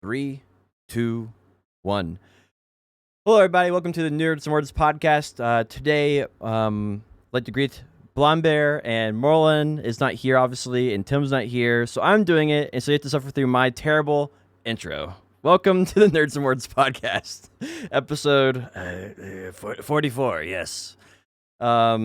Three, two, one. Hello, everybody. Welcome to the Nerds and Words podcast. Today, I'd like to greet Blonde Bear, and Merlin is not here, obviously, and Tim's not here, so I'm doing it, and so you have to suffer through my terrible intro. Welcome to the Nerds and Words podcast, episode 44. Yes. I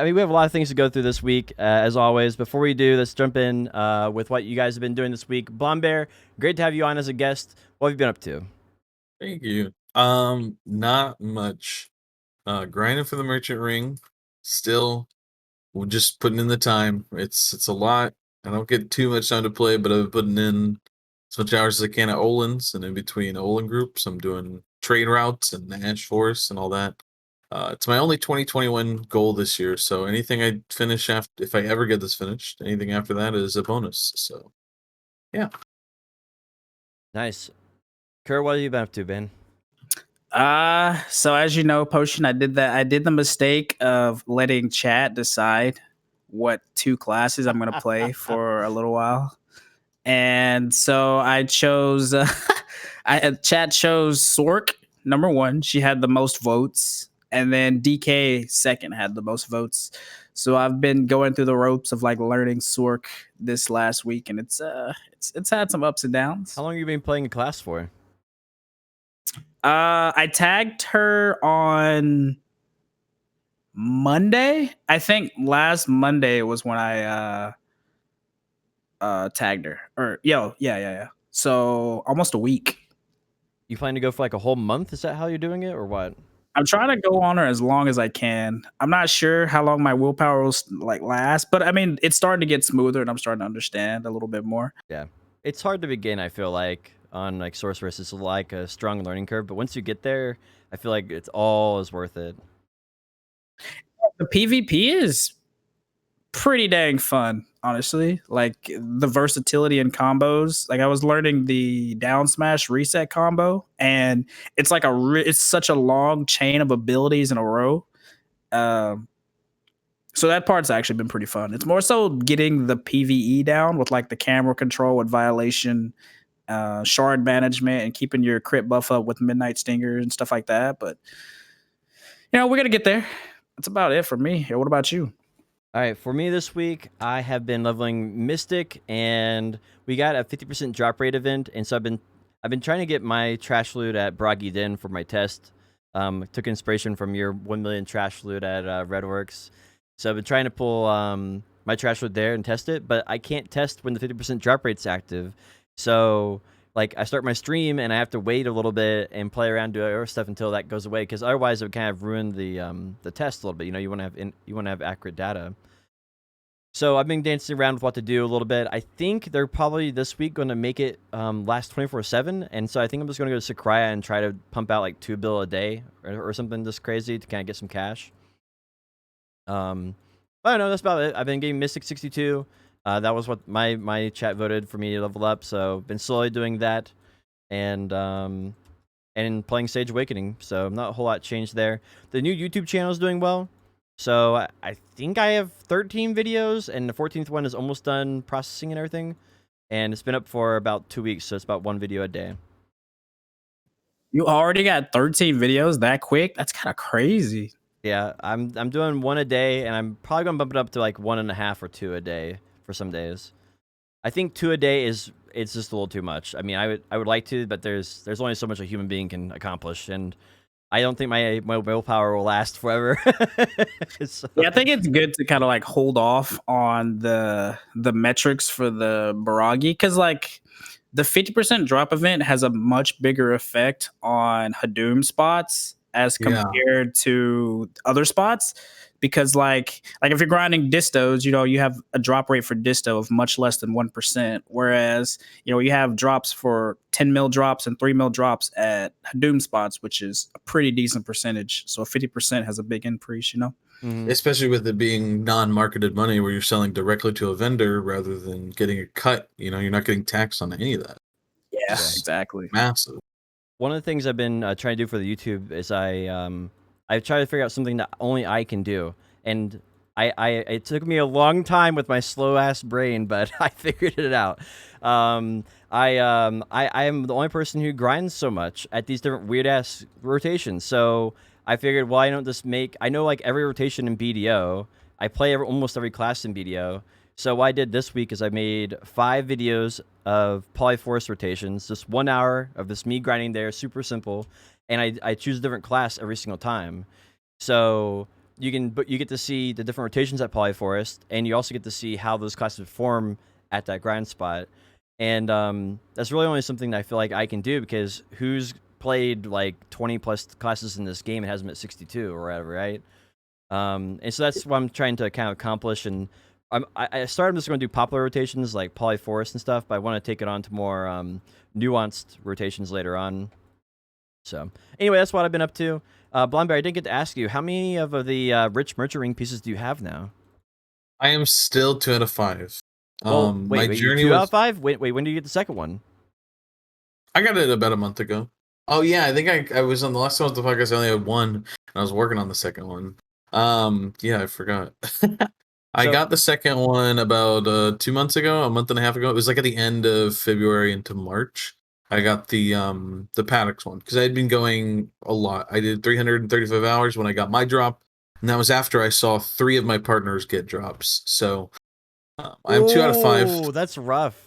mean, we have a lot of things to go through this week, as always. Before we do, let's jump in with what you guys have been doing this week. Blonde Bear, great to have you on as a guest. What have you been up to? Thank you. Not much. Grinding for the merchant ring. Still, we're just putting in the time. It's a lot. I don't get too much time to play, but I've been putting in as much hours as I can at Olin's, and in between Olin groups, I'm doing trade routes and Ash Force and all that. It's my only 2021 goal this year, so anything I finish after, if I ever get this finished, anything after that is a bonus. So, yeah. Nice. Kerr, what have you been up to, Ben? So as you know, Potion, I did the mistake of letting chat decide what two classes I'm gonna play for a little while. And so I chose chat chose Sork number one. She had the most votes, and then DK second had the most votes. So I've been going through the ropes of like learning Sork this last week, and it's had some ups and downs. How long have you been playing a class for? I tagged her on Monday. I think last Monday was when I tagged her. Or yeah. So almost a week. You plan to go for like a whole month? Is that how you're doing it, or what? I'm trying to go on her as long as I can. I'm not sure how long my willpower will like last, but I mean, it's starting to get smoother, and I'm starting to understand a little bit more. Yeah, it's hard to begin. I feel like on like Sorceress, it's like a strong learning curve, but once you get there, I feel like it's all is worth it. The PvP is pretty dang fun, honestly. Like the versatility in combos. Like I was learning the down smash reset combo, and it's like it's such a long chain of abilities in a row. So that part's actually been pretty fun. It's more so getting the PvE down with like the camera control with violation, shard management, and keeping your crit buff up with Midnight Stinger and stuff like that. But we're gonna get there. That's about it for me. What about you? All right, for me this week, I have been leveling Mystic, and we got a 50% drop rate event, and so I've been trying to get my trash loot at Broggy Den for my test. Took inspiration from your 1 million trash loot at Redworks, so I've been trying to pull my trash loot there and test it, but I can't test when the 50% drop rate's active. So like I start my stream and I have to wait a little bit and play around, do other stuff until that goes away, because otherwise it would kind of ruin the test a little bit. You want to have accurate data. So I've been dancing around with what to do a little bit. I think they're probably this week going to make it last 24/7, and so I think I'm just going to go to Sakraya and try to pump out like 2 bill a day or something just crazy to kind of get some cash. I don't know. That's about it. I've been getting Mystic 62. That was what my chat voted for me to level up. So been slowly doing that, and playing Sage Awakening. So not a whole lot changed there. The new YouTube channel is doing well. So I think I have 13 videos, and the 14th one is almost done processing and everything. And it's been up for about 2 weeks, so it's about 1 video a day. You already got 13 videos that quick? That's kind of crazy. Yeah, I'm doing 1 a day, and I'm probably gonna bump it up to like 1.5 or 2 a day for some days. I think 2 a day it's just a little too much. I mean, I would like to, but there's only so much a human being can accomplish, and I don't think my willpower will last forever. So. Yeah, I think it's good to kind of like hold off on the metrics for the Baragi, because like the 50% drop event has a much bigger effect on Hadoom spots as compared to other spots, because like if you're grinding distos, you have a drop rate for disto of much less than 1%, whereas you have drops for 10 mil drops and 3 mil drops at Hadoom spots, which is a pretty decent percentage. So 50% has a big increase, Mm-hmm. Especially with it being non-marketed money where you're selling directly to a vendor rather than getting a cut. You're not getting taxed on any of that. Yeah, exactly. Massive. One of the things I've been trying to do for the YouTube is I try to figure out something that only I can do. And It took me a long time with my slow ass brain, but I figured it out. I am the only person who grinds so much at these different weird ass rotations. So I figured, why don't just make? I know like every rotation in BDO. I play almost every class in BDO. So what I did this week is I made 5 videos of polyforest rotations, just 1 hour of just me grinding there, super simple, and I choose a different class every single time. So you get to see the different rotations at Polyforest, and you also get to see how those classes perform at that grind spot. And that's really only something that I feel like I can do, because who's played like 20 plus classes in this game and hasn't met 62 or whatever, right? And so that's what I'm trying to kind of accomplish. And I started just going to do popular rotations like Polyforest and stuff, but I want to take it on to more nuanced rotations later on. So anyway, that's what I've been up to. Blondberry, I didn't get to ask you, how many of the rich merchant ring pieces do you have now? I am still 2 out of 5. Well, My wait, journey 2 out was. of 5? Wait, when did you get the second one? I got it about a month ago. Oh yeah, I think I was on the last one of the podcast. I only had one, and I was working on the second one. Yeah, I forgot. I So- got the second one about 2 months ago, a month and a half ago. It was like at the end of February into March. I got the Paddocks one because I had been going a lot. I did 335 hours when I got my drop, and that was after I saw 3 of my partners get drops. So I'm 2 out of 5. Oh, that's rough.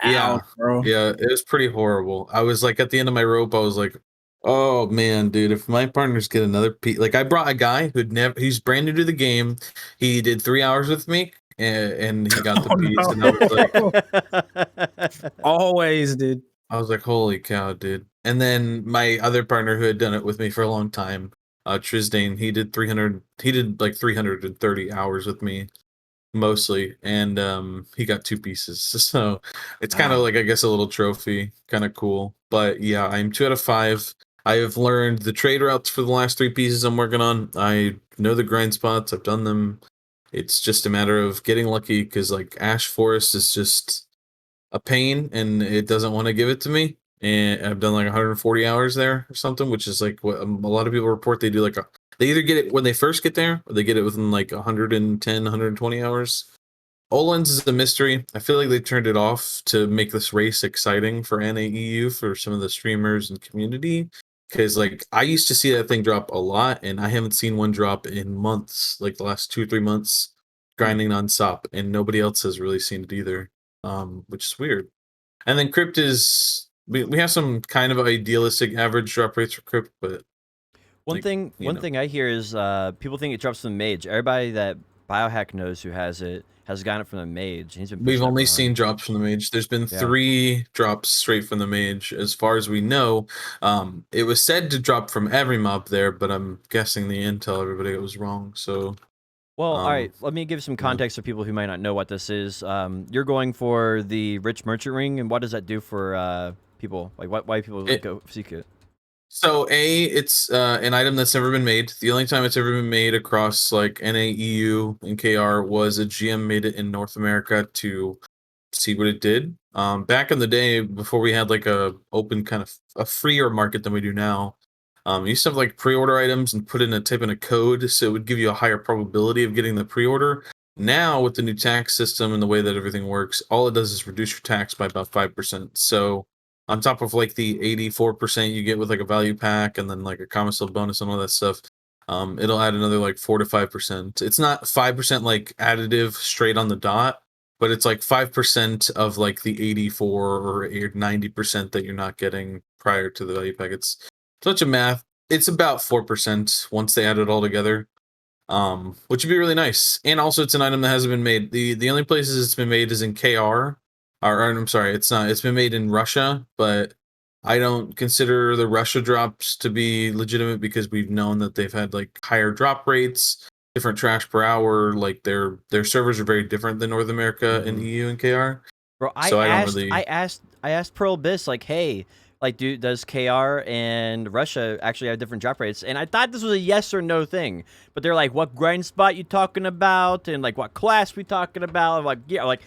Yeah, Ouch, bro. yeah, it was pretty horrible. I was like, at the end of my rope, I was like, oh man, dude, if my partners get another piece, like I brought a guy who'd never, he's brand new to the game. He did 3 hours with me, and he got the Oh, piece, no. and I was like, Always, dude. holy cow, dude. And then my other partner who had done it with me for a long time, Trisdane, he did like 330 hours with me mostly, and he got 2 pieces. So it's kind of Wow. like, I guess, a little trophy, kind of cool. But yeah, I'm 2 out of 5. I have learned the trade routes for the last 3 pieces I'm working on. I know the grind spots, I've done them. It's just a matter of getting lucky, because like Ash Forest is just a pain and it doesn't want to give it to me. And I've done like 140 hours there or something, which is like what a lot of people report. They do like they either get it when they first get there, or they get it within like 110, 120 hours. Olens is a mystery. I feel like they turned it off to make this race exciting for NAEU, for some of the streamers and community. Because like I used to see that thing drop a lot, and I haven't seen one drop in months, like the last 2 or 3 months, grinding non-stop, and nobody else has really seen it either. Which is weird. And then Crypt is, we have some kind of idealistic average drop rates for Crypt, but One like, thing I hear is people think it drops from the mage. Everybody that Biohack knows who has it has gotten it from the mage. He's been we've pushing it only real hard. seen drops from the mage. There's been Yeah. 3 drops straight from the mage, as far as we know. It was said to drop from every mob there, but I'm guessing the intel everybody got was wrong. So Well, all right. Let me give some context for people who might not know what this is. You're going for the rich merchant ring, and what does that do for people? Like, why people go seek it? So it's an item that's never been made. The only time it's ever been made across like NAEU and KR was a GM made it in North America to see what it did. Back in the day, before we had like a open kind of a freer market than we do now, you used to have like pre-order items and put in a type in a code, so it would give you a higher probability of getting the pre-order. Now with the new tax system and the way that everything works, all it does is reduce your tax by about 5%. So on top of like the 84% you get with like a value pack and then like a common sale bonus and all that stuff, it'll add another like 4 to 5%. It's not 5% like additive straight on the dot, but it's like 5% of like the 84 or 90% that you're not getting prior to the value pack. It's such a math. It's about 4% once they add it all together, which would be really nice. And also, it's an item that hasn't been made. The only places it's been made is in KR. Or I'm sorry, it's not. It's been made in Russia, but I don't consider the Russia drops to be legitimate, because we've known that they've had like higher drop rates, different trash per hour. Like their servers are very different than North America and EU and KR. Bro, So I asked Pearl Abyss, like, hey, like, does KR and Russia actually have different drop rates? And I thought this was a yes or no thing, but they're like, what grind spot you talking about, and like what class we talking about? I'm like, yeah, like,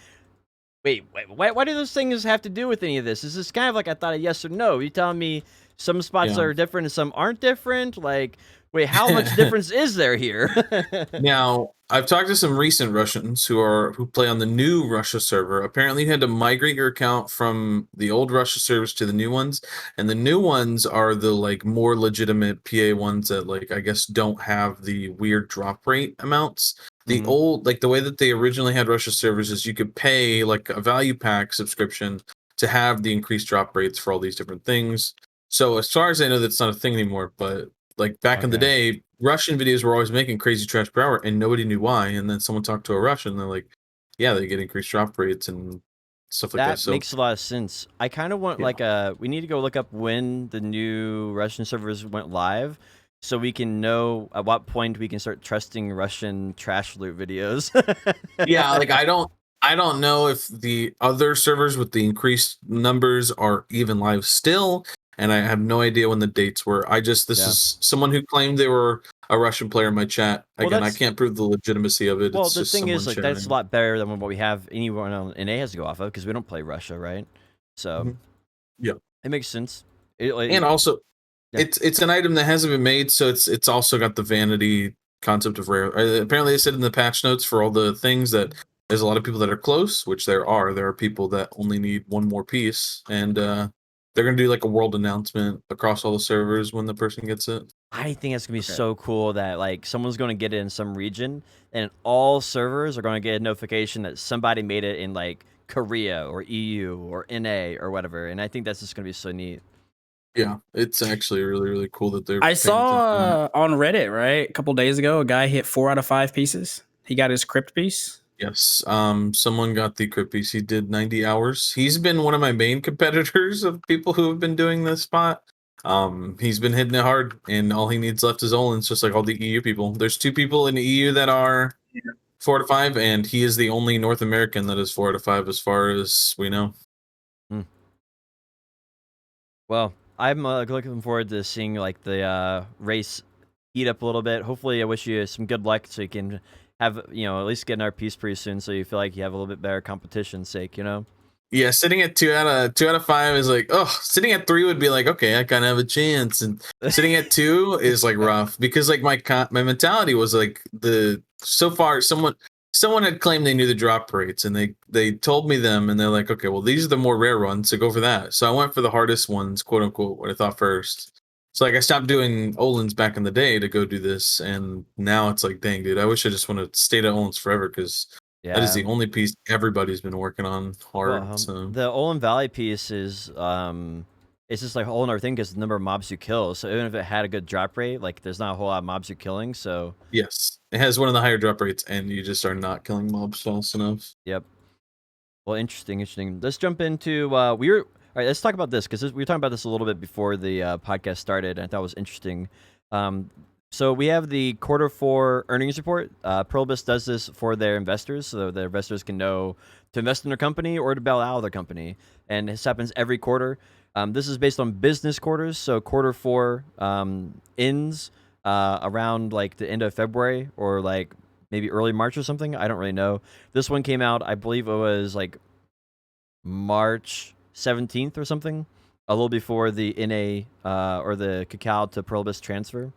wait, why do those things have to do with any of this? This is kind of like, I thought a yes or no. You telling me some spots Yeah. are different and some aren't different? Like, wait, how much difference is there here? Now, I've talked to some recent Russians who play on the new Russia server. Apparently, you had to migrate your account from the old Russia servers to the new ones, and the new ones are the like more legitimate PA ones that like I guess don't have the weird drop rate amounts. The old like the way that they originally had Russia servers is you could pay like a value pack subscription to have the increased drop rates for all these different things. So as far as I know, that's not a thing anymore. But like back in the Okay. day, Russian videos were always making crazy trash per hour, and nobody knew why. And then someone talked to a Russian, and they're like, "Yeah, they get increased drop rates and stuff like that." That So makes a lot of sense. I kind of want yeah, like a. We need to go look up when the new Russian servers went live, so we can know at what point we can start trusting Russian trash loot videos. yeah. Like I don't know if the other servers with the increased numbers are even live still, and I have no idea when the dates were. This Yeah. is someone who claimed they were a Russian player in my chat. Well, Again, I that's can't prove the legitimacy of it. well. It's The just thing is, someone like, that's a sharing. lot better than what we have anyone on NA has to go off of because we don't play Russia, right? So Mhm. Yeah. it makes sense. It, like, And also, yeah. it's an item that hasn't been made, so it's also got the vanity concept of rare. Apparently, they said in the patch notes for all the things that there's a lot of people that are close, which there are. There are people that only need one more piece, and they're gonna do like a world announcement across all the servers when the person gets it. I think it's gonna be Okay. so cool that like someone's gonna get it in some region, and all servers are gonna get a notification that somebody made it in like Korea or EU or NA or whatever. And I think that's just gonna be so neat. Yeah, it's actually really cool that they're I paying attention to that. saw on Reddit, right, a couple days ago, a guy hit 4 out of 5 pieces. He got his crypt piece. Yes. Someone got the crit piece. He did 90 hours. He's been one of my main competitors of people who have been doing this spot. He's been hitting it hard, and all he needs left is Olin's, just like all the EU people. There's 2 people in the EU that are 4 to 5, and he is the only North American that is 4 to 5 as far as we know. Hmm. Well, I'm looking forward to seeing like the race heat up a little bit. Hopefully, I wish you some good luck so you can have at least get another piece pretty soon, so you feel like you have a little bit better competition's sake. Yeah, sitting at 2 out of 5 is like, oh, sitting at 3 would be like, okay, I kind of have a chance, and sitting at 2 is like rough because like my mentality was like so far someone had claimed they knew the drop rates, and they told me them, and they're like, okay, well these are the more rare ones, so go for that. So I went for the hardest ones, quote unquote, what I thought first. So like I stopped doing Olin's back in the day to go do this, and now it's like, dang, dude, I wish I just would have stayed at Olin's forever because that is Yeah. the only piece everybody's been working on Well, hard. So the Olin Valley piece is it's just like a whole other thing because the number of mobs you kill. So even if it had a good drop rate, like there's not a whole lot of mobs you're killing. So yes, it has one of the higher drop rates, and you just are not killing mobs fast enough. yep. Well, interesting. Let's jump into all right. Let's talk about this because we were talking about this a little bit before the podcast started, and I thought it was interesting. So we have the Q4 earnings report. Probus does this for their investors, so their investors can know to invest in their company or to bail out of their company, and this happens every quarter. This is based on business quarters, so Q4 ends around like the end of February or like maybe early March or something. I don't really know. This one came out, I believe it was like March 17th or something, a little before the NA or the Cacao to Probus transfer.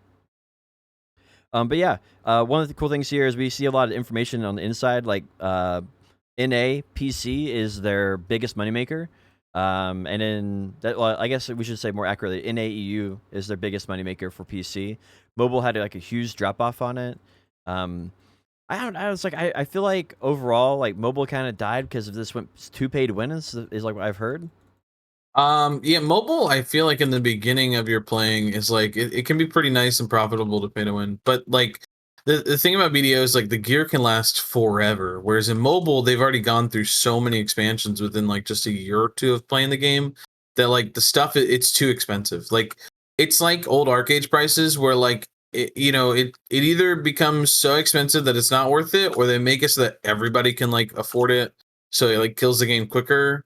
But yeah, one of the cool things here is we see a lot of information on the inside. Like NA PC is their biggest moneymaker, and then that, well, I guess we should say more accurately, NAEU is their biggest moneymaker for PC. Mobile had like a huge drop off on it. I don't. I was like, I feel like overall, like mobile kind of died because of this went two pay to win is like what I've heard. Yeah, mobile, I feel like in the beginning of your playing is like it can be pretty nice and profitable to pay to win. But like the thing about BDO is like the gear can last forever. Whereas in mobile, they've already gone through so many expansions within like just a year or two of playing the game that like the stuff it's too expensive. Like it's like old arcade prices where like it either becomes so expensive that it's not worth it, or they make it so that everybody can like afford it. So it like kills the game quicker.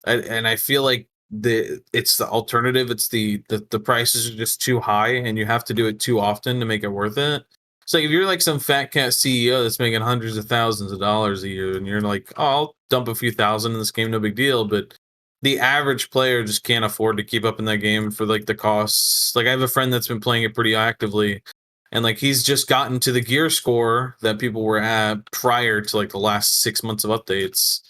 And I feel like it's the alternative. It's the prices are just too high, and you have to do it too often to make it worth it. So if you're like some fat cat CEO that's making hundreds of thousands of dollars a year, and you're like, oh, I'll dump a few thousand in this game, no big deal. But the average player just can't afford to keep up in that game for like the costs. Like I have a friend that's been playing it pretty actively, and like he's just gotten to the gear score that people were at prior to like the last 6 months of updates.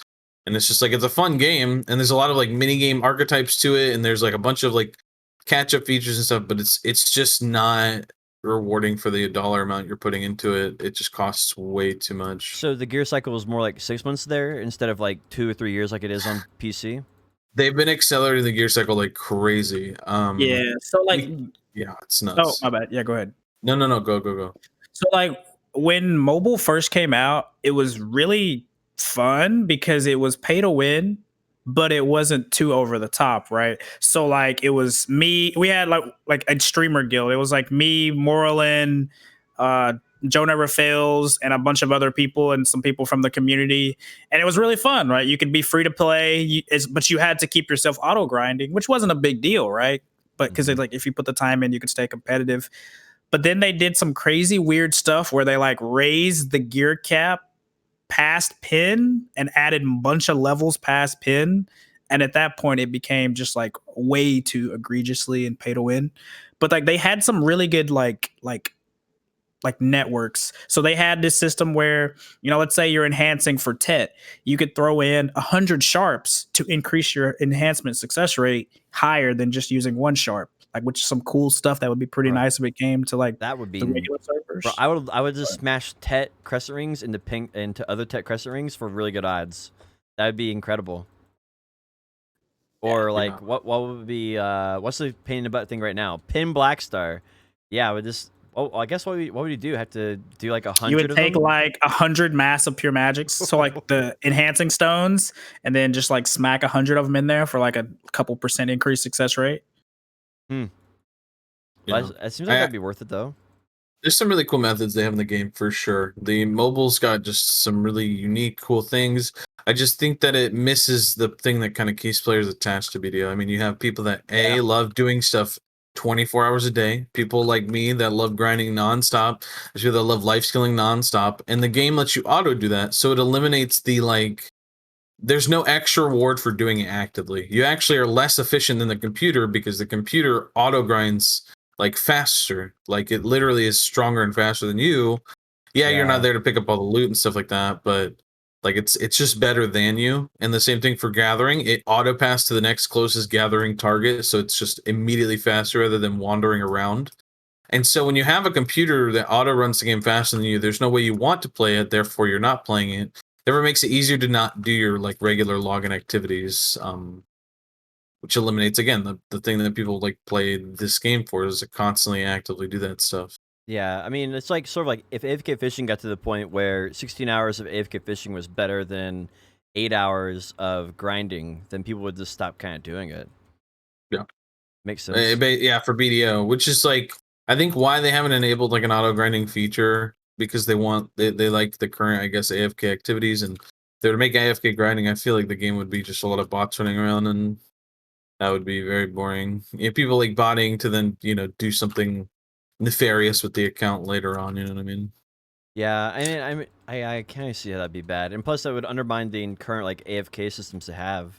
And it's just like it's a fun game, and there's a lot of like mini game archetypes to it, and there's like a bunch of like catch up features and stuff, but it's just not rewarding for the dollar amount you're putting into it. It just costs way too much. So the gear cycle is more like 6 months there instead of like 2 or 3 years like it is on PC. They've been accelerating the gear cycle like crazy. Yeah. So like, yeah, it's oh nuts. my bad. Yeah, go ahead. No, go. So like when mobile first came out, it was really fun because it was pay to win, but it wasn't too over the top, right? So like it was me, we had like a streamer guild. It was like me, Morlin, Joe Never Fails, and a bunch of other people and some people from the community. And it was really fun, right? You could be free to play, but you had to keep yourself auto grinding, which wasn't a big deal, right? But because like if you put the time in, you could stay competitive. But then they did some crazy weird stuff where they like raised the gear cap past pin and added a bunch of levels past pin. And at that point, it became just like way too egregiously and pay to win. But like they had some really good like networks. So they had this system where, you know, let's say you're enhancing for Tet, you could throw in 100 sharps to increase your enhancement success rate higher than just using 1 sharp. Like, which is some cool stuff that would be pretty nice if it came to like that would be the regular servers. Bro, I would just smash Tet crescent rings into other Tet crescent rings for really good odds. That would be incredible. Or like what would be what's the pain in the butt thing right now? Pin Blackstar. Yeah, I would just I guess what would you do? Have to do like 100? You would take like 100 massive pure magics, so like the enhancing stones, and then just like smack 100 of them in there for like a couple % increased success rate. Well, it seems like that'd be worth it though. There's some really cool methods they have in the game for sure. The mobile's got just some really unique, cool things. I just think that it misses the thing that kind of keeps players attached to BDO. I mean, you have people that love doing stuff 24 hours a day. People like me that love grinding nonstop. There's people that love life skilling nonstop. And the game lets you auto do that. So it eliminates the like, there's no extra reward for doing it actively. You actually are less efficient than the computer because the computer auto grinds like faster. Like it literally is stronger and faster than you. Yeah, you're not there to pick up all the loot and stuff like that, but like it's just better than you. And the same thing for gathering. It auto pass to the next closest gathering target, so it's just immediately faster rather than wandering around. And so when you have a computer that auto runs the game faster than you, there's no way you want to play it, therefore you're not playing it. Therefore, it makes it easier to not do your like regular login activities, which eliminates again the thing that people like play this game for is to constantly actively do that stuff. Yeah, I mean it's like sort of like if AFK fishing got to the point where 16 hours of AFK fishing was better than 8 hours of grinding, then people would just stop kind of doing it. Yeah, makes sense. Yeah, for BDO, which is like I think why they haven't enabled like an auto grinding feature, because they like the current, I guess, AFK activities, and if they were to make AFK grinding, I feel like the game would be just a lot of bots running around, and that would be very boring. If people like botting to then, you know, do something nefarious with the account later on, you know what I mean? Yeah, I mean, I kind of see how that'd be bad, and plus that would undermine the current like AFK systems to have,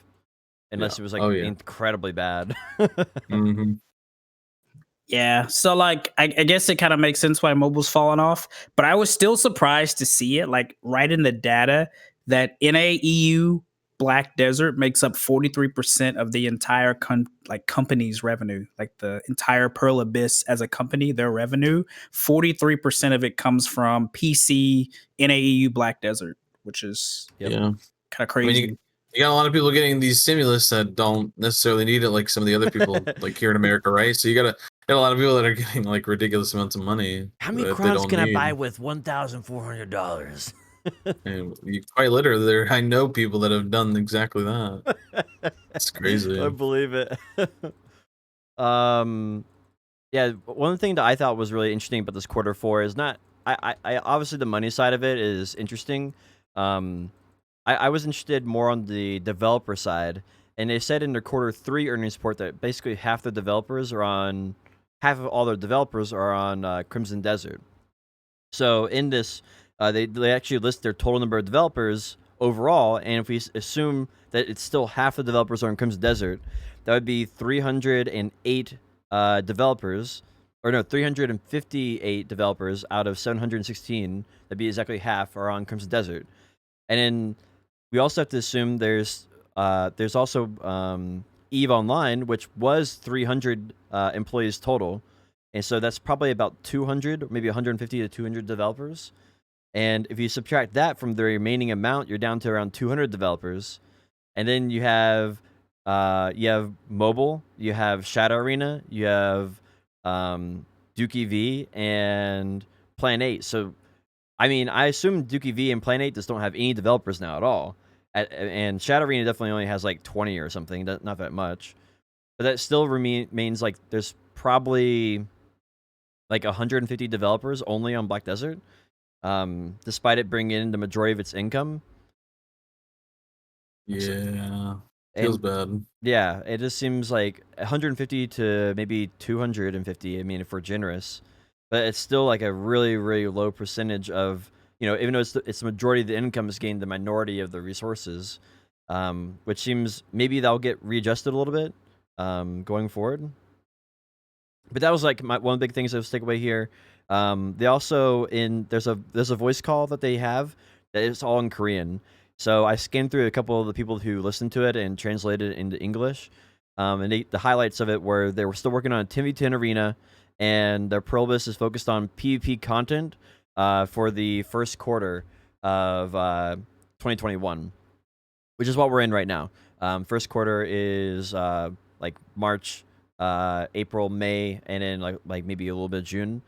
unless it was like incredibly bad. Mm-hmm. Yeah, so like I guess it kind of makes sense why mobile's fallen off, but I was still surprised to see it like right in the data that NAEU Black Desert makes up 43% of the entire company's revenue, like the entire Pearl Abyss as a company, their revenue, 43% of it comes from PC NAEU Black Desert, which is kind of crazy. I mean, you got a lot of people getting these stimulus that don't necessarily need it, like some of the other people like here in America, right? So you got a lot of people that are getting like ridiculous amounts of money. How many crowns can I buy with $1,400? And quite literally, I know people that have done exactly that. It's crazy. I believe it. Yeah, one thing that I thought was really interesting about this quarter 4 is not. I obviously the money side of it is interesting. I was interested more on the developer side, and they said in their quarter 3 earnings report that basically half of all their developers are on Crimson Desert. So in this, they actually list their total number of developers overall, and if we assume that it's still half the developers are in Crimson Desert, that would be 308 developers, or no, 358 developers out of 716, that'd be exactly half, are on Crimson Desert. And then we also have to assume there's also Eve Online, which was 300 employees total, and so that's probably about 200, maybe 150 to 200 developers. And if you subtract that from the remaining amount, you're down to around 200 developers. And then you have mobile, you have Shadow Arena, you have Dookie V and Plan 8. So I mean, I assume Dookie V and Plan 8 just don't have any developers now at all. And Shadow Arena definitely only has like 20 or something, not that much. But that still remains like there's probably like 150 developers only on Black Desert, despite it bringing in the majority of its income. Yeah, feels And bad. yeah, it just seems like 150 to maybe 250. I mean, if we're generous, but it's still like a really, really low percentage of, even though it's the majority of the income is gained, the minority of the resources, which seems maybe that'll get readjusted a little bit going forward. But that was like one of the big things I was take away here. They also there's a voice call that they have that is all in Korean. So I scanned through a couple of the people who listened to it and translated it into English. And the highlights of it were they were still working on a 10v10 arena, and their Probus is focused on PvP content for the first quarter of 2021, which is what we're in right now. First quarter is like March, April, May, and then like maybe a little bit of June.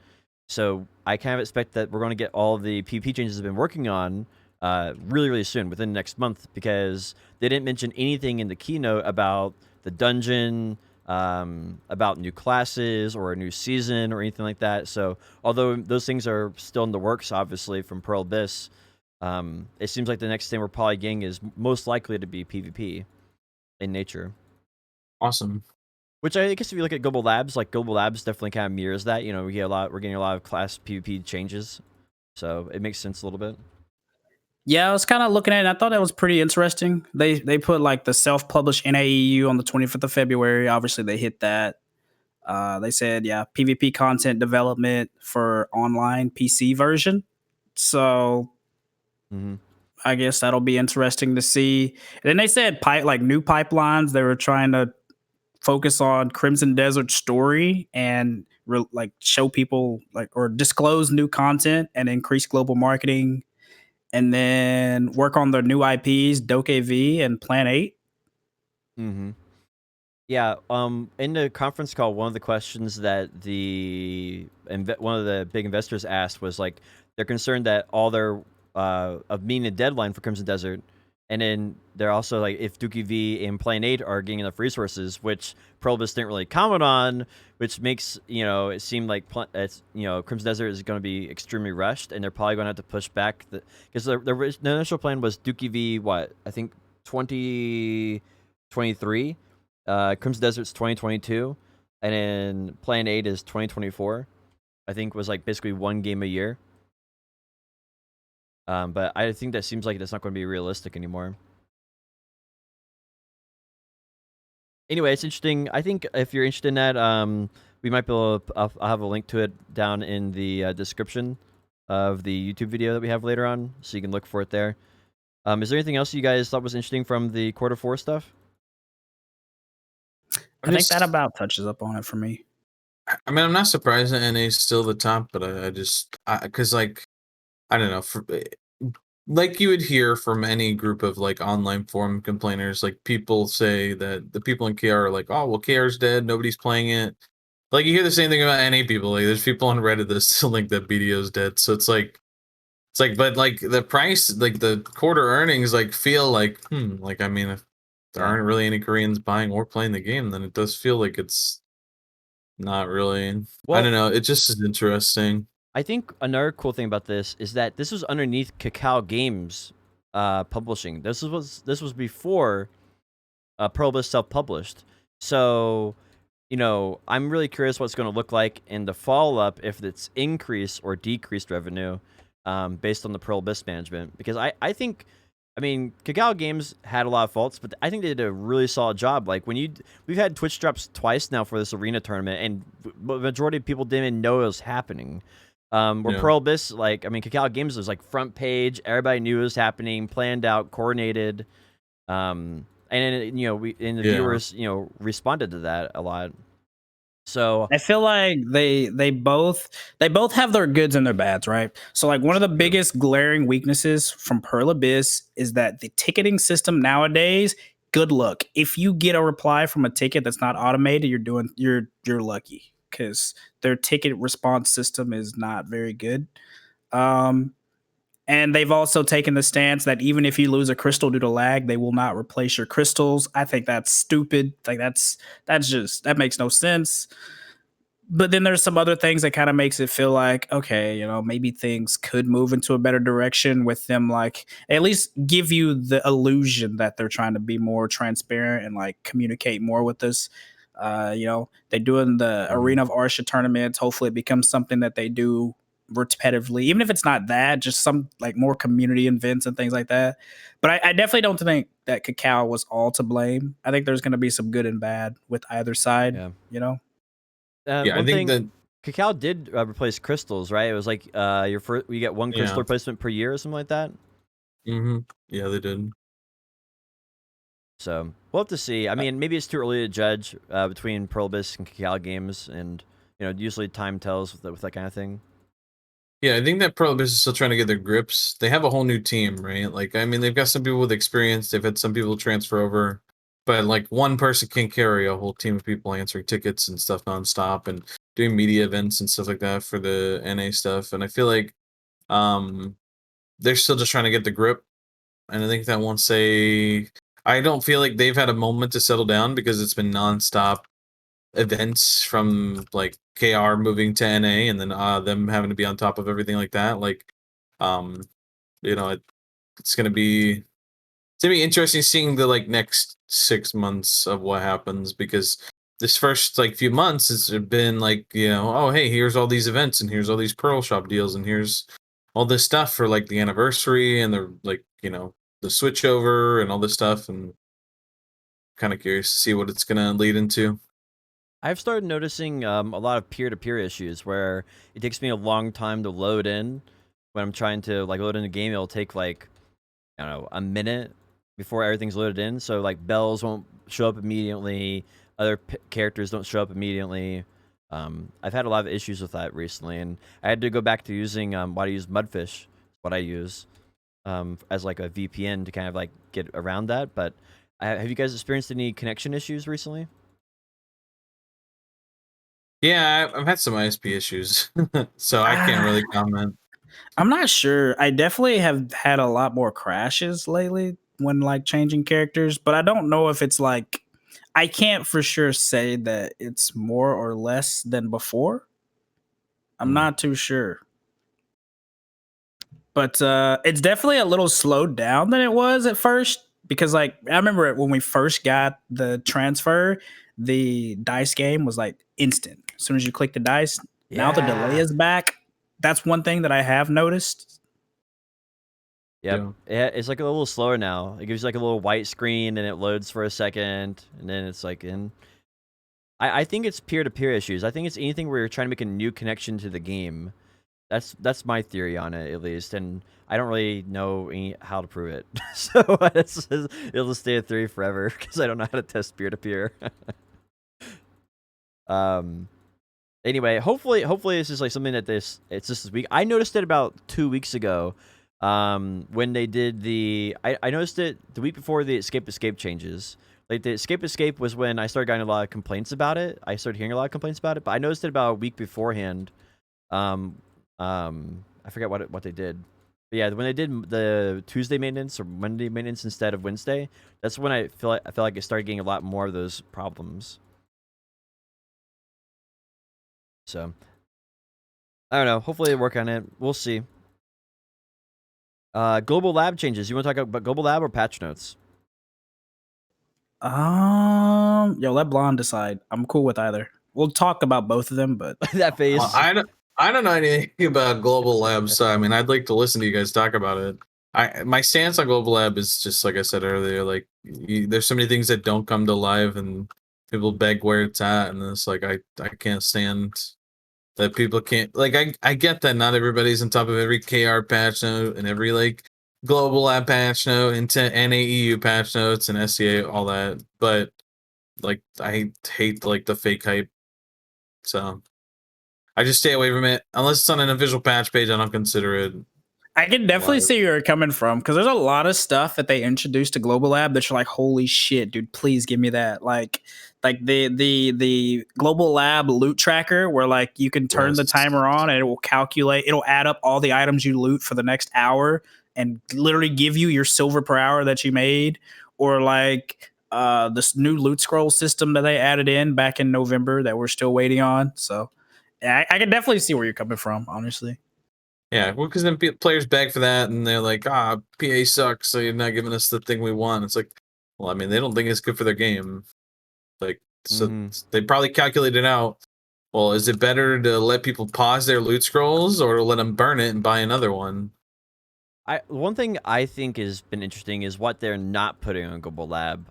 So I kind of expect that we're going to get all the PvP changes I've been working on really, really soon, within the next month, because they didn't mention anything in the keynote about the dungeon, about new classes or a new season or anything like that. So although those things are still in the works, obviously, from Pearl Abyss, it seems like the next thing we're probably getting is most likely to be PvP in nature. Awesome. Which I guess if you look at Global Labs, like Global Labs definitely kind of mirrors that. We're getting a lot of class PvP changes, so it makes sense a little bit. Yeah, I was kind of looking at it. And I thought that was pretty interesting. They put like the self-published NAEU on the 25th of February. Obviously, they hit that. They said, yeah, PvP content development for online PC version. So I guess that'll be interesting to see. And then they said like new pipelines. They were trying to focus on Crimson Desert story and like show people like or disclose new content and increase global marketing, and then work on their new IPs, Doke V and Plan 8. Yeah. In the conference call, one of the questions that one of the big investors asked was like they're concerned that all their of meeting a deadline for Crimson Desert, and then they're also like if Dookie V and Plan 8 are getting enough resources, which Probus didn't really comment on, which makes it seem like Crimson Desert is going to be extremely rushed, and they're probably going to have to push back because the initial plan was Dookie V, what I think 2023. Crimson Desert's 2022, and then Plan 8 is 2024. I think was like basically one game a year. But I think that seems like that's not going to be realistic anymore. Anyway, it's interesting. I think if you're interested in that, we might be able to, I'll have a link to it down in the description of the YouTube video that we have later on, so you can look for it there. Is there anything else you guys thought was interesting from the quarter 4 stuff? I think that about touches up on it for me. I mean, I'm not surprised that NA is still the top, but because like, I don't know, like you would hear from any group of like online forum complainers, like people say that the people in KR are like, oh, well, KR's dead, nobody's playing it. Like you hear the same thing about NA people. Like there's people on Reddit that still think that BDO's dead. So it's like, but like the price, like the quarter earnings, like feel like, like I mean, if there aren't really any Koreans buying or playing the game, then it does feel like it's not really. Well, I don't know. It just is interesting. I think another cool thing about this is that this was underneath Kakao Games publishing. This was before Pearl Abyss self-published. So, I'm really curious what's going to look like in the follow-up if it's increased or decreased revenue based on the Pearl Abyss management. Because I think I mean, Kakao Games had a lot of faults, but I think they did a really solid job. Like we've had Twitch drops twice now for this arena tournament, and the majority of people didn't even know it was happening. Where Yeah. Pearl Abyss, like, I mean, Kakao Games was like front page, everybody knew it was happening, planned out, coordinated, and then, the Yeah. viewers, responded to that a lot. So I feel like they both have their goods and their bads, right? So like one of the biggest glaring weaknesses from Pearl Abyss is that the ticketing system nowadays, good luck. If you get a reply from a ticket that's not automated, you're lucky because their ticket response system is not very good. And they've also taken the stance that even if you lose a crystal due to lag, they will not replace your crystals. I think that's stupid. Like that makes no sense. But then there's some other things that kind of makes it feel like, okay, maybe things could move into a better direction with them, like at least give you the illusion that they're trying to be more transparent and like communicate more with us. They're doing the Arena of Arsha tournaments. Hopefully it becomes something that they do repetitively, even if it's not that, just some like more community events and things like that. But I definitely don't think that Kakao was all to blame. I think there's going to be some good and bad with either side. yeah, Yeah, I one think thing, that Kakao did replace crystals, right? It was like you get one crystal Yeah. replacement per year or something like that. Yeah, they did. So we'll have to see. I mean, maybe it's too early to judge between Pearl Abyss and Kakao Games, and usually time tells with that kind of thing. Yeah, I think that Pearl Abyss is still trying to get their grips. They have a whole new team, right? Like, I mean, they've got some people with experience. They've had some people transfer over, but like one person can carry a whole team of people answering tickets and stuff nonstop and doing media events and stuff like that for the NA stuff. And I feel like they're still just trying to get the grip. And I think that I don't feel like they've had a moment to settle down because it's been nonstop events from like KR moving to NA and then them having to be on top of everything like that. Like, it's gonna be interesting seeing the like next 6 months of what happens, because this first like few months has been like, oh hey, here's all these events and here's all these Pearl Shop deals and here's all this stuff for like the anniversary and the like, the switch over and all this stuff, and kind of curious to see what it's gonna lead into. I've started noticing a lot of peer-to-peer issues where it takes me a long time to load in. When I'm trying to like load in a game, it'll take like, I don't know, a minute before everything's loaded in. So like bells won't show up immediately, other characters don't show up immediately. I've had a lot of issues with that recently, and I had to go back to using what I use Mudfish, what I use as like a VPN to kind of like get around that. But have you guys experienced any connection issues recently? Yeah, I've had some ISP issues, so I can't really comment. I'm not sure. I definitely have had a lot more crashes lately when like changing characters, but I don't know if it's like, I can't for sure say that it's more or less than before. I'm not too sure. But it's definitely a little slowed down than it was at first, because like I remember when we first got the transfer, the dice game was like instant. As soon as you click the dice, now the delay is back. That's one thing that I have noticed. Yep. Yeah, it's like a little slower now. It gives you like a little white screen and it loads for a second and then it's like in. I think it's peer-to-peer issues. I think it's anything where you're trying to make a new connection to the game. That's my theory on it, at least, and I don't really know how to prove it. So it'll just stay a theory forever because I don't know how to test peer-to-peer. Anyway, hopefully it's just like something that it's just this week. I noticed it about 2 weeks ago. When they did I noticed it the week before the escape changes. Like the escape was when I started getting a lot of complaints about it. I started hearing a lot of complaints about it, but I noticed it about a week beforehand. I forget what they did. But yeah, when they did the Tuesday maintenance or Monday maintenance instead of Wednesday, that's when I feel like it started getting a lot more of those problems. So I don't know. Hopefully they work on it. We'll see. Global lab changes. You want to talk about global lab or patch notes? Let Blonde decide. I'm cool with either. We'll talk about both of them, but that face. I don't know anything about global labs, so I mean, I'd like to listen to you guys talk about it. My stance on Global Lab is just like I said earlier. Like, there's so many things that don't come to live, and people beg where it's at, and it's like I can't stand that people can't. Like, I get that not everybody's on top of every KR patch note and every like Global Lab patch note, into NAEU patch notes and SCA, all that. But like, I hate like the fake hype, so I just stay away from it unless it's on an official patch page. I don't consider it. I can definitely Live. see where you're coming from, because there's a lot of stuff that they introduced to Global Lab that you're like, holy shit, dude, please give me that. Like the Global Lab loot tracker, where like you can turn the Yes. timer on and it will calculate, it'll add up all the items you loot for the next hour and literally give you your silver per hour that you made. Or like this new loot scroll system that they added in back in November that we're still waiting on. So yeah, I can definitely see where you're coming from, honestly. Yeah, well, because then players beg for that, and they're like, PA sucks, so you're not giving us the thing we want. It's like, well, I mean, they don't think it's good for their game. Like, so they probably calculated out, well, is it better to let people pause their loot scrolls or to let them burn it and buy another one? One thing I think has been interesting is what they're not putting on Global Lab.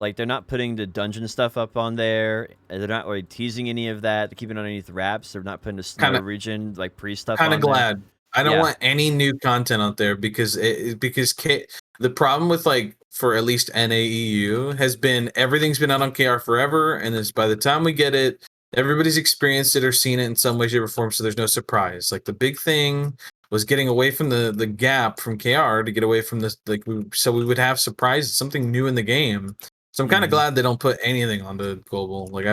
Like, they're not putting the dungeon stuff up on there. They're not really teasing any of that. They're keeping it underneath wraps. They're not putting the snow region like pre stuff. Kind of glad. I don't Yeah. want any new content out there because the problem with like for at least NAEU has been everything's been out on KR forever, and it's by the time we get it, everybody's experienced it or seen it in some way, shape, or form. So there's no surprise. Like the big thing was getting away from the gap from KR to get away from this. Like so we would have surprises, something new in the game. So I'm kind of glad they don't put anything onto global. Like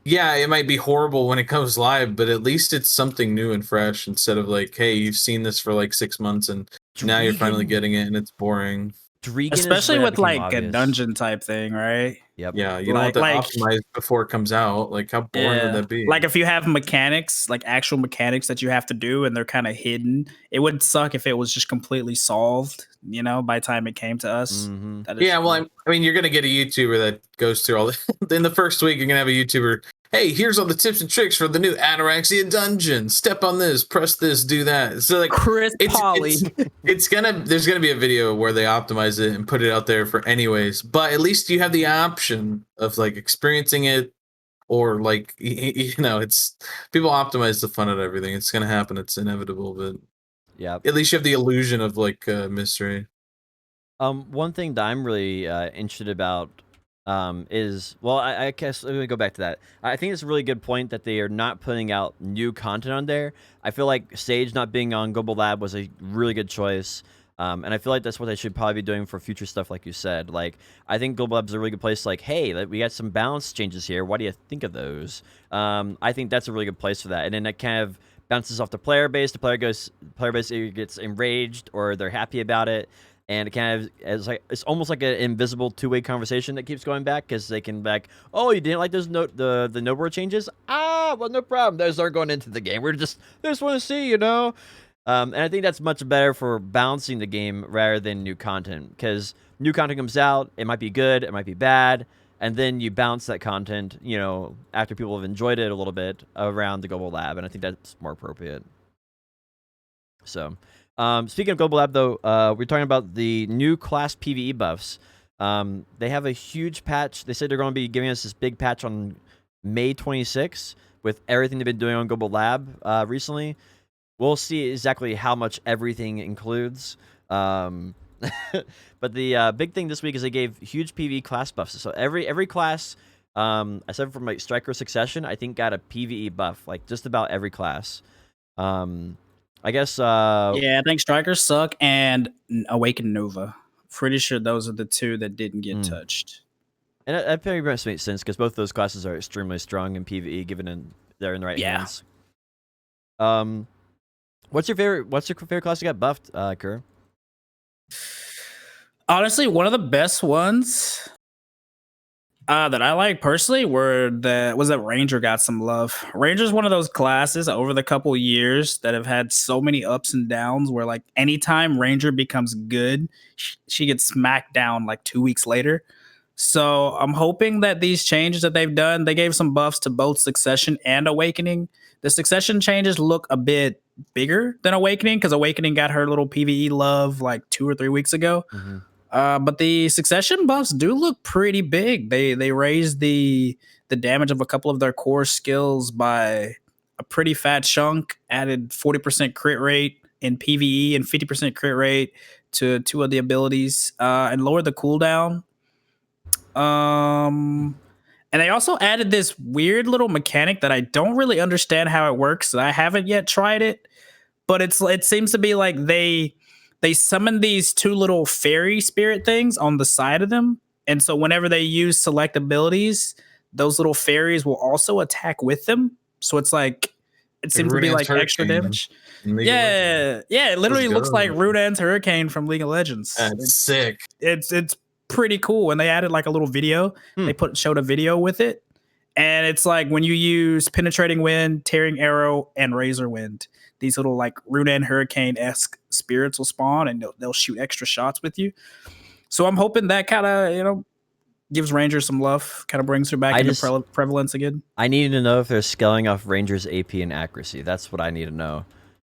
yeah, it might be horrible when it comes live, but at least it's something new and fresh instead of like, hey, you've seen this for like 6 months and now you're finally getting it and it's boring. Especially with like a dungeon type thing, right? Yep. Yeah, you don't want that optimized before it comes out. Like, how boring would that be? Like, if you have mechanics, like actual mechanics that you have to do and they're kind of hidden, it would suck if it was just completely solved, you know, by the time it came to us. Yeah, well, I mean, you're going to get a YouTuber that goes through all the... In the first week, you're going to have a YouTuber, hey, here's all the tips and tricks for the new Ataraxia dungeon. Step on this, press this, do that. So, like, Chris Polly. There's gonna be a video where they optimize it and put it out there for anyways, but at least you have the option of like experiencing it, or like, you know, it's people optimize the fun of everything. It's gonna happen, it's inevitable, but yeah, at least you have the illusion of like mystery. One thing that I'm really interested about is, well, I guess let me go back to that. I think it's a really good point that they are not putting out new content on there. I feel like Sage not being on Global Lab was a really good choice. And I feel like that's what they should probably be doing for future stuff, like you said. Like, I think Global Lab is a really good place. Like, hey, we got some balance changes here. What do you think of those? I think that's a really good place for that. And then that kind of bounces off the player base. The player base either gets enraged or they're happy about it. And it kind of it's almost like an invisible two-way conversation that keeps going back, because they can be like, oh, you didn't like those the node word changes? Well, no problem. Those aren't going into the game. They just want to see, you know. And I think that's much better for balancing the game rather than new content, because new content comes out, it might be good, it might be bad, and then you balance that content, you know, after people have enjoyed it a little bit around the Global Lab, and I think that's more appropriate. So. Speaking of Global Lab, though, we're talking about the new Class Pve Buffs. They have a huge patch. They said they're going to be giving us this big patch on May 26th with everything they've been doing on Global Lab recently. We'll see exactly how much everything includes. But the big thing this week is they gave huge PvE class buffs. So every class, aside from like Striker Succession, I think got a PvE buff. Like just about every class. I guess. Yeah, I think Strikers suck and Awakened Nova. Pretty sure those are the two that didn't get touched. And that pretty much makes sense, because both of those classes are extremely strong in PvE, given they're in the right hands. What's your favorite class you got buffed, Kerr? Honestly, one of the best ones that I like personally was that Ranger got some love. Ranger's one of those classes over the couple years that have had so many ups and downs, where like anytime Ranger becomes good, she gets smacked down like 2 weeks later. So I'm hoping that these changes that they've done, they gave some buffs to both Succession and Awakening. The Succession changes look a bit bigger than Awakening because Awakening got her little PvE love like 2 or 3 weeks ago. Mhm. But the Succession buffs do look pretty big. They raised the damage of a couple of their core skills by a pretty fat chunk. Added 40% crit rate in PvE and 50% crit rate to 2 of the abilities, and lowered the cooldown. And they also added this weird little mechanic that I don't really understand how it works. I haven't yet tried it, but it seems to be like they summon these 2 little fairy spirit things on the side of them, and so whenever they use select abilities, those little fairies will also attack with them. So it's like it seems to be Rune's like extra Hurricane damage. in League of Legends. Yeah. It literally Let's looks like go. Rudan's Hurricane from League of Legends. That's sick. It's pretty cool, and they added like a little video. They showed a video with it, and it's like when you use Penetrating Wind, Tearing Arrow, and Razor Wind, these little like Rudan Hurricane-esque spirits will spawn, and they'll shoot extra shots with you. So I'm hoping that kind of gives Rangers some love, kind of brings her back into prevalence again. I need to know if they're scaling off Rangers AP and accuracy. That's what I need to know.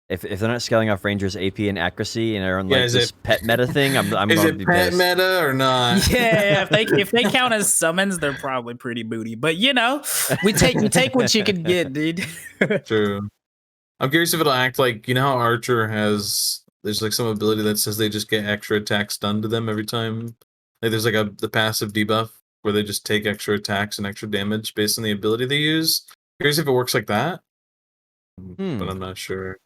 If they're not scaling off Rangers AP and accuracy and they're on like this pet meta thing, I'm Is going to it be pet pissed. meta or not? Yeah, if they count as summons, they're probably pretty booty. But you take what you can get, dude. True. I'm curious if it'll act like, you know how Archer there's like some ability that says they just get extra attacks done to them every time. Like there's like the passive debuff where they just take extra attacks and extra damage based on the ability they use. Curious if it works like that. But I'm not sure.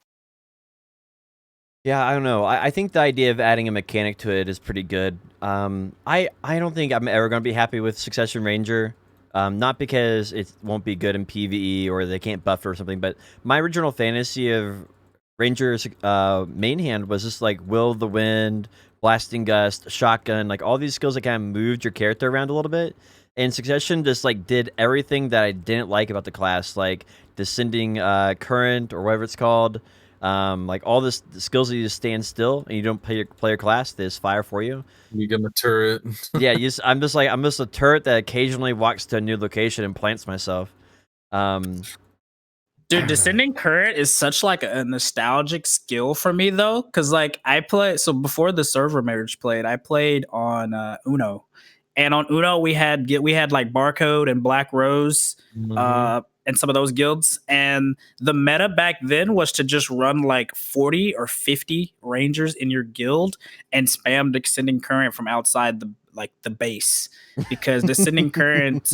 Yeah, I don't know. I think the idea of adding a mechanic to it is pretty good. I don't think I'm ever going to be happy with Succession Ranger. Not because it won't be good in PvE or they can't buff it or something, but my original fantasy of Ranger's main hand was just like Will of the Wind, Blasting Gust, Shotgun, like all these skills that kind of moved your character around a little bit. And Succession just like did everything that I didn't like about the class, like Descending Current or whatever it's called. Like all the skills that you just stand still and you don't play your class, they just fire for you. You get a turret. Yeah, I'm just a turret that occasionally walks to a new location and plants myself. Dude, Descending Current is such like a nostalgic skill for me though, because like before the server marriage played, I played on Uno, and on Uno we had like Barcode and Black Rose, and some of those guilds, and the meta back then was to just run like 40 or 50 Rangers in your guild and spam Descending Current from outside the base, because Descending Current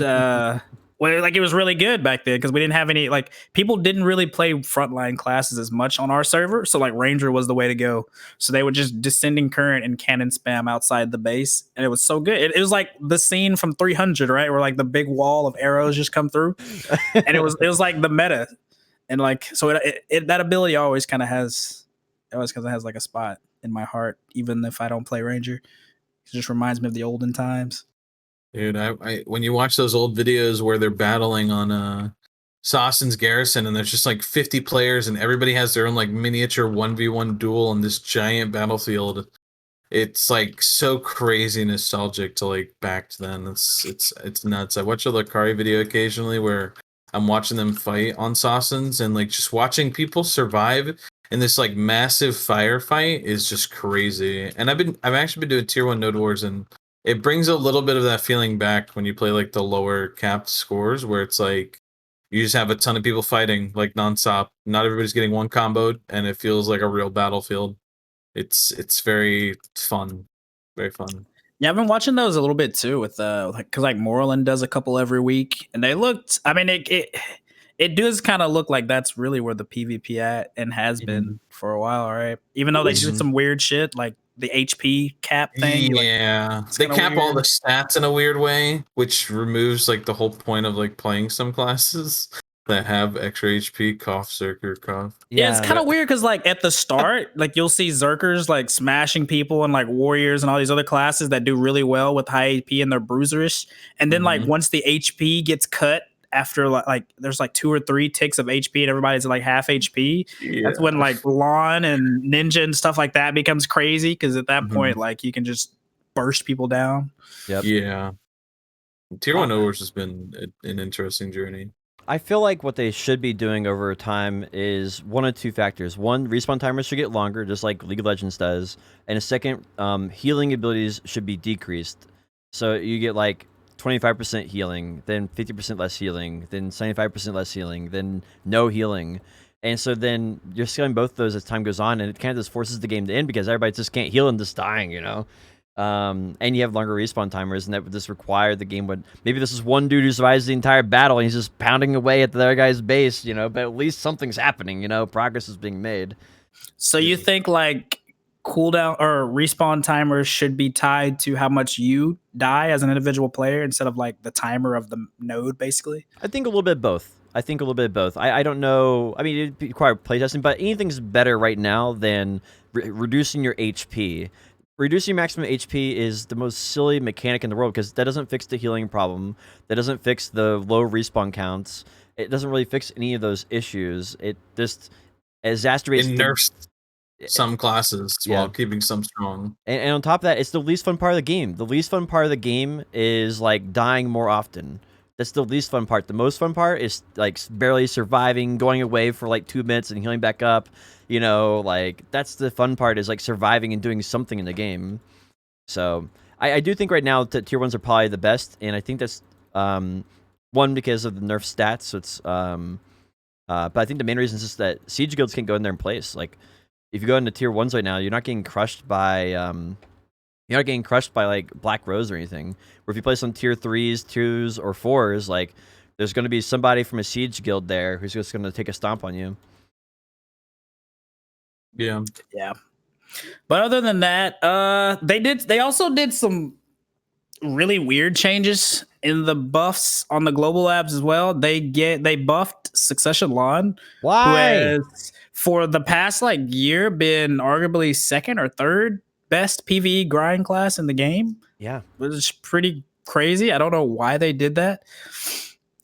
it was really good back then because we didn't have any, like, people didn't really play frontline classes as much on our server. So like Ranger was the way to go. So they would just Descending Current and cannon spam outside the base. And it was so good. It was like the scene from 300, right? Where like the big wall of arrows just come through. And it was like the meta. And like, so that ability always kind of has like a spot in my heart, even if I don't play Ranger. It just reminds me of the olden times. Dude, I when you watch those old videos where they're battling on Sassen's Garrison and there's just like 50 players and everybody has their own like miniature 1v1 duel on this giant battlefield, it's like so crazy nostalgic to like back then. It's nuts. I watch a Lakari video occasionally where I'm watching them fight on Sassen's, and like just watching people survive in this like massive firefight is just crazy. And I've actually been doing tier 1 node wars, and it brings a little bit of that feeling back when you play like the lower capped scores, where it's like you just have a ton of people fighting like nonstop. Not everybody's getting one comboed, and it feels like a real battlefield. It's very fun, very fun. Yeah, I've been watching those a little bit too with because like Moreland does a couple every week, and they looked. I mean, it does kind of look like that's really where the PvP at and has been for a while, right? Even though they did some weird shit like the HP cap thing. Yeah, they cap all the stats in a weird way, which removes like the whole point of like playing some classes that have extra HP. Cough, Zerker, cough. Yeah, it's kind of weird because like at the start, like you'll see Zerkers like smashing people and like warriors and all these other classes that do really well with high HP and they're bruiserish. And then like once the HP gets cut after like there's like 2 or 3 ticks of HP and everybody's like half HP. Yeah. That's when like Lon and Ninja and stuff like that becomes crazy, because at that point like you can just burst people down. Yep. Yeah. Tier 1 Owers has been an interesting journey. I feel like what they should be doing over time is one of two factors. One, respawn timers should get longer, just like League of Legends does. And a second, healing abilities should be decreased. So you get like 25% healing, then 50% less healing, then 75% less healing, then no healing. And so then you're scaling both of those as time goes on, and it kind of just forces the game to end because everybody just can't heal and just dying, you know? And you have longer respawn timers, and that would just require the game would maybe this is one dude who survives the entire battle and he's just pounding away at the other guy's base, you know, but at least something's happening, you know, progress is being made. So you think like cooldown or respawn timers should be tied to how much you die as an individual player instead of like the timer of the node, basically? I think a little bit of both. I don't know. I mean, it'd require playtesting, but anything's better right now than reducing your HP. Reducing maximum HP is the most silly mechanic in the world because that doesn't fix the healing problem. That doesn't fix the low respawn counts. It doesn't really fix any of those issues. It just exacerbates. It nerfs some classes Yeah. while keeping some strong. And on top of that, it's the least fun part of the game. The least fun part of the game is like dying more often. That's the least fun part. The most fun part is like barely surviving, going away for like 2 minutes and healing back up. You know, like that's the fun part is like surviving and doing something in the game. So I do think right now that tier 1s are probably the best, and I think that's one because of the nerf stats. So it's but I think the main reason is just that siege guilds can't go in there and place. Like if you go into tier 1s right now, you're not getting crushed by like Black Rose or anything. Or if you play some tier 3s, 2s, or 4s, like there's going to be somebody from a siege guild there who's just going to take a stomp on you. Yeah. Yeah. But other than that, they also did some really weird changes in the buffs on the global labs as well. They buffed Succession Lawn, who Why? has for the past like year been arguably second or third best PvE grind class in the game. Yeah. Which is pretty crazy. I don't know why they did that.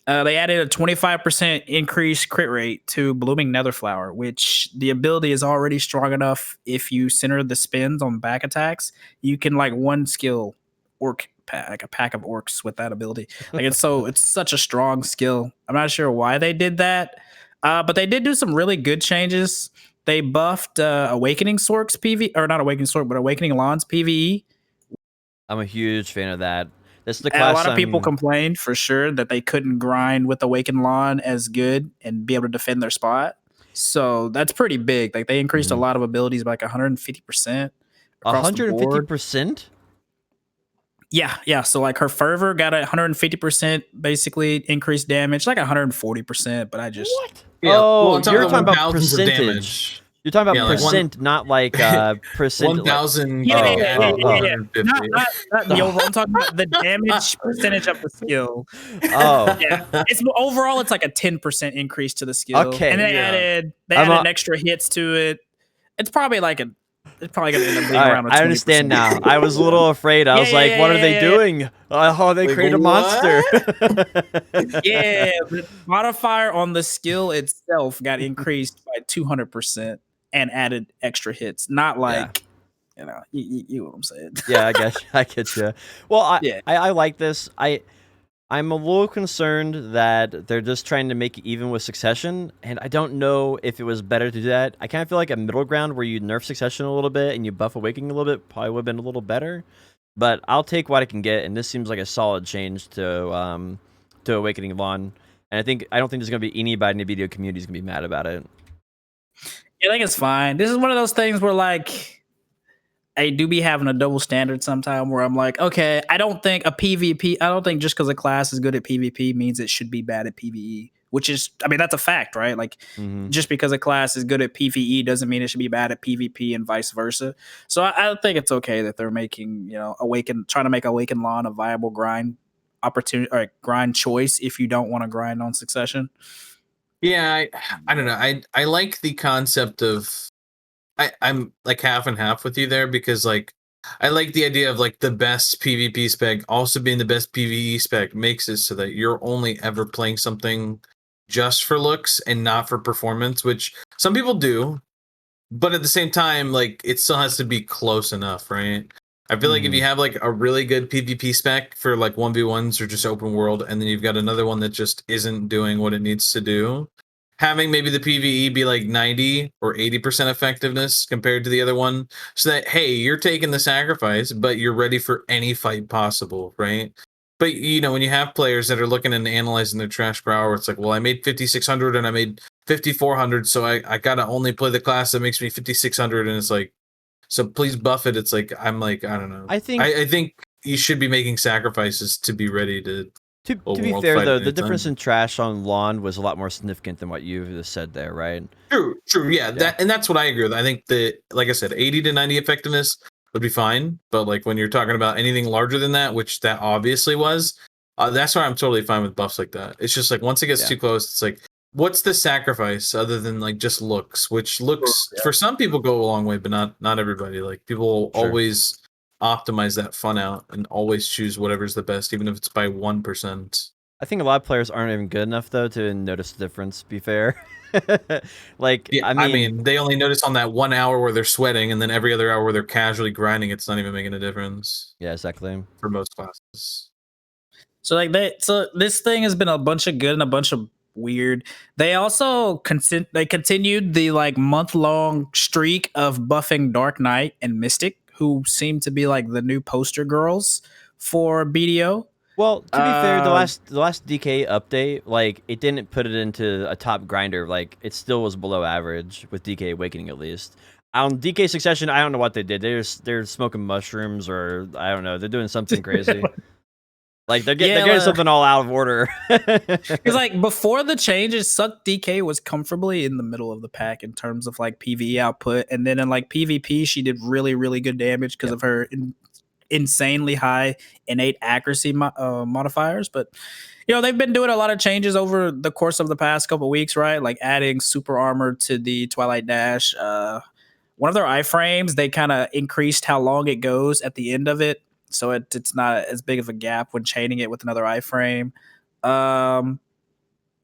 They added a 25% increased crit rate to Blooming Netherflower, which the ability is already strong enough. If you center the spins on back attacks, you can like one skill orc pack, like a pack of orcs with that ability. Like it's such a strong skill. I'm not sure why they did that, but they did do some really good changes. They buffed Awakening Sork's PvE, or not Awakening Sork, but Awakening Lawn's PvE. I'm a huge fan of that. That's the And class. a lot of people complained for sure that they couldn't grind with Awakened Lawn as good and be able to defend their spot. So that's pretty big. Like they increased a lot of abilities by like 150%. 150%? Yeah. So like her fervor got a 150% basically increased damage, like 140%. But I just What? Yeah. Oh, Well, you're talking about thousands of percentage. damage. You're talking about Yeah, like percent, not like percent. 1,000. Yeah. Not Not the overall. I'm talking about the damage percentage of the skill. Oh, Yeah, it's overall it's like a 10% increase to the skill. Okay, and they yeah. added I'm a- extra hits to it. It's probably gonna end up being all right, around. I understand now. I was a little afraid. I was Yeah, like, yeah, what are yeah, they yeah. doing? Oh, they Like, created a what? monster. Yeah, the modifier on the skill itself got increased by 200% and added extra hits. Not like you know what I'm saying. Yeah, I get you. Well, Yeah. I like this. I'm a little concerned that they're just trying to make it even with Succession, and I don't know if it was better to do that. I kind of feel like a middle ground where you nerf Succession a little bit and you buff Awakening a little bit probably would have been a little better. But I'll take what I can get, and this seems like a solid change to Awakening Lawn. And I don't think there's gonna be anybody in the video community who's gonna be mad about it. I think it's fine. This is one of those things where like I do be having a double standard sometime where I'm like, okay, I don't think just because a class is good at PvP means it should be bad at PvE, which is, I mean, that's a fact, right? Like just because a class is good at PvE doesn't mean it should be bad at PvP and vice versa. So I think it's okay that they're making, trying to make Awakened Lawn a viable grind opportunity or grind choice if you don't want to grind on Succession. Yeah, I don't know. I like the concept of I'm like half and half with you there because like I like the idea of like the best PvP spec also being the best PvE spec makes it so that you're only ever playing something just for looks and not for performance, which some people do, but at the same time, like it still has to be close enough, right? I feel like if you have like a really good PvP spec for like 1v1s or just open world, and then you've got another one that just isn't doing what it needs to do, having maybe the PvE be like 90 or 80% effectiveness compared to the other one, so that, hey, you're taking the sacrifice, but you're ready for any fight possible, right? But you know, when you have players that are looking and analyzing their trash per hour, it's like, well, I made 5,600 and I made 5,400, so I gotta only play the class that makes me 5,600, and it's like, so please buff it. It's like, I'm like, I don't know. I think I think you should be making sacrifices to be ready to be fair though, the difference in trash on lawn was a lot more significant than what you just said there, right? True, yeah. That's what I agree with. I think that, like I said, 80 to 90 effectiveness would be fine, but like when you're talking about anything larger than that, which that obviously was, that's why I'm totally fine with buffs like that. It's just like once it gets too close, it's like, what's the sacrifice other than like just looks, which looks for some people go a long way, but not everybody. Like people always optimize that fun out and always choose whatever's the best, even if it's by 1%. I think a lot of players aren't even good enough though to notice the difference, be fair. Like, yeah, I mean, they only notice on that 1 hour where they're sweating, and then every other hour where they're casually grinding, it's not even making a difference. Yeah, exactly. For most classes. So like so this thing has been a bunch of good and a bunch of weird. They also continued the like month-long streak of buffing Dark Knight and Mystic, who seem to be like the new poster girls for BDO. Well, to be fair, the last DK update, like, it didn't put it into a top grinder. Like, it still was below average with DK Awakening, at least. On DK Succession, I don't know what they did. They're smoking mushrooms, or I don't know. They're doing something crazy. Like, they're getting something all out of order. Because like before the changes, Suck DK was comfortably in the middle of the pack in terms of like PvE output, and then in like PvP, she did really, really good damage because of her insanely high innate accuracy modifiers. But you know, they've been doing a lot of changes over the course of the past couple weeks, right? Like adding super armor to the Twilight Dash. One of their iframes, they kind of increased how long it goes at the end of it, so it's not as big of a gap when chaining it with another iframe. And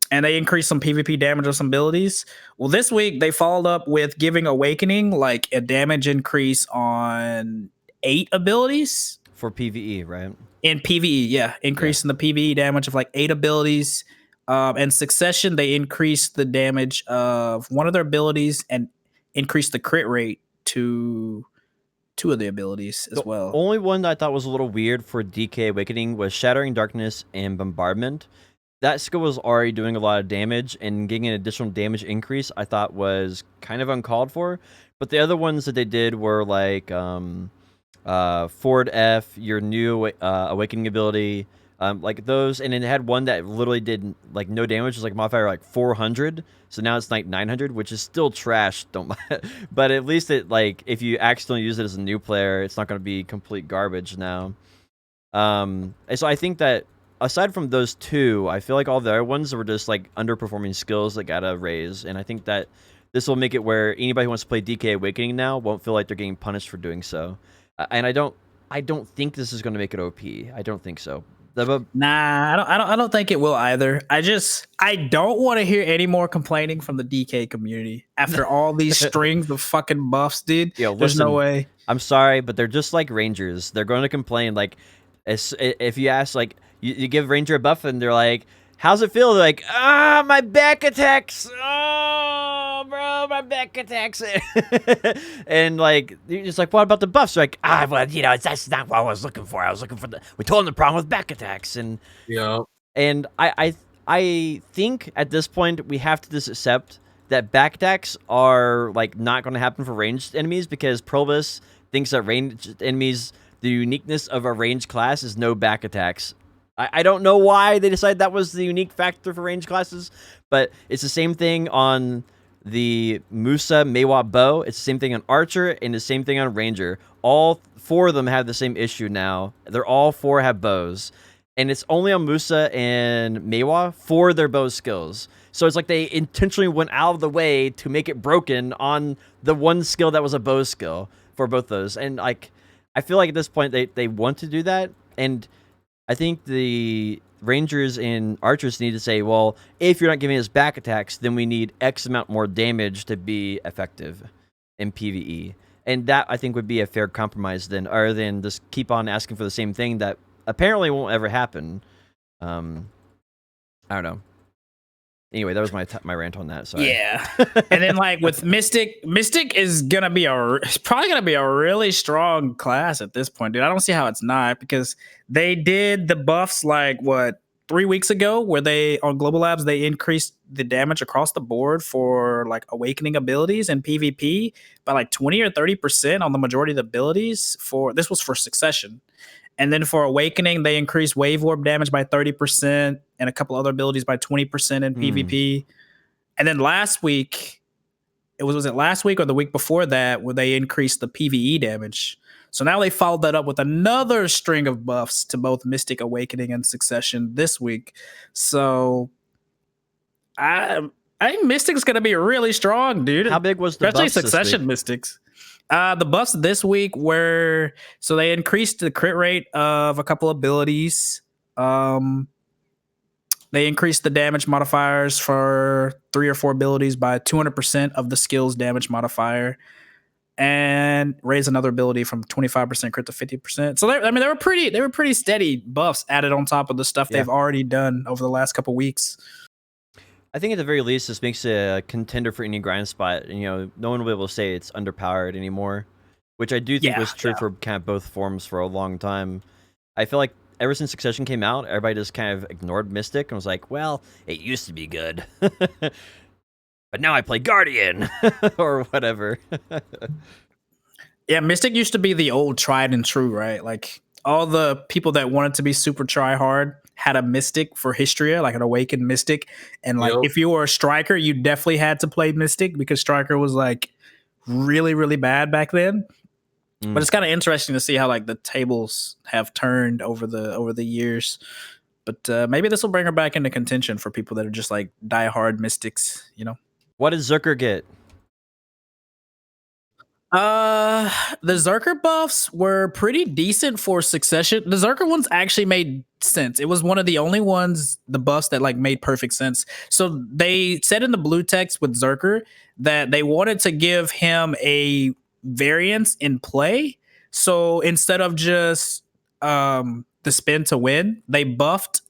they increased some PvP damage of some abilities. Well, this week they followed up with giving Awakening like a damage increase on 8 abilities for PvE, right? In PvE, yeah, increasing the PvE damage of like 8 abilities. And Succession, they increased the damage of one of their abilities and increased the crit rate to 2 of the abilities as well. The only one that I thought was a little weird for DK Awakening was Shattering Darkness and Bombardment. That skill was already doing a lot of damage, and getting an additional damage increase I thought was kind of uncalled for. But the other ones that they did were like Forward F, your new Awakening ability, like those, and it had one that literally did like no damage, it was like modifier like 400, so now it's like 900, which is still trash, but at least it, like, if you accidentally use it as a new player, it's not going to be complete garbage now. And so I think that aside from those 2, I feel like all the other ones were just like underperforming skills that got a raise, and I think that this will make it where anybody who wants to play DK Awakening now won't feel like they're getting punished for doing so. And I don't think this is going to make it OP. I don't think so. Nah, I don't think it will either. I don't want to hear any more complaining from the DK community after all these strings of fucking buffs, dude. Yo, there's no way. I'm sorry, but they're just like Rangers. They're going to complain. Like, if you ask, like, you give Ranger a buff and they're like, how's it feel? They're like, my back attacks. Oh, bro, my back attacks. And like, you're just like, what about the buffs? They're like, well, you know, that's not what I was looking for. I was looking for we told them the problem with back attacks. And and I think at this point we have to just accept that back attacks are like not going to happen for ranged enemies, because Provis thinks that ranged enemies, the uniqueness of a ranged class is no back attacks. I don't know why they decided that was the unique factor for range classes, but it's the same thing on the Musa Meiwa bow. It's the same thing on Archer, and the same thing on Ranger. All 4 of them have the same issue now. They're all 4 have bows, and it's only on Musa and Meiwa for their bow skills. So it's like they intentionally went out of the way to make it broken on the one skill that was a bow skill for both those. And like, I feel like at this point they want to do that, and I think the Rangers and Archers need to say, well, if you're not giving us back attacks, then we need X amount more damage to be effective in PvE. And that I think would be a fair compromise then, other than just keep on asking for the same thing that apparently won't ever happen. I don't know. Anyway, that was my rant on that. Sorry. Yeah. And then like with Mystic is gonna be it's probably gonna be a really strong class at this point, dude. I don't see how it's not, because they did the buffs like what 3 weeks ago, where they on Global Labs they increased the damage across the board for like awakening abilities and PvP by like 20 or 30% on the majority of the abilities. This was for Succession. And then for Awakening, they increased Wave Orb damage by 30% and a couple other abilities by 20% in PvP. And then last week, was it last week or the week before that, where they increased the PvE damage. So now they followed that up with another string of buffs to both Mystic, Awakening, and Succession this week. So I think Mystic's going to be really strong, dude. How big was the especially buffs this Succession week? Mystics? The buffs this week were, so they increased the crit rate of a couple abilities. They increased the damage modifiers for 3 or 4 abilities by 200% of the skill's damage modifier, and raised another ability from 25% crit to 50%. So they were pretty steady buffs added on top of the stuff they've already done over the last couple weeks. I think at the very least, this makes it a contender for any grind spot. You know, no one will be able to say it's underpowered anymore, which I do think was true for kind of both forms for a long time. I feel like ever since Succession came out, everybody just kind of ignored Mystic and was like, well, it used to be good. But now I play Guardian or whatever. Yeah, Mystic used to be the old tried and true, right? Like all the people that wanted to be super try hard had a Mystic for Histria, like an Awakened Mystic. And like if you were a Striker, you definitely had to play Mystic, because Striker was like really, really bad back then. But it's kind of interesting to see how like the tables have turned over the years. But maybe this will bring her back into contention for people that are just like diehard Mystics, you know? What does Zerker get? The Zerker buffs were pretty decent for Succession. The Zerker ones actually made sense. It was one of the only ones, the buffs, that like made perfect sense. So they said in the blue text with Zerker that they wanted to give him a variance in play. So instead of just the spin to win, they buffed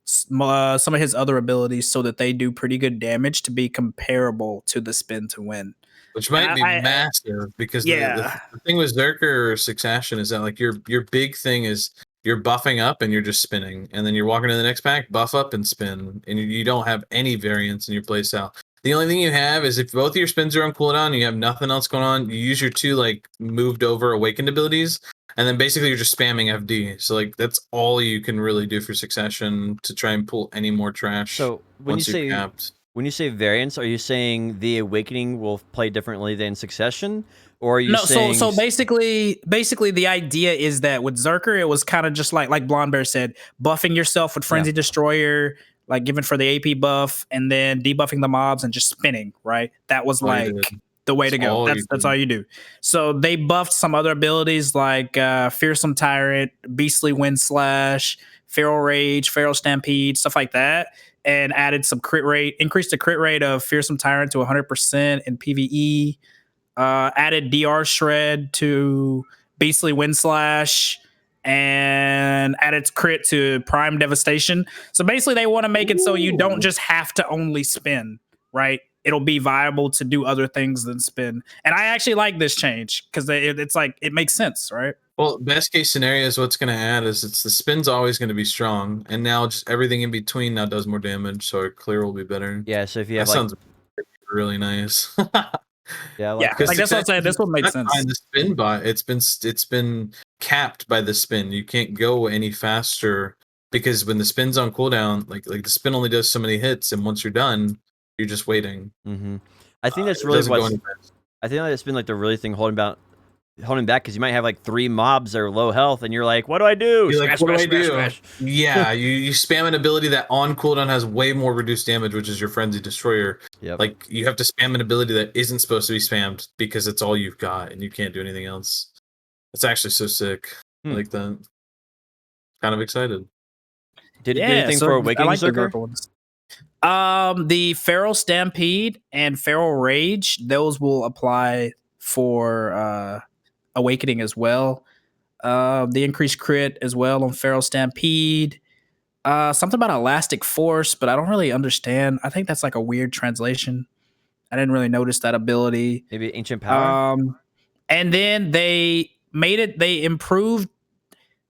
some of his other abilities so that they do pretty good damage to be comparable to the spin to win. Which might be massive, because the thing with Zerker or Succession is that like your big thing is you're buffing up and you're just spinning, and then you're walking to the next pack, buff up and spin, and you don't have any variance in your playstyle. The only thing you have is if both of your spins are on cooldown and you have nothing else going on, you use your 2 like moved over awakened abilities, and then basically you're just spamming FD. So like that's all you can really do for Succession to try and pull any more trash. So when you say capped. When you say variance, are you saying the Awakening will play differently than Succession, or are you saying? So basically the idea is that with Zerker, it was kind of just like Blonde Bear said, buffing yourself with Frenzy Destroyer, like given for the AP buff, and then debuffing the mobs and just spinning. Right, that was like the way to go. That's all you do. So they buffed some other abilities like Fearsome Tyrant, Beastly Wind Slash, Feral Rage, Feral Stampede, stuff like that, and added some crit rate, increased the crit rate of Fearsome Tyrant to 100% in PvE, added DR Shred to Beastly Wind Slash, and added crit to Prime Devastation. So basically they want to make it so you don't just have to only spin, right? It'll be viable to do other things than spin. And I actually like this change because it's like, it makes sense, right? Well, best case scenario is what's going to add is it's the spin's always going to be strong, and now just everything in between now does more damage, so clear will be better. Yeah, so if you have that sounds really nice. Yeah, like that's what I'm saying. This one makes sense. The spin bot, it's been capped by the spin. You can't go any faster because when the spin's on cooldown, like the spin only does so many hits, and once you're done, you're just waiting. I think that's really what I think that's been like the really thing holding back because you might have like 3 mobs that are low health, and you're like, what do I do? You're like, what do I do? Yeah, you spam an ability that on cooldown has way more reduced damage, which is your Frenzy Destroyer. Like you have to spam an ability that isn't supposed to be spammed because it's all you've got and you can't do anything else. It's actually so sick. I like that. Kind of excited. Did it do anything for Awakening Zerker? The Feral Stampede and Feral Rage, those will apply for Awakening as well. The increased crit as well on Feral Stampede. Something about Elastic Force, but I don't really understand. I think that's like a weird translation. I didn't really notice that ability. Maybe Ancient Power. And then they improved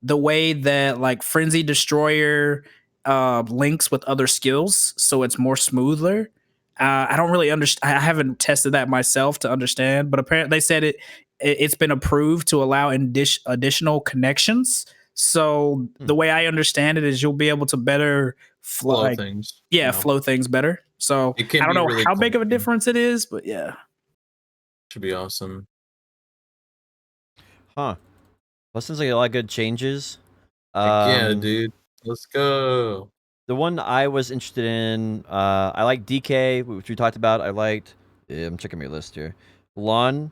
the way that like Frenzy Destroyer links with other skills, so it's more smoother. I don't really understand. I haven't tested that myself to understand, but apparently they said it's been approved to allow additional connections. So the way I understand it is you'll be able to better Flow things. flow things better. So It can I don't be know really how big of a clunky. difference it is, but yeah. Should be awesome. Huh. Well, sounds like a lot of good changes. Heck yeah, dude. Let's go. The one I was interested in, I like DK, which we talked about. I liked. I'm checking my list here. Lon,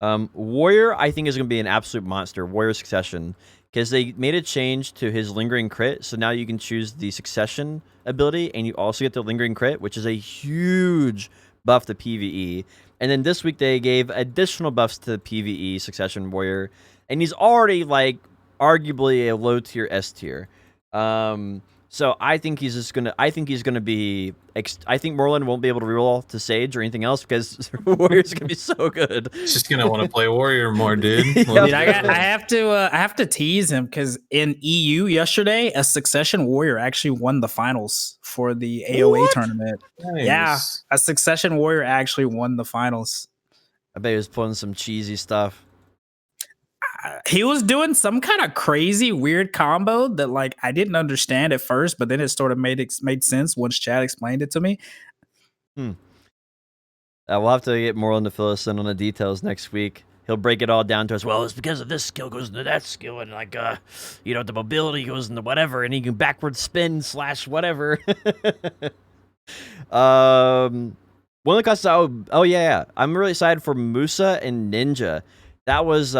Warrior, I think is going to be an absolute monster. Warrior Succession, because they made a change to his Lingering Crit, so now you can choose the Succession ability, and you also get the Lingering Crit, which is a huge buff to PvE. And then this week they gave additional buffs to PvE Succession Warrior, and he's already like arguably a low tier S tier. So I think he's just gonna. I think he's gonna be. I think Merlin won't be able to reroll to Sage or anything else because Warrior's gonna be so good. He's just gonna want to play Warrior more, dude. Yeah. Dude, I have to tease him because in EU yesterday, a Succession Warrior actually won the finals for the AOA What? tournament. Nice. Yeah, a Succession Warrior actually won the finals. I bet he was pulling some cheesy stuff. He was doing some kind of crazy, weird combo that like I didn't understand at first, but then it sort of made sense once Chad explained it to me. We'll have to get Moreland to fill us in on the details next week. He'll break it all down to us. Well, it's because of this skill goes into that skill, and like, the mobility goes into whatever, and he can backward spin / whatever. One of the classes. Oh yeah, I'm really excited for Musa and Ninja. That was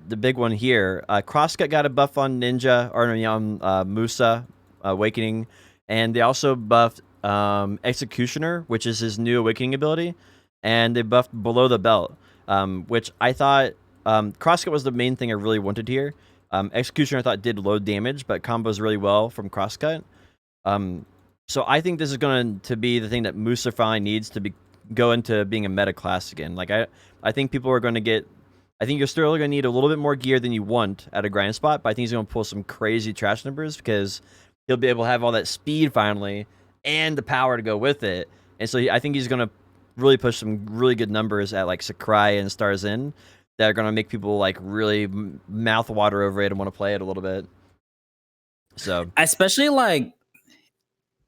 the big one here. Crosscut got a buff on Ninja, or on Musa Awakening, and they also buffed Executioner, which is his new Awakening ability, and they buffed Below the Belt, which I thought Crosscut was the main thing I really wanted here. Executioner I thought did low damage, but combos really well from Crosscut. So I think this is going to be the thing that Musa finally needs to go into being a meta class again. Like I think people are going to get. I think you're still going to need a little bit more gear than you want at a grind spot, but I think he's going to pull some crazy trash numbers because he'll be able to have all that speed finally and the power to go with it. And so I think he's going to really push some really good numbers at like Sakurai and Stars In that are going to make people like really mouth water over it and want to play it a little bit. So especially like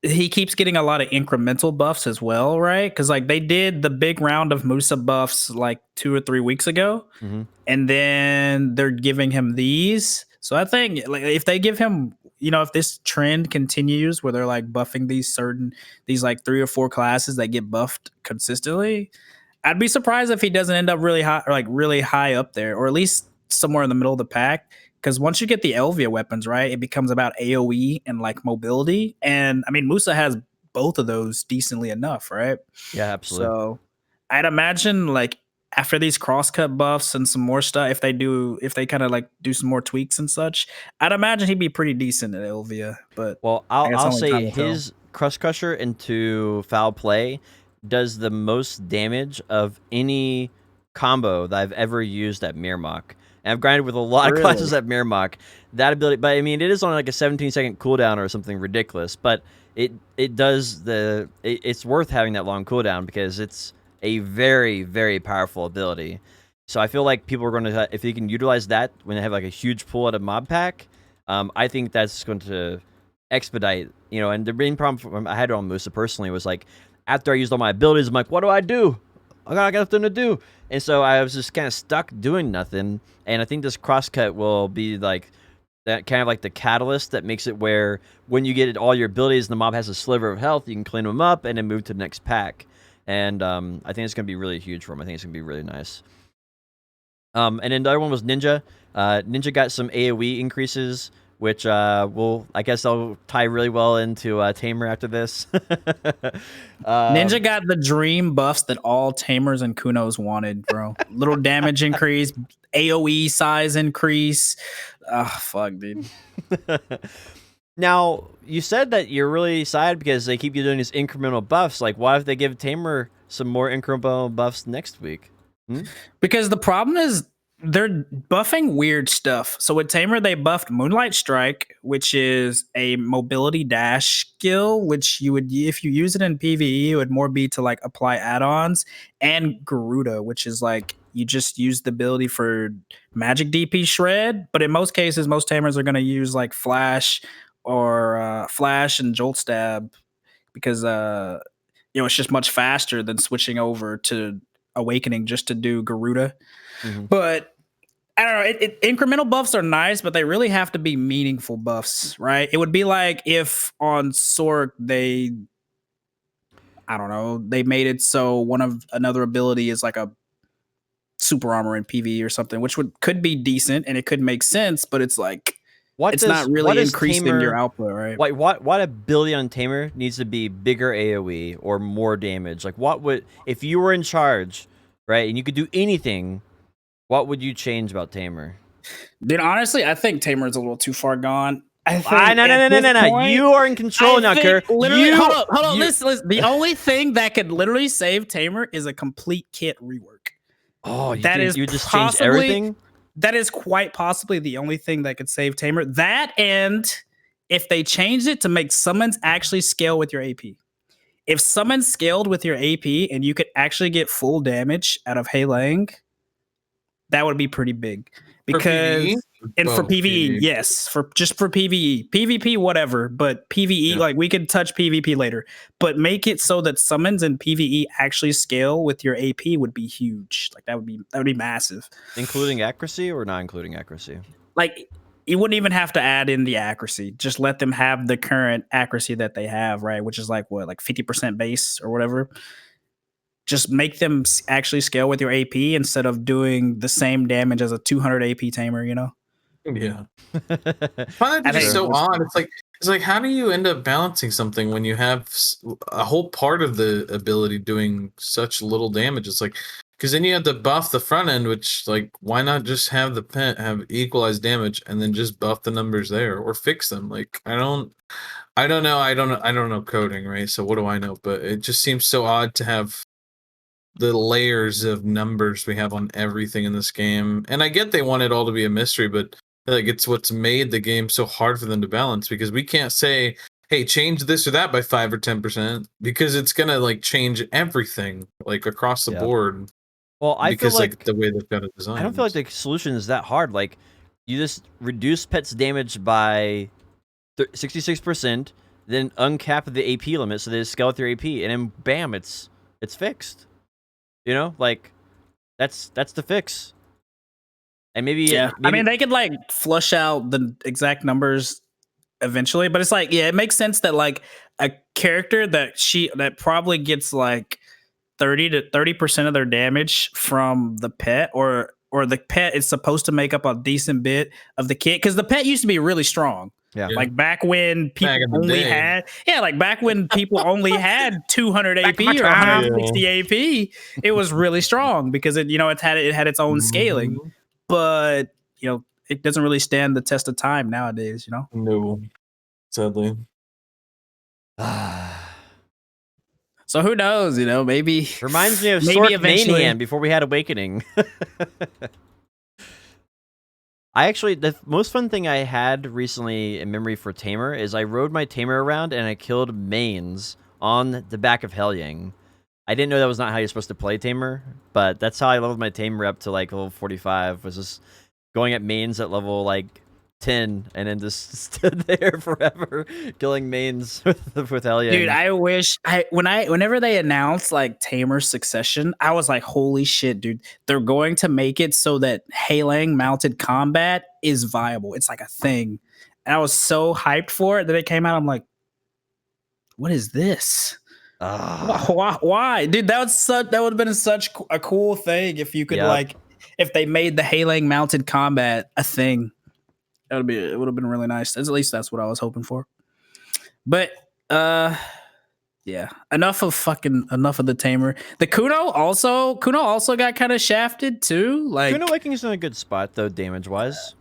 he keeps getting a lot of incremental buffs as well, right? Because like they did the big round of Musa buffs like 2 or 3 weeks ago, and then they're giving him these. So I think like if they give him, if this trend continues where they're like buffing these like 3 or 4 classes that get buffed consistently, I'd be surprised if he doesn't end up really high or like really high up there, or at least somewhere in the middle of the pack. Because once you get the Elvia weapons, right, it becomes about AoE and like mobility. And I mean, Musa has both of those decently enough, right? yeah, absolutely. So I'd imagine like after these crosscut buffs and some more stuff, if they kind of like do some more tweaks and such, I'd imagine he'd be pretty decent at Elvia. But well, I guess I'll only say time will tell. his Crush Crusher into Foul Play does the most damage of any combo that I've ever used at Mirmok. And I've grinded with a lot of classes at Mirmok. That ability, but I mean, it is on like a 17-second cooldown or something ridiculous. But it does it's worth having that long cooldown because it's a very, very powerful ability. So I feel like people are going to, if they can utilize that when they have like a huge pull at a mob pack, I think that's going to expedite. And the main problem I had on Musa personally was like, after I used all my abilities, I'm like, what do? I got nothing to do. And so I was just kind of stuck doing nothing. And I think this crosscut will be like that, kind of like the catalyst that makes it where when you get all your abilities and the mob has a sliver of health, you can clean them up and then move to the next pack. And I think it's going to be really huge for him. I think it's going to be really nice. And then the other one was Ninja. Ninja got some AoE increases which I guess I'll tie really well into Tamer after this. Ninja got the dream buffs that all Tamers and Kunos wanted, bro. Little damage increase, AoE size increase. Oh, fuck, dude. Now, you said that you're really sad because they keep you doing these incremental buffs. Like, why if they give Tamer some more incremental buffs next week? Because the problem is they're buffing weird stuff. So with Tamer, they buffed Moonlight Strike, which is a mobility dash skill, which you would, if you use it in PvE, it would more be to like apply add-ons, and Garuda, which is like you just use the ability for magic DP shred. But in most cases, most Tamers are going to use like Flash or Flash and Jolt Stab because it's just much faster than switching over to Awakening just to do Garuda. But I don't know. Incremental buffs are nice, but they really have to be meaningful buffs, right? It would be like if on Sork they made it so another ability is like a super armor in PvE or something, which could be decent and it could make sense, but it's like it's not really increasing your output, right? Like what ability on Tamer needs to be bigger AoE or more damage? Like what would, if you were in charge, right, and you could do anything, what would you change about Tamer? Dude, honestly, I think Tamer is a little too far gone. No. You are in control now, Kerr. Literally, hold on. Listen. The only thing that could literally save Tamer is a complete kit rework. Oh, you just change everything? That is quite possibly the only thing that could save Tamer. That, and if they changed it to make summons actually scale with your AP. If summons scaled with your AP and you could actually get full damage out of Hei Lang, that would be pretty big. Because for PvE, yes, for PvE, PvP, whatever, but PvE, like we could touch PvP later, but make it so that summons and PvE actually scale with your AP would be huge. Like that would be massive. Including accuracy or not including accuracy? Like you wouldn't even have to add in the accuracy. Just let them have the current accuracy that they have, right? Which is like 50% base or whatever. Just make them actually scale with your AP instead of doing the same damage as a 200 AP Tamer, you know? Yeah. I find that so odd. It's like, how do you end up balancing something when you have a whole part of the ability doing such little damage? It's like, because then you have to buff the front end, which, like, why not just have the pet have equalized damage and then just buff the numbers there or fix them? Like, I don't know coding, right? So what do I know? But it just seems so odd to have the layers of numbers we have on everything in this game. And I get they want it all to be a mystery, but like it's what's made the game so hard for them to balance, because we can't say, hey, change this or that by 5 or 10%, because it's gonna like change everything like across the board. Well, I feel like the way they've got it designed. I don't feel like the solution is that hard. Like you just reduce pets damage by 66%, then uncap the AP limit so they just scale with your AP, and then bam, it's fixed. You know, like that's the fix. And maybe I mean, they could like flush out the exact numbers eventually, but it's like, yeah, it makes sense that like a character that probably gets like 30% of their damage from the pet, or the pet is supposed to make up a decent bit of the kit, because the pet used to be really strong. Yeah. Like back when people only had 200 AP or 160 AP, it was really strong because it had its own scaling. But it doesn't really stand the test of time nowadays, No, sadly. So who knows, maybe reminds me of Sork Manian before we had Awakening. The most fun thing I had recently in memory for Tamer is I rode my Tamer around and I killed mains on the back of Helyang. I didn't know that was not how you're supposed to play Tamer, but that's how I leveled my Tamer up to like level 45, was just going at mains at level like 10 and then just stood there forever killing mains with Helyang. Dude, I wish whenever they announced like Tamer Succession, I was like, holy shit, dude, they're going to make it so that Hei Lang mounted combat is viable. It's like a thing. And I was so hyped for it that it came out. I'm like, what is this? Why? Dude, that would have been such a cool thing if you could if they made the Hei Lang mounted combat a thing. It would have been really nice. At least that's what I was hoping for. But yeah. Enough of the tamer. The Kuno also got kind of shafted too. Like Kuno Viking's in a good spot though, damage wise.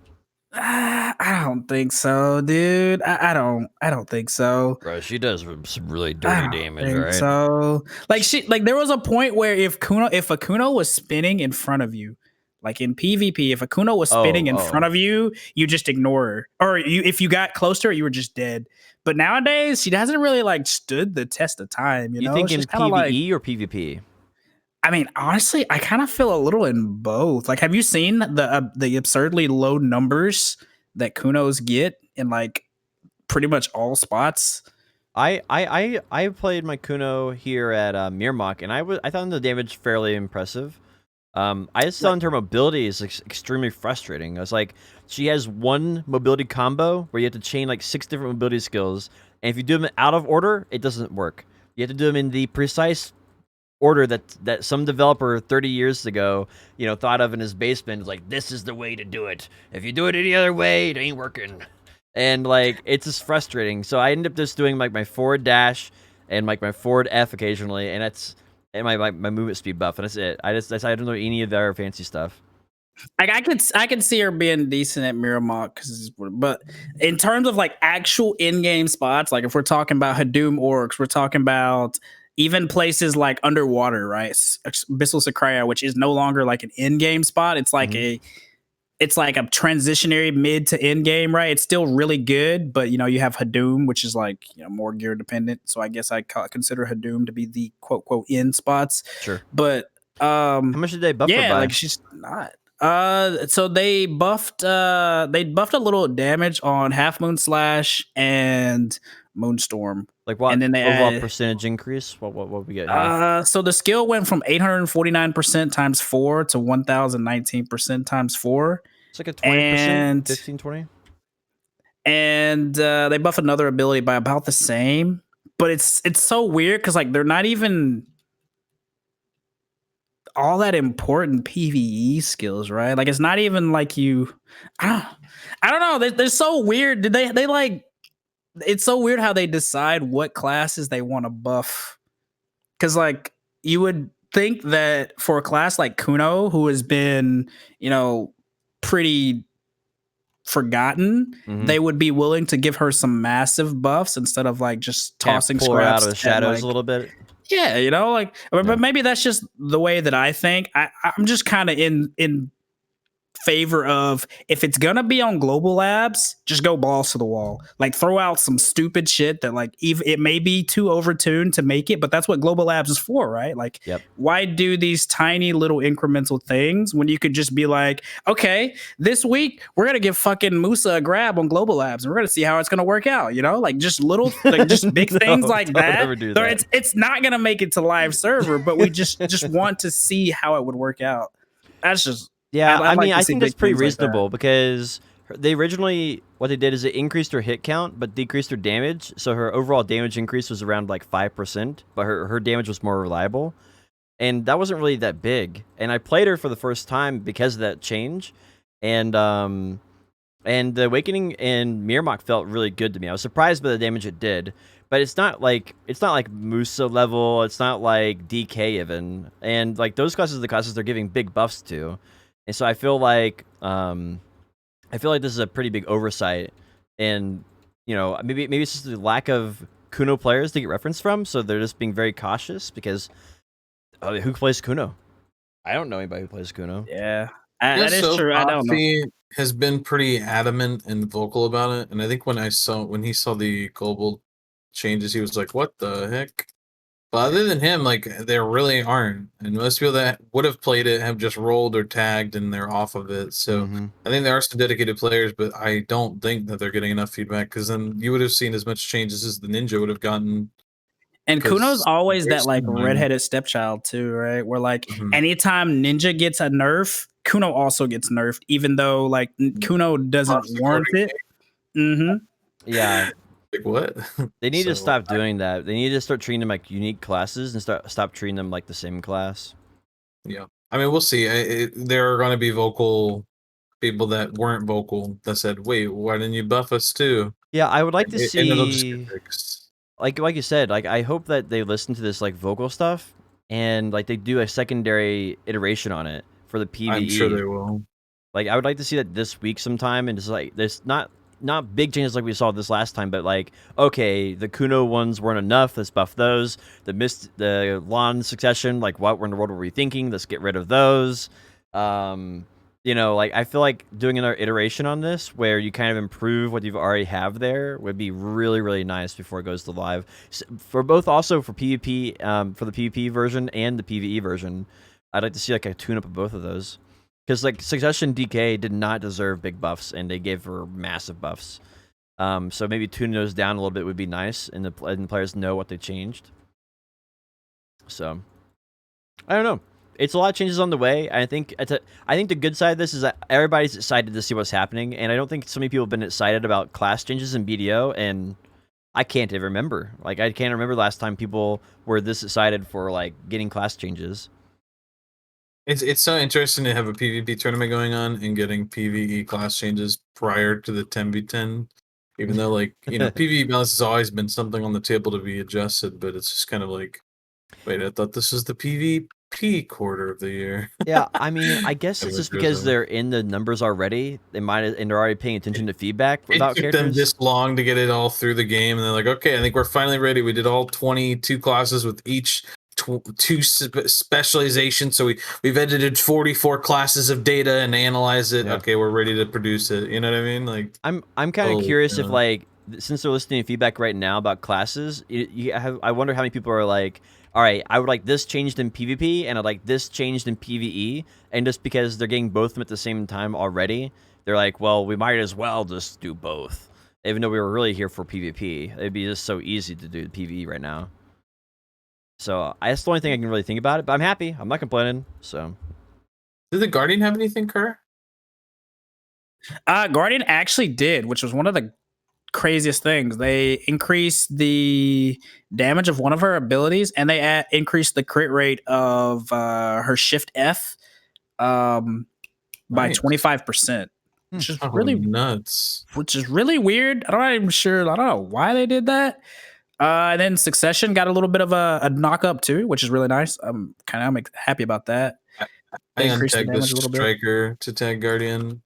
I don't think so, dude. I don't think so. Bro, she does some really I dirty don't damage, think right? so. Like there was a point where if a Kuno was spinning in front of you, like in PvP, if a Kuno was spinning in front of you, you just ignore her. Or if you got close to her, you were just dead. But nowadays, she hasn't really like stood the test of time. You know, think She's in kinda PvE or PvP? I mean, honestly, I kind of feel a little in both. Like, have you seen the absurdly low numbers that Kunos get in like pretty much all spots? I played my Kuno here at Mirmok, and I found the damage fairly impressive. I just found her mobility is extremely frustrating. I was like, she has one mobility combo where you have to chain like 6 different mobility skills, and if you do them out of order, it doesn't work. You have to do them in the precise order that some developer 30 years ago, thought of in his basement. It's like, this is the way to do it. If you do it any other way, it ain't working. And like, it's just frustrating. So I end up just doing like my forward dash and like my forward F occasionally, and that's and my movement speed buff, and that's it. I don't know any of their fancy stuff. Like I could see her being decent at Miramont, but in terms of like actual in-game spots, like if we're talking about Hadum orcs, we're talking about even places like underwater, right? Abyssal Sakraya, which is no longer like an in-game spot. It's like it's like a transitionary mid to end game, right? It's still really good, but you have Hadum, which is like more gear dependent. So I guess I consider Hadum to be the quote end spots. Sure. But how much did they buff her by? Like she's not. So they buffed a little damage on Half Moon Slash and Moonstorm. Like what? And then they overall percentage increase? What we get here? So the skill went from 849% times 4 to 1019% times 4. It's like a 20%, 15, 20. And they buff another ability by about the same. But it's so weird because like they're not even all that important PvE skills, right? Like it's not even like I don't know. They're so weird. Did they like? It's so weird how they decide what classes they want to buff. Because like you would think that for a class like Kuno, who has been pretty forgotten, they would be willing to give her some massive buffs instead of like just tossing pull her scraps out of the shadows a little bit. Yeah, but maybe that's just the way that I think. I'm just kind of in favor of, if it's gonna be on Global Labs, just go balls to the wall. Like throw out some stupid shit that like it may be too overtuned to make it, but that's what Global Labs is for, right? Like, why do these tiny little incremental things when you could just be like, okay, this week we're gonna give fucking Musa a grab on Global Labs and we're gonna see how it's gonna work out, like just little like just big things like that. It's not gonna make it to live server, but we just want to see how it would work out. That's just Yeah, I mean, I think that's pretty reasonable because they originally, what they did is it increased her hit count but decreased her damage. So her overall damage increase was around like 5%, but her damage was more reliable. And that wasn't really that big. And I played her for the first time because of that change. And the Awakening in Mirmok felt really good to me. I was surprised by the damage it did. But it's not like Musa level, it's not like DK even. And like those classes are the classes they're giving big buffs to. And so I feel like this is a pretty big oversight, and maybe it's just the lack of Kuno players to get reference from, so they're just being very cautious because who plays Kuno? I don't know anybody who plays Kuno. Yeah, that is true. I don't know. Has been pretty adamant and vocal about it, and I think when he saw the global changes, he was like, "What the heck?" But other than him, like, there really aren't. And most people that would have played it have just rolled or tagged and they're off of it. So I think there are some dedicated players, but I don't think that they're getting enough feedback because then you would have seen as much changes as the Ninja would have gotten. And Kuno's always that like redheaded stepchild too, right? Where like anytime Ninja gets a nerf, Kuno also gets nerfed, even though like Kuno doesn't warrant it. Yeah. Like what? They need to stop doing that. They need to start treating them like unique classes and stop treating them like the same class. Yeah, I mean, we'll see. There are going to be vocal people that weren't vocal that said, "Wait, why didn't you buff us too?" Yeah, I would like to And it'll just get see, fixed. like you said, like I hope that they listen to this like vocal stuff and like they do a secondary iteration on it for the PvE. I'm sure they will. Like I would like to see that this week sometime, and just like there's not big changes like we saw this last time, but like okay, the Kuno ones weren't enough. Let's buff those. The Lawn Succession, like what in the world were we thinking? Let's get rid of those. You know, like I feel like doing another iteration on this where you kind of improve what you've already have there would be really really nice before it goes to live. For both, also for PvP, for the PvP version and the PvE version, I'd like to see like a tune up of both of those. Because like Succession DK did not deserve big buffs, and they gave her massive buffs. So maybe tuning those down a little bit would be nice, and the players know what they changed. So I don't know. It's a lot of changes on the way. I think the good side of this is that everybody's excited to see what's happening, and I don't think so many people have been excited about class changes in BDO, and I can't even remember. Like I can't remember last time people were this excited for like getting class changes. It's so interesting to have a PvP tournament going on and getting PvE class changes prior to the 10v10. Even though, like, you know, PvE balance has always been something on the table to be adjusted, but it's just kind of like, wait, I thought this was the PvP quarter of the year. Yeah, I mean, I guess it's just because they're in the numbers already. They might, and they're already paying attention to feedback It about took characters. them this long to get it all through the game, and they're like, okay, I think we're finally ready. We did all 22 classes with each two specializations, so we've edited 44 classes of data and analyzed it. Yeah. Okay, we're ready to produce it. You know what I mean? Like, I'm kind of curious if like since they're listening to feedback right now about classes, I wonder how many people are like, all right, I would like this changed in PvP and I'd like this changed in PvE, and just because they're getting both of them at the same time already, they're like, well, we might as well just do both, even though we were really here for PvP. It'd be just so easy to do PvE right now. So that's the only thing I can really think about it, but I'm happy. I'm not complaining. So, did the Guardian have anything, Kerr? Guardian actually did, which was one of the craziest things. They increased the damage of one of her abilities, and they increased the crit rate of her Shift F by 25%, which is really nuts. Which is really weird. I don't know why they did that. And then Succession got a little bit of a knock up too, which is really nice. I'm happy about that. I untagged the striker to tag Guardian.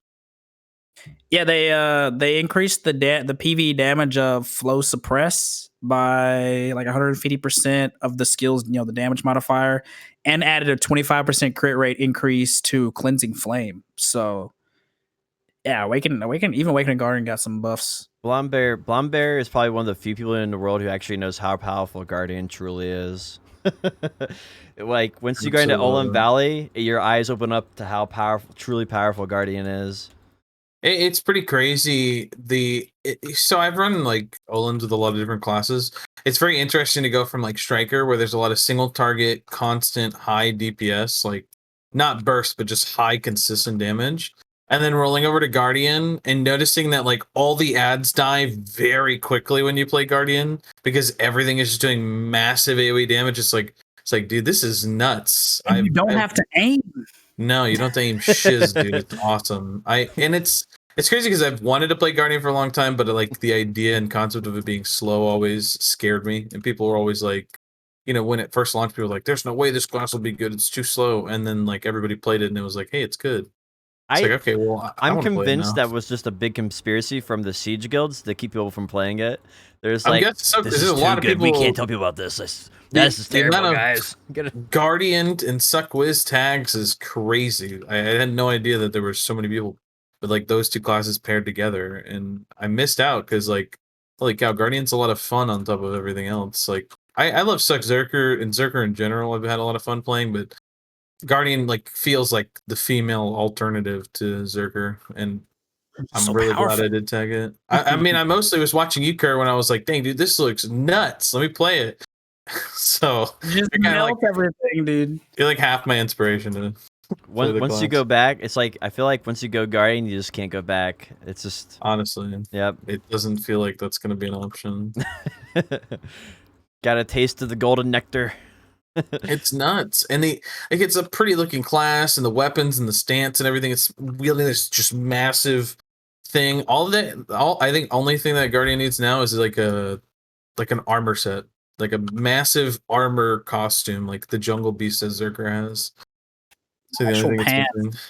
Yeah, they increased the PvE damage of Flow Suppress by like 150% of the skills, you know, the damage modifier, and added a 25% crit rate increase to Cleansing Flame. So yeah, Awakening Guardian got some buffs. Blombear is probably one of the few people in the world who actually knows how powerful Guardian truly is. Like once you go into Olin Valley, your eyes open up to how truly powerful Guardian is. It's pretty crazy. So I've run like Olins with a lot of different classes. It's very interesting to go from like Striker, where there's a lot of single target, constant high DPS, like not burst, but just high consistent damage. And then rolling over to Guardian and noticing that like all the ads die very quickly when you play Guardian because everything is just doing massive AoE damage. It's like, dude, this is nuts. And you don't have to aim. No, you don't have to aim shiz, dude. It's awesome. It's crazy because I've wanted to play Guardian for a long time, but like the idea and concept of it being slow always scared me. And people were always like, you know, when it first launched, people were like, "There's no way this class will be good. It's too slow." And then like everybody played it, and it was like, "Hey, it's good." It's like, okay, well, I'm convinced that was just a big conspiracy from the Siege guilds to keep people from playing it. There's like, this is a lot of people. We can't tell people about this. This is terrible, guys. Guardian and Suck Wiz tags is crazy. I had no idea that there were so many people with like those two classes paired together, and I missed out because like, holy cow, Guardian's a lot of fun on top of everything else. Like, I love Suck Zerker and Zerker in general. I've had a lot of fun playing, but Guardian like feels like the female alternative to Zerker, and I'm really glad I did tag it. I mean, I mostly was watching you, Kerr, when I was like, "Dang, dude, this looks nuts. Let me play it." So just melt everything, dude. You're like half my inspiration to. Once you go back, it's like I feel like once you go Guardian, you just can't go back. It's just honestly, yep. It doesn't feel like that's gonna be an option. Got a taste of the golden nectar. It's nuts, and it's a pretty looking class, and the weapons and the stance and everything. It's wielding this just massive thing. I think only thing that Guardian needs now is like an armor set, like a massive armor costume, like the Jungle Beast that Zerker has. So the only Actual thing it's pants. missing,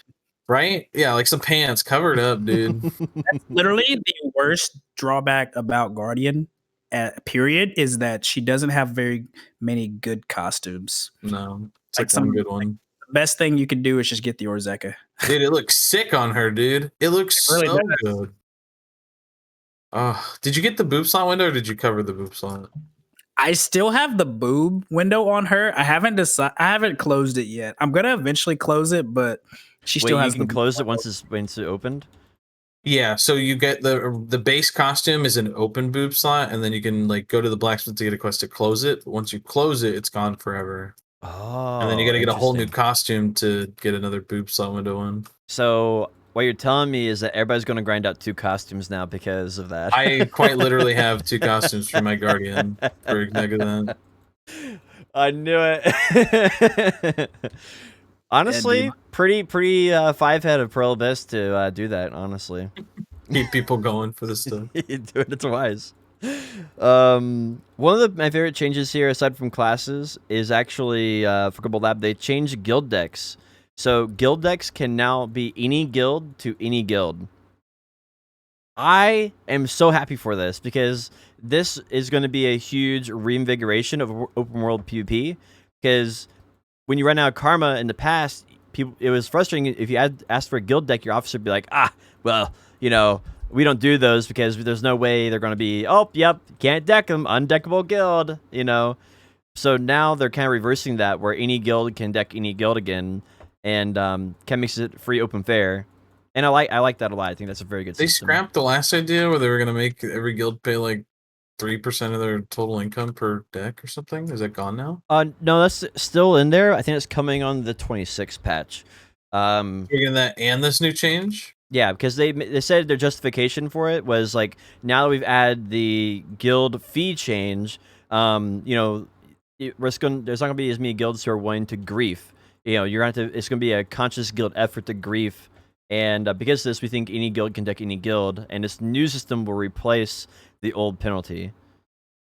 right? Yeah, like some pants covered up, dude. That's literally the worst drawback about Guardian. Period is that she doesn't have very many good costumes. No, it's Like like one good one. The best thing you could do is just get the Orzeka. Dude, it looks sick on her, dude. It looks It really so does. good. Did you get the boob slot window, or did you cover the boob slot? I still have the boob window on her. I haven't closed it yet. I'm gonna eventually close it, but she still has you can the close it once it's opened. Yeah, so you get the base costume is an open boob slot, and then you can like go to the blacksmith to get a quest to close it. But once you close it, it's gone forever. Oh, And then you got to get a whole new interesting. costume to get another boob slot window on. So what you're telling me is that everybody's going to grind out 2 costumes now because of that. I quite literally have 2 costumes for my guardian for exactly that. I knew it. Honestly, pretty 5-head of Pearl Abyss to do that. Honestly, Keep people going for this stuff. you do it twice. One of my favorite changes here, aside from classes, is actually for Global Lab. They changed guild decks, so guild decks can now be any guild to any guild. I am so happy for this because this is going to be a huge reinvigoration of open world PvP. Because when you run out of karma in the past, it was frustrating if you asked for a guild deck, your officer would be like, well, we don't do those because there's no way they're going to be, oh, yep, can't deck them, undeckable guild, So now they're kind of reversing that, where any guild can deck any guild again, and can makes it free, open, fair. And I like that a lot. I think that's a very good system. They scrapped the last idea where they were going to make every guild pay like 3% of their total income per deck or something. Is that gone now? No, that's still in there. I think it's coming on the 26 patch. You're getting that and this new change? Yeah, because they said their justification for it was like, now that we've added the guild fee change, there's not gonna be as many guilds who are willing to grief. It's gonna be a conscious guild effort to grief, and because of this, we think any guild can deck any guild, and this new system will replace the old penalty.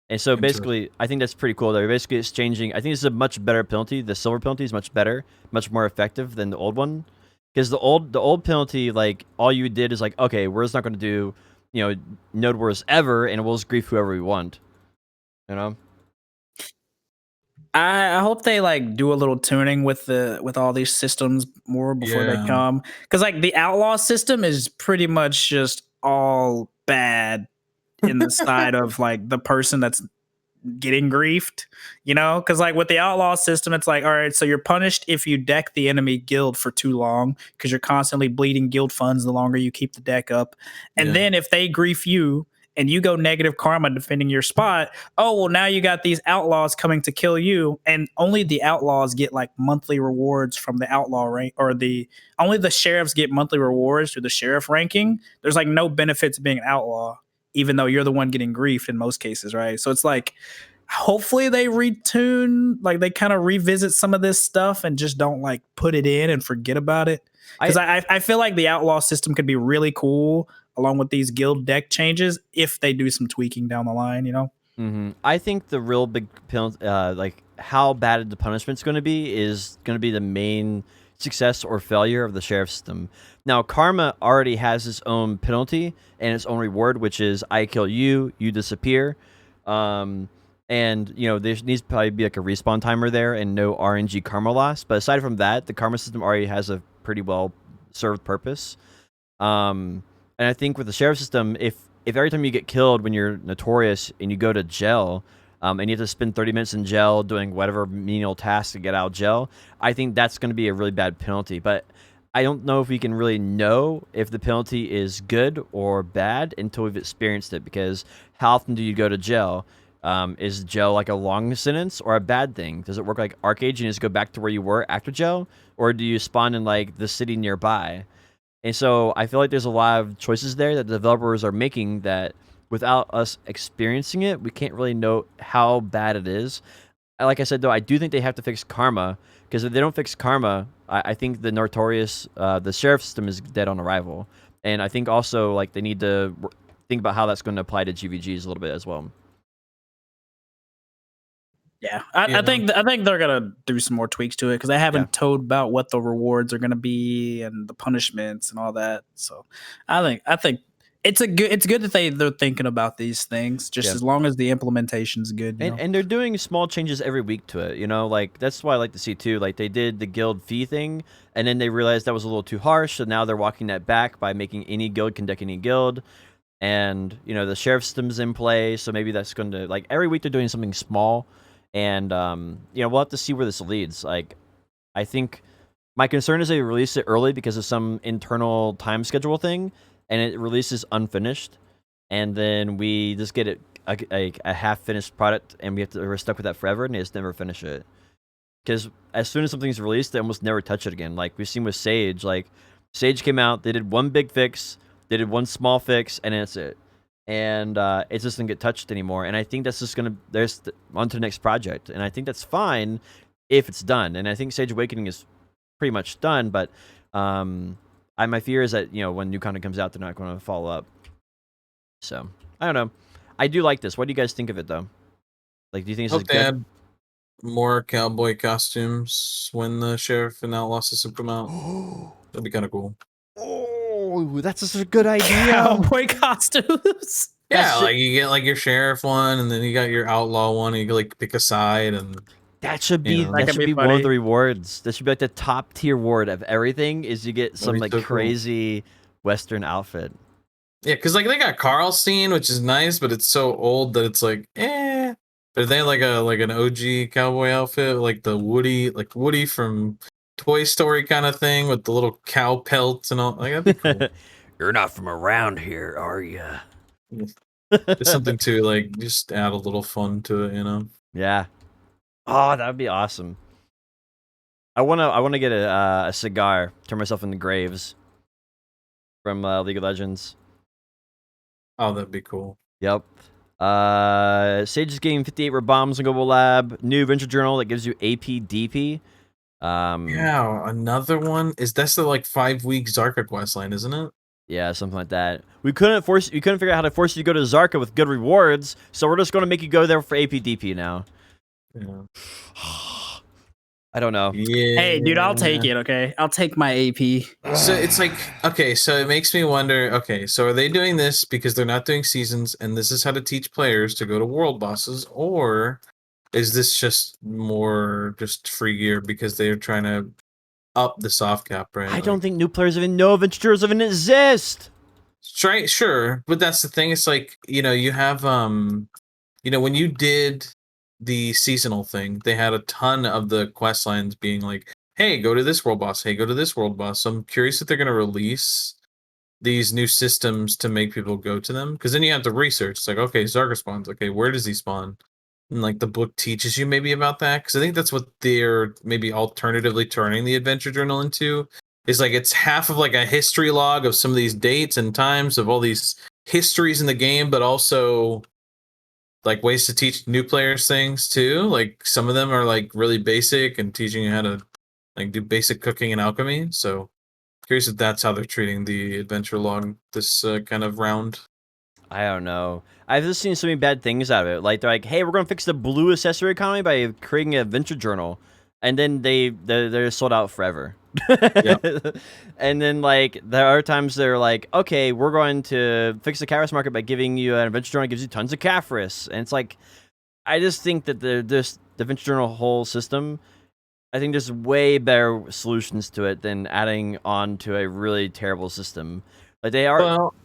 And so basically, I think that's pretty cool. They're basically exchanging. I think this is a much better penalty. The silver penalty is much better, much more effective than the old one. Because the old penalty, like, all you did is like, okay, we're just not going to do, node wars ever, and we'll just grief whoever we want. I hope they like do a little tuning with all these systems more before they come, because like the outlaw system is pretty much just all bad in the side of like the person that's getting griefed, because like with the outlaw system, it's like, all right, so you're punished if you deck the enemy guild for too long because you're constantly bleeding guild funds the longer you keep the deck up, and then if they grief you and you go negative karma defending your spot, oh well, now you got these outlaws coming to kill you, and only the outlaws get like monthly rewards from the outlaw rank, or only the sheriffs get monthly rewards through the sheriff ranking. There's like no benefit to being an outlaw, even though you're the one getting griefed in most cases, right? So it's like, hopefully they retune, like they kind of revisit some of this stuff and just don't like put it in and forget about it. Because I feel like the outlaw system could be really cool along with these guild deck changes if they do some tweaking down the line, Mm-hmm. I think the real big penalty, like how bad the punishment's going to be, is going to be the main success or failure of the sheriff system. Now, karma already has its own penalty and its own reward, which is I kill you, you disappear. And there needs to probably be like a respawn timer there and no RNG karma loss. But aside from that, the karma system already has a pretty well served purpose. And I think with the sheriff system, if every time you get killed when you're notorious and you go to jail, and you have to spend 30 minutes in jail doing whatever menial task to get out of jail, I think that's going to be a really bad penalty. But I don't know if we can really know if the penalty is good or bad until we've experienced it, because how often do you go to jail? Is jail like a long sentence or a bad thing? Does it work like Arcade and just go back to where you were after jail? Or do you spawn in like the city nearby? And so I feel like there's a lot of choices there that the developers are making that without us experiencing it, we can't really know how bad it is. like I said though, I do think they have to fix karma, because if they don't fix karma, I think the notorious the sheriff system is dead on arrival, and I think also like they need to think about how that's going to apply to GVGs a little bit as well. Yeah, I think they're gonna do some more tweaks to it because they haven't told about what the rewards are gonna be and the punishments and all that. So I think it's good that they're thinking about these things. Just as long as the implementation's good, you know? And they're doing small changes every week to it. You know, like that's what I like to see too. Like they did the guild fee thing, and then they realized that was a little too harsh, so now they're walking that back by making any guild can deck any guild. And you know the sheriff system's in play, so maybe that's going to like every week they're doing something small. And you know, we'll have to see where this leads. Like, I think my concern is they release it early because of some internal time schedule thing, and it releases unfinished, and then we just get it a half finished product, and we're stuck with that forever, and they just never finish it. Because as soon as something's released, they almost never touch it again. Like we've seen with Sage. Like Sage came out, they did one big fix, they did one small fix, and that's it. And it just doesn't get touched anymore. And I think that's just gonna on to the next project. And I think that's fine if it's done. And I think Sage Awakening is pretty much done. But my fear is that when new content comes out, they're not going to follow up. So I don't know. I do like this. What do you guys think of it though? Like, do you think this is good? Add more cowboy costumes when the sheriff and outlaw system come out. That'd be kind of cool. Oh, that's just a good idea. Cowboy costumes. Yeah, like you get like your sheriff one, and then you got your outlaw one, and you can like pick a side, and that should be one of the rewards. That should be like the top tier reward of everything. Is you get some like so crazy Western outfit. Yeah, because like they got Carlstein, which is nice, but it's so old that it's like eh. But if they have like an OG cowboy outfit, like the Woody from Toy Story kind of thing with the little cow pelts and all, like that'd be cool. You're not from around here, are you? Just something to like just add a little fun to it, Yeah. Oh, that would be awesome. I wanna get a cigar, turn myself into Graves from League of Legends. Oh, that'd be cool. Yep. Sage is getting 58 bombs on Global Lab. New adventure journal that gives you AP DP. Yeah, another one. That's the like 5-week Zarka quest line, isn't it? Yeah, something like that. We couldn't figure out how to force you to go to Zarka with good rewards, so we're just gonna make you go there for AP DP now. Yeah. I don't know. Yeah. Hey, dude, I'll take it, okay? I'll take my AP. So it's like, okay, so it makes me wonder, okay, so are they doing this because they're not doing seasons and this is how to teach players to go to world bosses, or is this just more just free gear because they're trying to up the soft cap, right? I don't think new players even know adventure journals even exist. Right, sure, but that's the thing. It's like, you have when you did the seasonal thing, they had a ton of the quest lines being like, hey, go to this world boss, hey, go to this world boss. So I'm curious if they're going to release these new systems to make people go to them, because then you have to research. It's like, okay, Zarka spawns, okay, where does he spawn? And like the book teaches you maybe about that, because I think that's what they're maybe alternatively turning the adventure journal into, is like it's half of like a history log of some of these dates and times of all these histories in the game, but also like ways to teach new players things too. Like some of them are like really basic and teaching you how to like do basic cooking and alchemy. So curious if that's how they're treating the adventure log this kind of round. I don't know. I've just seen so many bad things out of it. Like they're like, hey, we're gonna fix the blue accessory economy by creating an adventure journal, and then they're sold out forever. Yep. And then like there are times they're like, okay, we're going to fix the Kafris market by giving you an adventure journal that gives you tons of Kafris, and it's like, I just think that the adventure journal whole system, I think there's way better solutions to it than adding on to a really terrible system. Like they are. Well,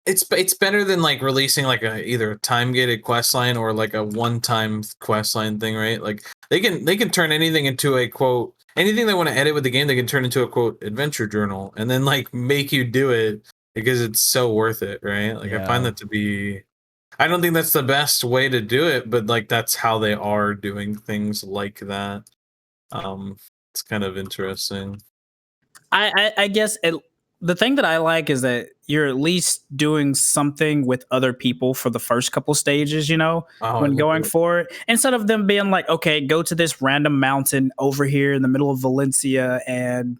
it's better than like releasing like either a time gated quest line or like a one-time quest line thing, right? Like they can turn anything into a quote, anything they want to edit with the game, they can turn into a quote adventure journal and then like make you do it because it's so worth it, right? Like I find that to be, I don't think that's the best way to do it, but like that's how they are doing things like that. It's kind of interesting. I guess the thing that I like is that you're at least doing something with other people for the first couple stages, you know, Oh, I when love going it. for it. Instead of them being like, okay, go to this random mountain over here in the middle of Valencia and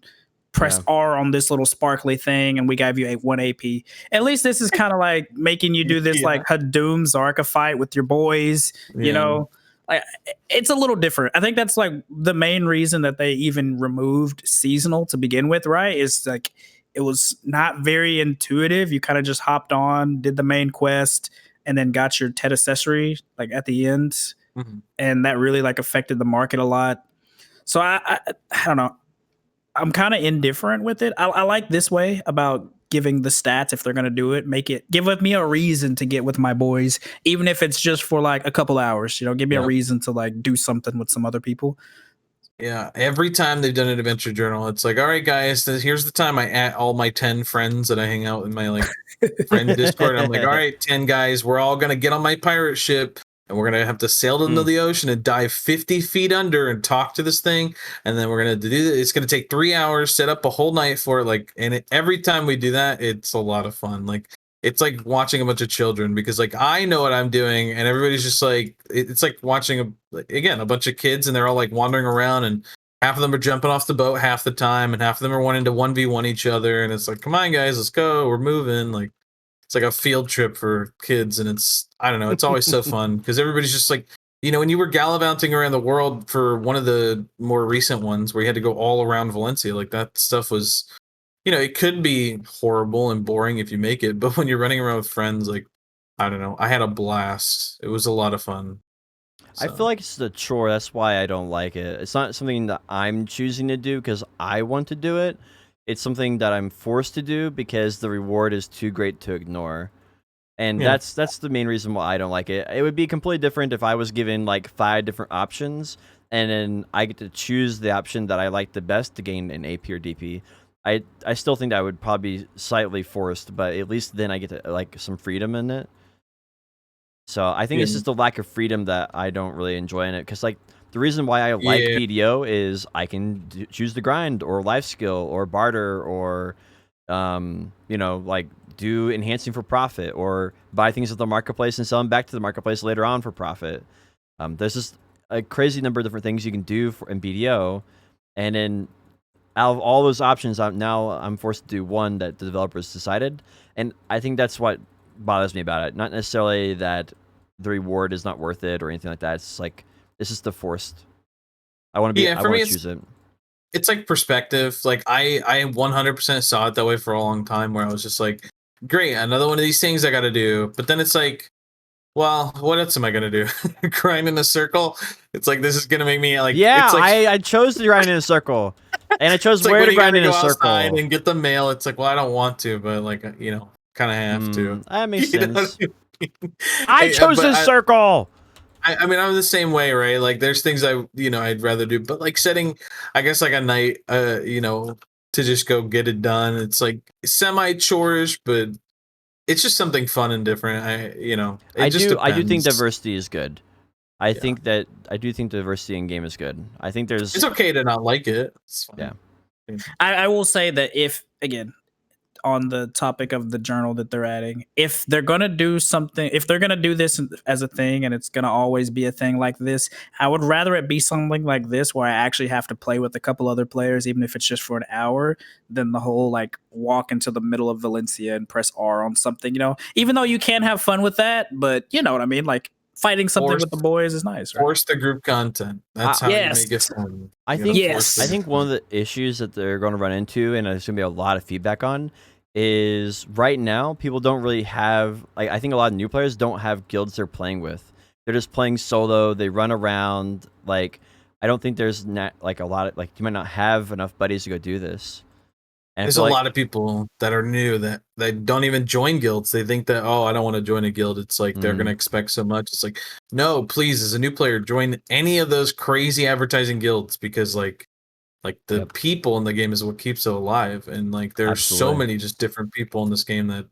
press Yeah. R on this little sparkly thing and we gave you a 1 AP. At least this is kind of like making you do this Yeah. like Hadoom Zarka fight with your boys, you Yeah. know. Like it's a little different. I think that's like the main reason that they even removed seasonal to begin with, right? Is like it was not very intuitive. You kind of just hopped on, did the main quest, and then got your Tet accessory like at the end, Mhm. and that really like affected the market a lot. So I don't know. I'm kind of indifferent with it. I like this way about giving the stats if they're gonna do it. Make it give me a reason to get with my boys, even if it's just for like a couple hours. You know, give me a Yep. reason to like do something with some other people. Yeah, every time they've done an adventure journal, it's like, all right, guys, here's the time I add all my 10 friends that I hang out in my like friend Discord. I'm like, all right, 10 guys, we're all gonna get on my pirate ship and we're gonna have to sail into the ocean and dive 50 feet under and talk to this thing. And then we're gonna do this. It's gonna take 3 hours, set up a whole night for it. Like, and every time we do that, it's a lot of fun. Like, it's like watching a bunch of children because like I know what I'm doing and everybody's just like it's like watching a bunch of kids and they're all like wandering around and half of them are jumping off the boat half the time and half of them are wanting to 1v1 each other and it's like come on guys, let's go, we're moving. Like it's like a field trip for kids and it's I don't know, it's always so fun because everybody's just like when you were gallivanting around the world for one of the more recent ones where you had to go all around Valencia, like that stuff was it could be horrible and boring if you make it, but when you're running around with friends, like, I don't know, I had a blast. It was a lot of fun. I So. feel like it's a chore. That's why I don't like it. It's not something that I'm choosing to do because I want to do it. It's something that I'm forced to do because the reward is too great to ignore. And Yeah. that's the main reason why I don't like it. It would be completely different if I was given like 5 different options and then I get to choose the option that I like the best to gain an AP or DP. I still think that would probably be slightly forced, but at least then I get to like some freedom in it. So I think it's just the lack of freedom that I don't really enjoy in it. Because like the reason why I like BDO is I can choose the grind or life skill or barter or like do enhancing for profit or buy things at the marketplace and sell them back to the marketplace later on for profit. There's just a crazy number of different things you can do in BDO, and then out of all those options, I'm forced to do one that the developers decided, and I think that's what bothers me about it. Not necessarily that the reward is not worth it or anything like that. It's like it's just the forced. I want to be. I want to choose it. It's like perspective. Like I 100% saw it that way for a long time, where I was just like, great, another one of these things I got to do. But then it's like, well, what else am I gonna do? Grind in a circle? It's like this is gonna make me like. Yeah, it's like, I chose to grind in a circle, and I chose where to grind in a circle and get the mail. It's like, well, I don't want to, but like kind of have to. That makes You know sense. what I mean? I chose this circle. I mean, I'm the same way, right? Like, there's things I'd rather do, but like setting, I guess, like a night, to just go get it done. It's like semi chorish, but it's just something fun and different. I do think diversity is good. I do think diversity in game is good. I think it's okay to not like it. It's fine. Yeah. I will say that if again on the topic of the journal that they're adding, if they're gonna do something, if they're gonna do this as a thing and it's gonna always be a thing like this, I would rather it be something like this where I actually have to play with a couple other players, even if it's just for an hour, than the whole like walk into the middle of Valencia and press R on something, even though you can have fun with that, but you know what I mean, like fighting something with the boys is nice, right? Force the group content. That's how you make it fun. I think one of the issues that they're going to run into, and there's going to be a lot of feedback on, is right now people don't really have, like, I think a lot of new players don't have guilds they're playing with. They're just playing solo. They run around. Like, I don't think there's like a lot of, like, you might not have enough buddies to go do this. And there's a lot of people that are new that don't even join guilds. They think that, oh, I don't want to join a guild. It's like they're going to expect so much. It's like, no, please, as a new player, join any of those crazy advertising guilds because like the people in the game is what keeps it alive. And like there's so many just different people in this game that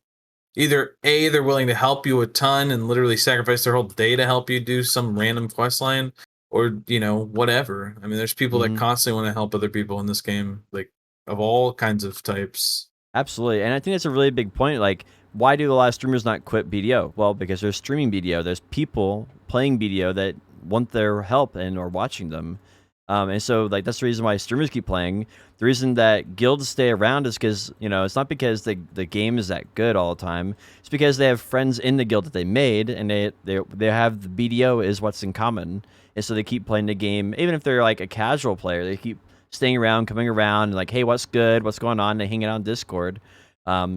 either A, they're willing to help you a ton and literally sacrifice their whole day to help you do some random quest line, or whatever. I mean, there's people that constantly want to help other people in this game, like of all kinds of types. Absolutely, and I think that's a really big point. Like, why do a lot of streamers not quit BDO? Well, because they're streaming BDO. There's people playing BDO that want their help and are watching them, and so like that's the reason why streamers keep playing. The reason that guilds stay around is because it's not because the game is that good all the time. It's because they have friends in the guild that they made, and they have the BDO is what's in common, and so they keep playing the game even if they're like a casual player. They keep staying around, coming around, and like, hey, what's good? What's going on? They hang out on Discord.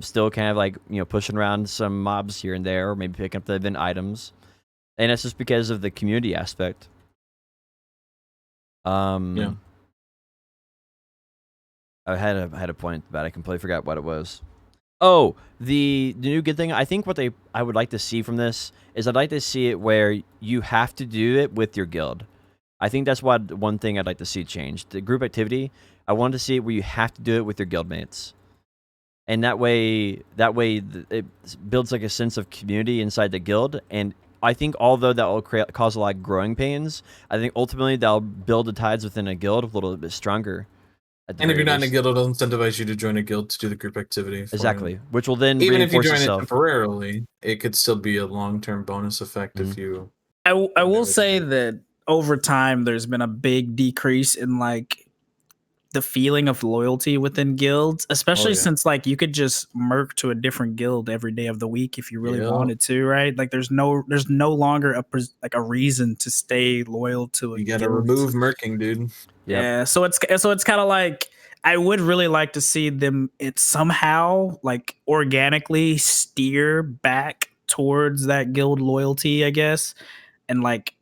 Still kind of like, pushing around some mobs here and there, or maybe picking up the event items. And that's just because of the community aspect. Yeah. I had a point, but I completely forgot what it was. Oh, the new good thing. I think what I would like to see from this is I'd like to see it where you have to do it with your guild. I think that's one thing I'd like to see changed. The group activity, I want to see it where you have to do it with your guildmates. And that way it builds like a sense of community inside the guild. And I think although that will cause a lot of growing pains, I think ultimately that'll build the ties within a guild a little bit stronger. And if you're not in a guild, it'll incentivize you to join a guild to do the group activity. Exactly, which will then even if you join itself. it temporarily, it could still be a long-term bonus effect if you. I will say that over time, there's been a big decrease in like the feeling of loyalty within guilds, especially since like you could just merc to a different guild every day of the week if you really wanted to, right? Like there's no longer a reason to stay loyal to a You gotta guild. remove merking, dude. Yeah, so it's kind of like I would really like to see them somehow like organically steer back towards that guild loyalty, I guess, and like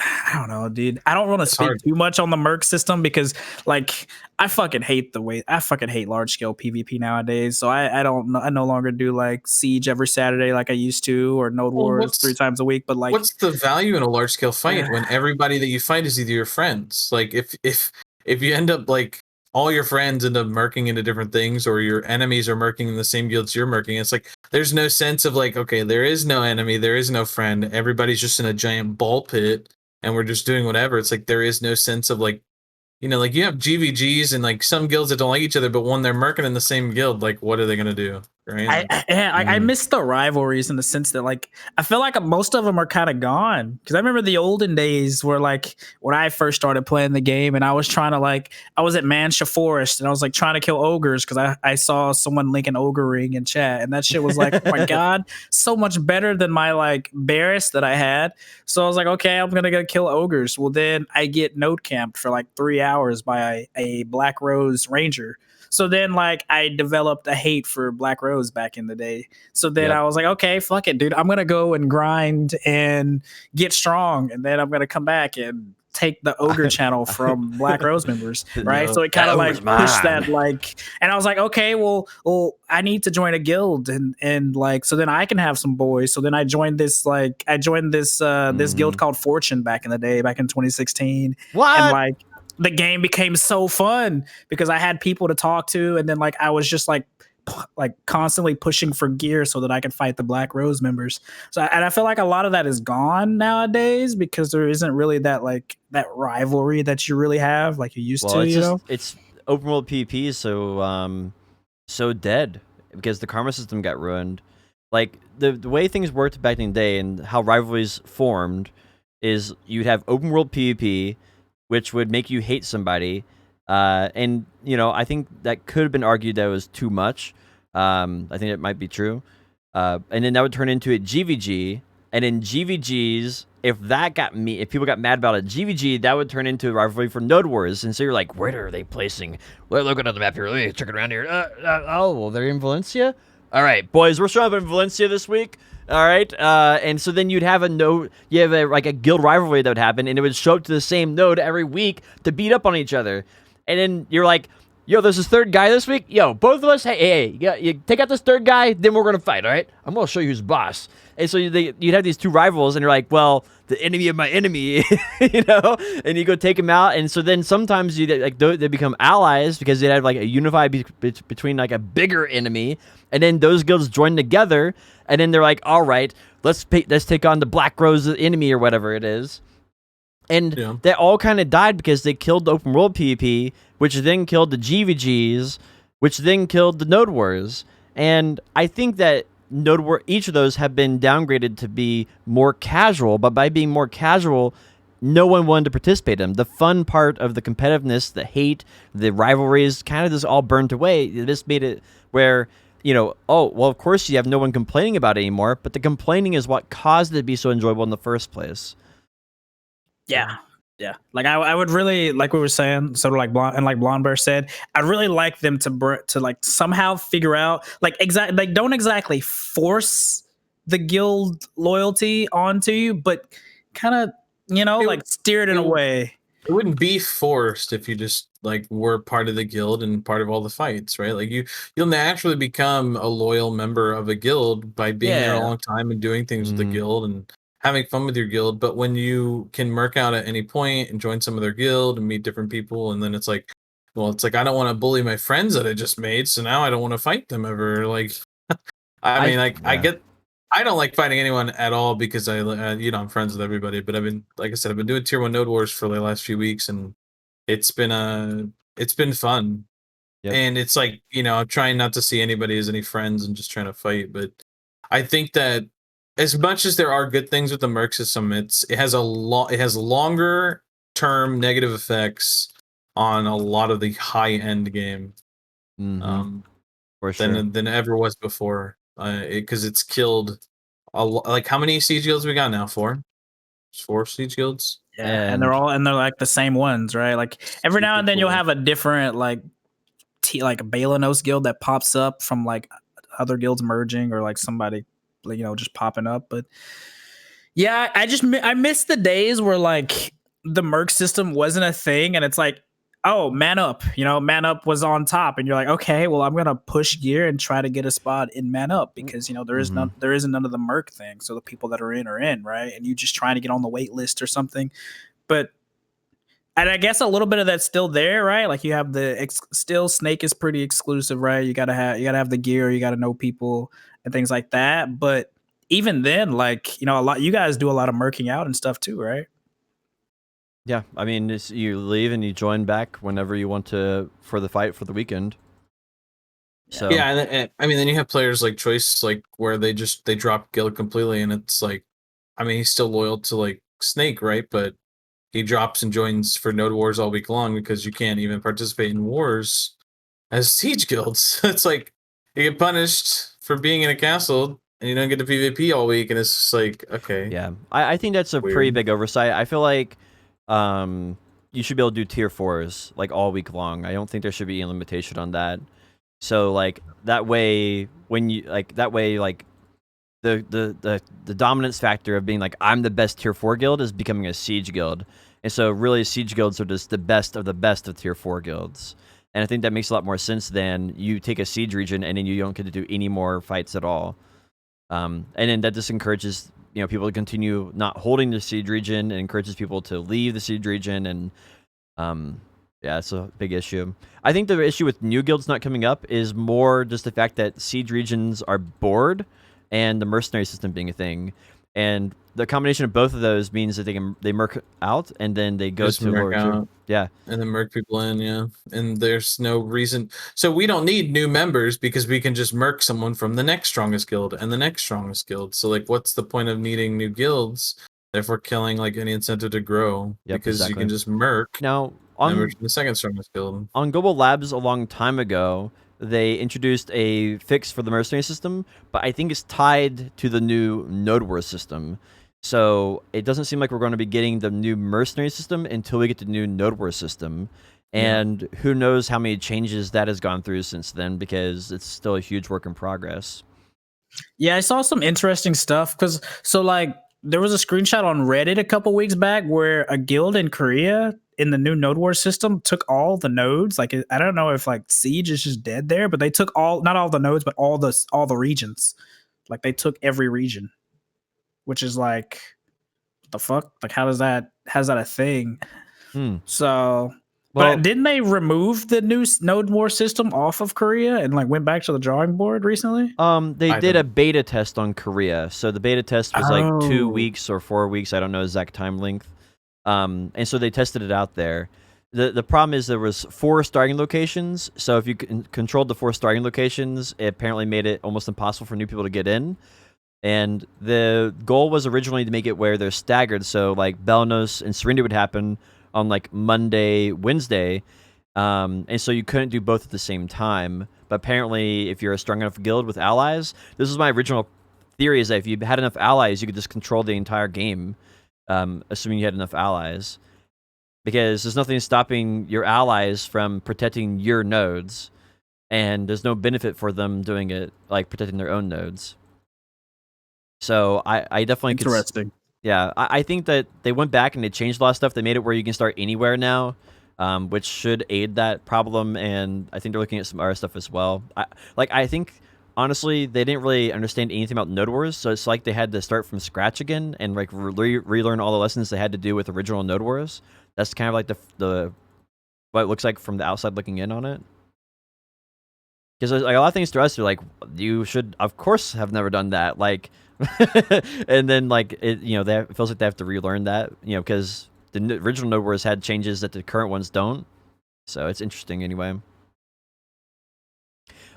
I don't know, dude. I don't want to speak too much on the merc system because, like, I fucking hate large scale PvP nowadays. So I no longer do like Siege every Saturday like I used to, or Node Wars 3 times a week. But like, what's the value in a large scale fight when everybody that you fight is either your friends? Like, if you end up like all your friends end up merking into different things, or your enemies are merking in the same guilds you're merking, it's like there's no sense of like, okay, there is no enemy, there is no friend. Everybody's just in a giant ball pit. And we're just doing whatever. It's like there is no sense of like, like you have GVGs and like some guilds that don't like each other, but when they're merking in the same guild, like what are they gonna do? Right? I miss the rivalries in the sense that like I feel like most of them are kind of gone, because I remember the olden days where like when I first started playing the game and I was trying to like I was at Mancha Forest and I was like trying to kill ogres because I saw someone link an ogre ring in chat, and that shit was like oh my god, so much better than my like Barris that I had. So I was like, okay, I'm gonna go kill ogres. Well, then I get node camped for like 3 hours by a Black Rose Ranger. So then, like, I developed a hate for Black Rose back in the day. So then I was like, okay, fuck it, dude. I'm going to go and grind and get strong. And then I'm going to come back and take the ogre channel from Black Rose members, right? So it kind of like pushed that, like, and I was like, okay, well, I need to join a guild and like, so then I can have some boys. So then I joined this this guild called Fortune back in the day, back in 2016. What? And like, the game became so fun because I had people to talk to, and then like I was just like constantly pushing for gear so that I could fight the Black Rose members. So and I feel like a lot of that is gone nowadays because there isn't really that like that rivalry that you really have like you used to. It's open world PvP is so dead because the karma system got ruined. Like the way things worked back in the day and how rivalries formed is you'd have open world PvP, which would make you hate somebody. And, I think that could have been argued that it was too much. I think it might be true. And then that would turn into a GVG. And in GVGs, if people got mad about a GVG, that would turn into a rivalry for Node Wars. And so you're like, where are they placing? We're looking at the map here. Let me check it around here. Well, they're in Valencia? All right, boys, we're showing up in Valencia this week. All right, and so then you'd have a guild rivalry that would happen, and it would show up to the same node every week to beat up on each other. And then you're like, yo, there's this third guy this week. Yo, both of us, hey, you take out this third guy, then we're gonna fight. All right, I'm gonna show you who's boss. And so you'd have these two rivals, and you're like, well, the enemy of my enemy, and you go take him out. And so then sometimes they become allies because they have like a unified between like a bigger enemy, and then those guilds join together, and then they're like, all right, let's take on the Black Rose enemy or whatever it is. And they all kind of died because they killed the open world PvP, which then killed the GVGs, which then killed the Node Wars. And I think that each of those have been downgraded to be more casual, but by being more casual, no one wanted to participate in them. The fun part of the competitiveness, the hate, the rivalries, kind of just all burnt away. This made it where, oh, well, of course you have no one complaining about it anymore, but the complaining is what caused it to be so enjoyable in the first place. Yeah. Yeah. Like I would really, like we were saying, sort of like Blonde Bear said, I'd really like them to like somehow figure out, like don't exactly force the guild loyalty onto you, but kind of, like steer it in a way. It wouldn't be forced if you just like were part of the guild and part of all the fights, right? Like you'll naturally become a loyal member of a guild by being there a long time and doing things with the guild and having fun with your guild. But when you can merc out at any point and join some of their guild and meet different people, and then it's like, well, it's like I don't want to bully my friends that I just made, so now I don't want to fight them ever. Like, I don't like fighting anyone at all because I'm friends with everybody. But like I said, I've been doing tier 1 Node Wars for the last few weeks, and it's been fun. Yep. And it's like, I'm trying not to see anybody as any friends and just trying to fight. But I think that as much as there are good things with the merc system, it has longer term negative effects on a lot of the high end game, for sure, than ever was before. Because it's killed like how many siege guilds we got now? 4 siege guilds. Yeah, and they're like the same ones, right? Like every now and then you'll have a different like a Balanos guild that pops up from like other guilds merging, or like somebody just popping up. But yeah, I miss the days where like the merc system wasn't a thing, and it's like, oh, man up, man up was on top, and you're like, okay, well, I'm gonna push gear and try to get a spot in man up because there isn't none of the merc thing. So the people that are in, right? And you just trying to get on the wait list or something. And I guess a little bit of that's still there, right? Like you have still Snake is pretty exclusive, right? You gotta have the gear, you gotta know people and things like that. But even then, like you guys do a lot of merking out and stuff too, right? Yeah, I mean, you leave and you join back whenever you want to for the fight for the weekend. So yeah, and I mean, then you have players like Choice, like where they drop guild completely, and it's like, I mean, he's still loyal to like Snake, right? But he drops and joins for Node Wars all week long because you can't even participate in wars as siege guilds. It's like you get punished for being in a castle and you don't get to PvP all week, and it's just like, okay. Yeah, I think that's a pretty big oversight. I feel like you should be able to do tier 4s like all week long. I don't think there should be any limitation on that. So like that way the dominance factor of being like I'm the best tier 4 guild is becoming a siege guild. And so really siege guilds are just the best of tier 4 guilds. And I think that makes a lot more sense than you take a siege region and then you don't get to do any more fights at all. And then that just encourages people to continue not holding the siege region, and encourages people to leave the siege region. And yeah, it's a big issue. I think the issue with new guilds not coming up is more just the fact that siege regions are bored and the mercenary system being a thing. And the combination of both of those means that they merc out and then they go to lower tier. Yeah. And then merc people in, yeah. And there's no reason. So we don't need new members because we can just merc someone from the next strongest guild and the next strongest guild. So like what's the point of needing new guilds? Therefore killing like any incentive to grow. Yep, because exactly. You can just merc now members from the second strongest guild. On Global Labs a long time ago, they introduced a fix for the mercenary system, but I think it's tied to the new Node Wars system. So it doesn't seem like we're going to be getting the new mercenary system until we get the new Node Wars system. And who knows how many changes that has gone through since then, because it's still a huge work in progress. Yeah, I saw some interesting stuff there was a screenshot on Reddit a couple weeks back where a guild in Korea in the new Node Wars system took all the nodes. Like I don't know if like Siege is just dead there, but they took not all the nodes, but all the regions. Like they took every region, which is like, what the fuck? Like how's that a thing? So, but didn't they remove the new Node Wars system off of Korea and like went back to the drawing board recently? They did a beta test on Korea. So the beta test was like 2 weeks or 4 weeks. I don't know exact time length. And so they tested it out there. The problem is there was 4 starting locations, so if you controlled the 4 starting locations, it apparently made it almost impossible for new people to get in. And the goal was originally to make it where they're staggered, so like Belnos and Surrender would happen on like Monday, Wednesday, and so you couldn't do both at the same time. But apparently, if you're a strong enough guild with allies, this is my original theory, is that if you had enough allies, you could just control the entire game, assuming you had enough allies. Because there's nothing stopping your allies from protecting your nodes, and there's no benefit for them doing it, like protecting their own nodes. So I definitely Interesting. yeah, I think that they went back and they changed a lot of stuff. They made it where you can start anywhere now, which should aid that problem. And I think they're looking at some other stuff as well. I think honestly they didn't really understand anything about Node Wars, so it's like they had to start from scratch again and like relearn all the lessons they had to do with original Node Wars. That's kind of like the what it looks like from the outside looking in on it. Because like a lot of things to us are like, you should of course have never done that, like, and then like it feels like they have to relearn that, because the original Node Wars had changes that the current ones don't. So it's interesting anyway.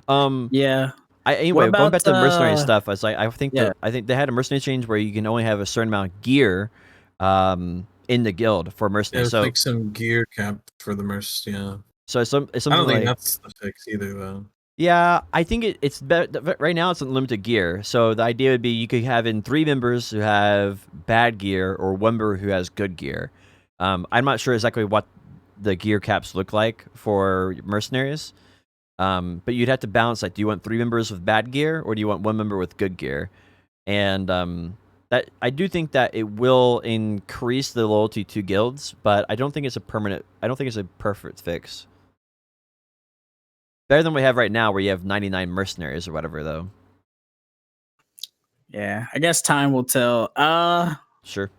Yeah. Anyway, going back to the mercenary stuff, I think Yeah. I think they had a mercenary change where you can only have a certain amount of gear, in the guild for Yeah, mercenary. there's So like some gear cap for the merc. Yeah, so it's I something don't think like, that's the fix either, though. yeah, I think it's better. Right now, it's unlimited gear. So the idea would be you could have in 3 members who have bad gear or 1 member who has good gear. I'm not sure exactly what the gear caps look like for mercenaries, but you'd have to balance, like, do you want 3 members with bad gear or do you want 1 member with good gear? And that I do think that it will increase the loyalty to guilds, but I don't think it's a permanent. I don't think it's a perfect fix. Better than we have right now, where you have 99 mercenaries or whatever, though. Yeah, I guess time will tell. Sure.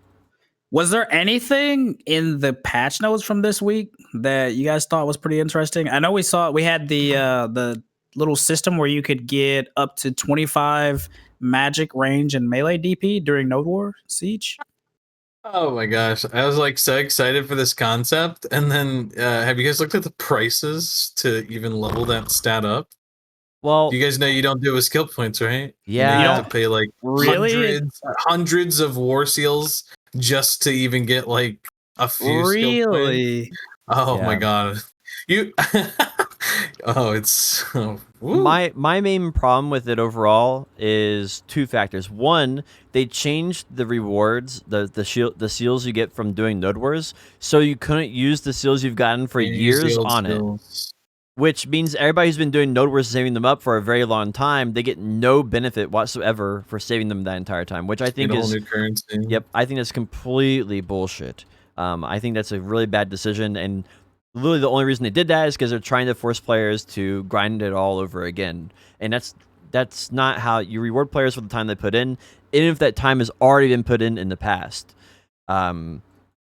Was there anything in the patch notes from this week that you guys thought was pretty interesting? I know we had the little system where you could get up to 25 magic range and melee DP during Node War Siege. Oh my gosh, I was like so excited for this concept, and then have you guys looked at the prices to even level that stat up? Well, You guys know you don't do it with skill points, right? You yeah. have to pay like Really? hundreds of war seals just to even get like a few skill points. Really? Oh my Yeah. god, you! Oh, it's woo. My main problem with it overall is 2 factors. One, they changed the rewards, the seals you get from doing Node Wars, so you couldn't use the seals you've gotten for You use the years old on it. skills. Which means everybody who's been doing Node Wars, saving them up for a very long time, they get no benefit whatsoever for saving them that entire time, which I think Get a whole is, new currency. yep, I think that's completely bullshit. I think that's a really bad decision, and literally the only reason they did that is because they're trying to force players to grind it all over again, and that's not how you reward players for the time they put in, even if that time has already been put in the past.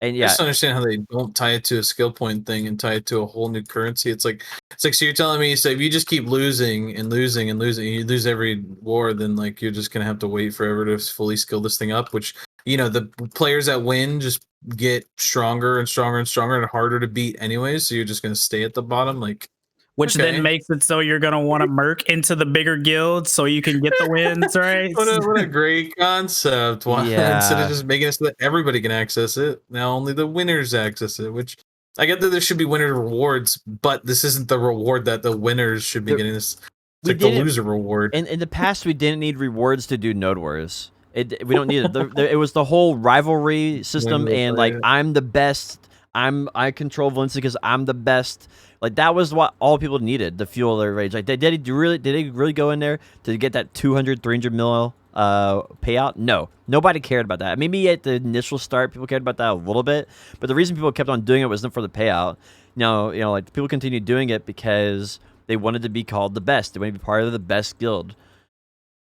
And I yeah, just don't understand how they don't tie it to a skill point thing and tie it to a whole new currency. It's like so you're telling me, so if you just keep losing and losing and losing, you lose every war, then like you're just gonna have to wait forever to fully skill this thing up. Which the players that win just get stronger and stronger and stronger and harder to beat anyways. So you're just gonna stay at the bottom, like. Which Okay. then makes it so you're gonna want to merc into the bigger guilds so you can get the wins, right? What a great concept! Why instead Yeah. of just making it so that everybody can access it, now only the winners access it. Which I get that there should be winner rewards, but this isn't the reward that the winners should be getting. This it's we like the didn't- loser reward. In the past, we didn't need rewards to do Node Wars. We don't need it. It was the whole rivalry system, and like, I'm the best. I control Valencia because I'm the best. Like, that was what all people needed to fuel their rage. Like, did they really go in there to get that 200, 300 mil payout? No, nobody cared about that. Maybe at the initial start, people cared about that a little bit, but the reason people kept on doing it wasn't for the payout. Like, people continued doing it because they wanted to be called the best. They wanted to be part of the best guild.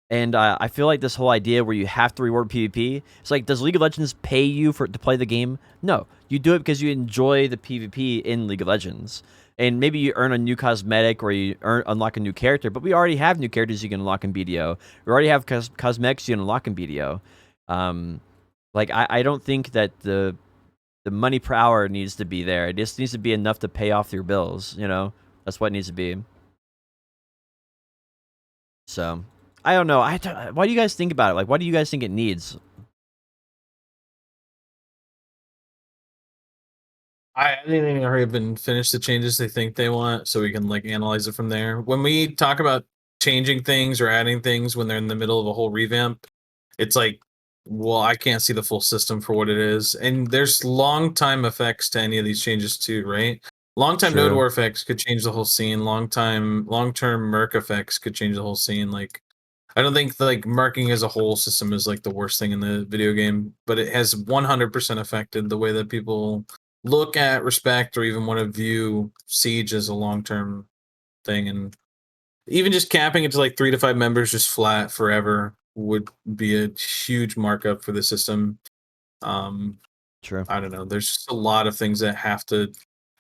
And I feel like this whole idea where you have to reward PvP, it's like, does League of Legends pay you to play the game? No, you do it because you enjoy the PvP in League of Legends. And maybe you earn a new cosmetic or you unlock a new character, but we already have new characters you can unlock in BDO. We already have cosmetics you can unlock in BDO. Like, I don't think that the the money per hour needs to be there. It just needs to be enough to pay off your bills. You know, that's what it needs to be. So I don't know. Why do you guys think about it? Like, what do you guys think it needs? I think they already been finished the changes they think they want, so we can like analyze it from there. When we talk about changing things or adding things when they're in the middle of a whole revamp, it's like, well, I can't see the full system for what it is, and there's long time effects to any of these changes too, right? Long time node True. war effects could change the whole scene. Long term merc effects could change the whole scene. Like, I don't think like marking as a whole system is like the worst thing in the video game, but it has 100% affected the way that people look at, respect, or even want to view Siege as a long-term thing. And even just capping it to like 3 to 5 members just flat forever would be a huge markup for the system. True. I don't know. There's just a lot of things that have to,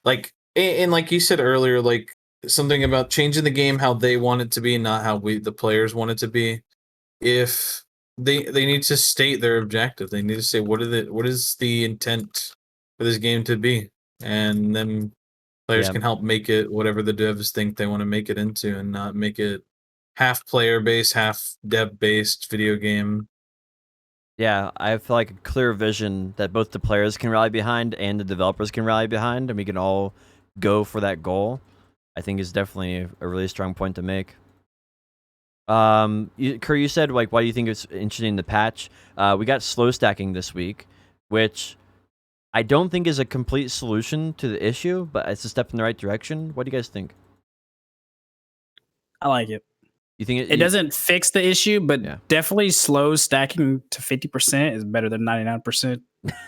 like, and like you said earlier, like something about changing the game how they want it to be, not how the players want it to be. If they need to state their objective, they need to say what is the intent for this game to be, and then players Yeah. can help make it whatever the devs think they want to make it into, and not make it half player based, half dev based video game. Yeah, I feel like a clear vision that both the players can rally behind and the developers can rally behind, and we can all go for that goal. I think is definitely a really strong point to make. Kerr, you said like, why do you think it's interesting in the patch? We got slow stacking this week, which I don't think is a complete solution to the issue, but it's a step in the right direction. What do you guys think? I like it. You think It doesn't fix the issue, but Yeah. definitely slow stacking to 50% is better than 99%.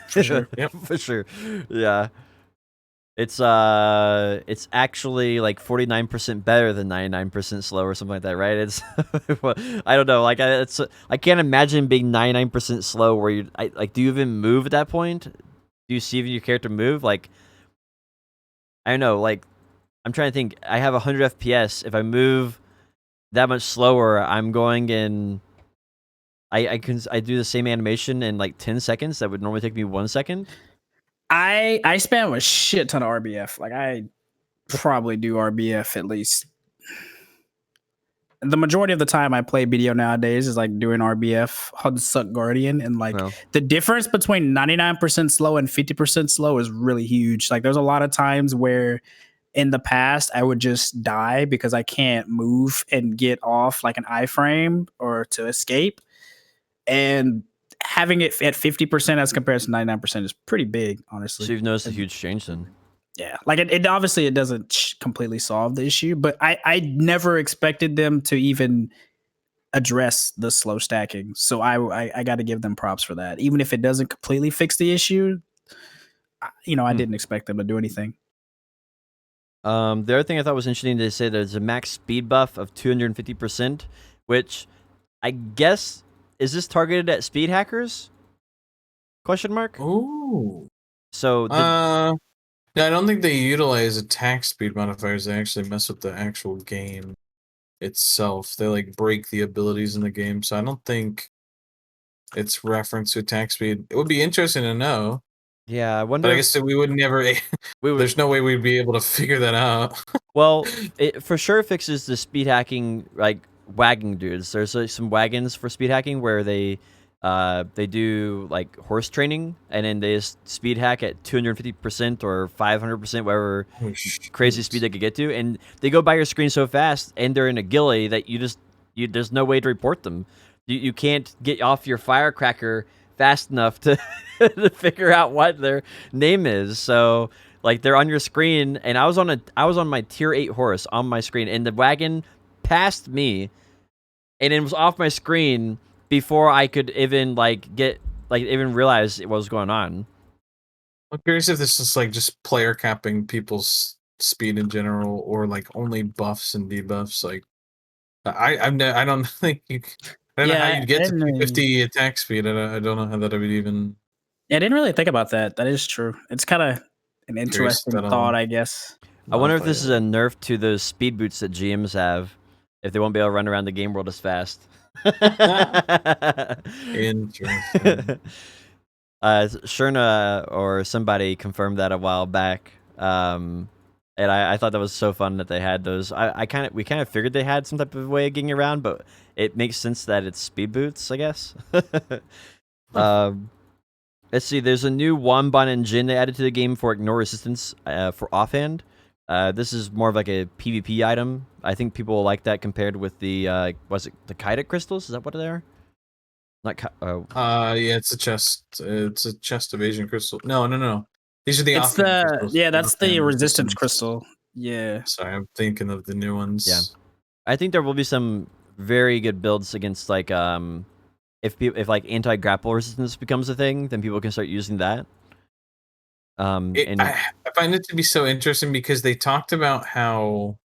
For sure. Yep. For sure. Yeah. It's actually like 49% better than 99% slow or something like that, right? It's I don't know, like I can't imagine being 99% slow where you like, do you even move at that point? Do you see your character move? Like, I don't know, like I'm trying to think. I have 100 FPS. If I move that much slower, I'm going in. I do the same animation in like 10 seconds. That would normally take me 1 second. I spam a shit ton of RBF. Like I probably do RBF at least. The majority of the time I play BDO nowadays is like doing RBF, Hudsuck Guardian, and like Well, the difference between 99% slow and 50% slow is really huge. Like there's a lot of times where in the past I would just die because I can't move and get off like an iframe or to escape. And having it at 50% as compared to 99% is pretty big, honestly. so you've noticed a huge change then. Yeah, like it obviously it doesn't completely solve the issue, but I never expected them to even address the slow stacking. So I got to give them props for that. Even if it doesn't completely fix the issue, I didn't expect them to do anything. The other thing I thought was interesting, they say there's a max speed buff of 250%, which I guess, is this targeted at speed hackers? Question mark. Ooh. So Yeah, I don't think they utilize attack speed modifiers. They actually mess with the actual game itself. They like break the abilities in the game, so I don't think it's reference to attack speed. It would be interesting to know, yeah, I wonder. but I guess that we would never. we would, There's no way we'd be able to figure that out. well, it for sure fixes the speed hacking, like wagging dudes. There's some wagons for speed hacking where they do like horse training, and then they just speed hack at 250% or 500%, whatever crazy speed they could get to, and they go by your screen so fast, and they're in a ghillie that there's no way to report them. You can't get off your firecracker fast enough to to figure out what their name is. So like they're on your screen, and I was on my tier 8 horse on my screen, and the wagon passed me, and it was off my screen before I could even even realize what was going on. I'm curious if this is like just player capping people's speed in general, or like only buffs and debuffs. Like I don't think I don't know how you'd get to 250 attack speed. I don't know how that would even. Yeah, I didn't really think about that. That is true. It's kind of an interesting thought, I guess. I wonder if this is a nerf to those speed boots that GMs have, if they won't be able to run around the game world as fast. Interesting. Sherna or somebody confirmed that a while back. And I thought that was so fun that they had those. We kind of figured they had some type of way of getting around, but it makes sense that it's speed boots, I guess. um, let's see. There's a new Wanban and Jin they added to the game for ignore resistance for offhand. This is more of like a PvP item. I think people will like that compared with the was it the Kaidak crystals? Is that what they are? Not yeah, it's a chest. It's a chest evasion crystal. No. These are the It's offhand the crystals. that's the Offhand resistance crystal. Yeah. Sorry, I'm thinking of the new ones. Yeah. I think there will be some very good builds against like if like anti-grapple resistance becomes a thing, then people can start using that. I find it to be so interesting because they talked about how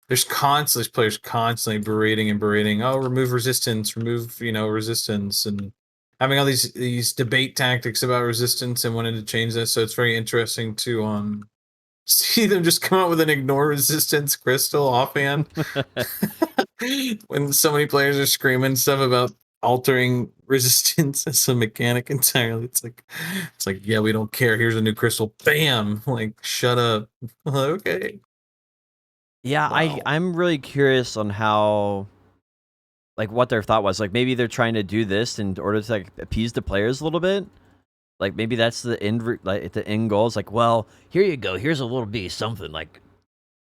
there's players constantly berating. Oh, remove resistance, resistance, and having all these debate tactics about resistance and wanting to change this. So it's very interesting to see them just come out with an ignore resistance crystal offhand when so many players are screaming stuff about altering resistance as a mechanic entirely. It's like yeah, we don't care. Here's a new crystal. Bam! Like shut up. Okay. Yeah, Wow. I'm really curious on how, like, what their thought was. Like, maybe they're trying to do this in order to like appease the players a little bit. Like, maybe that's the the end goal. It's like, well, here you go. Here's a little bit of something. Like,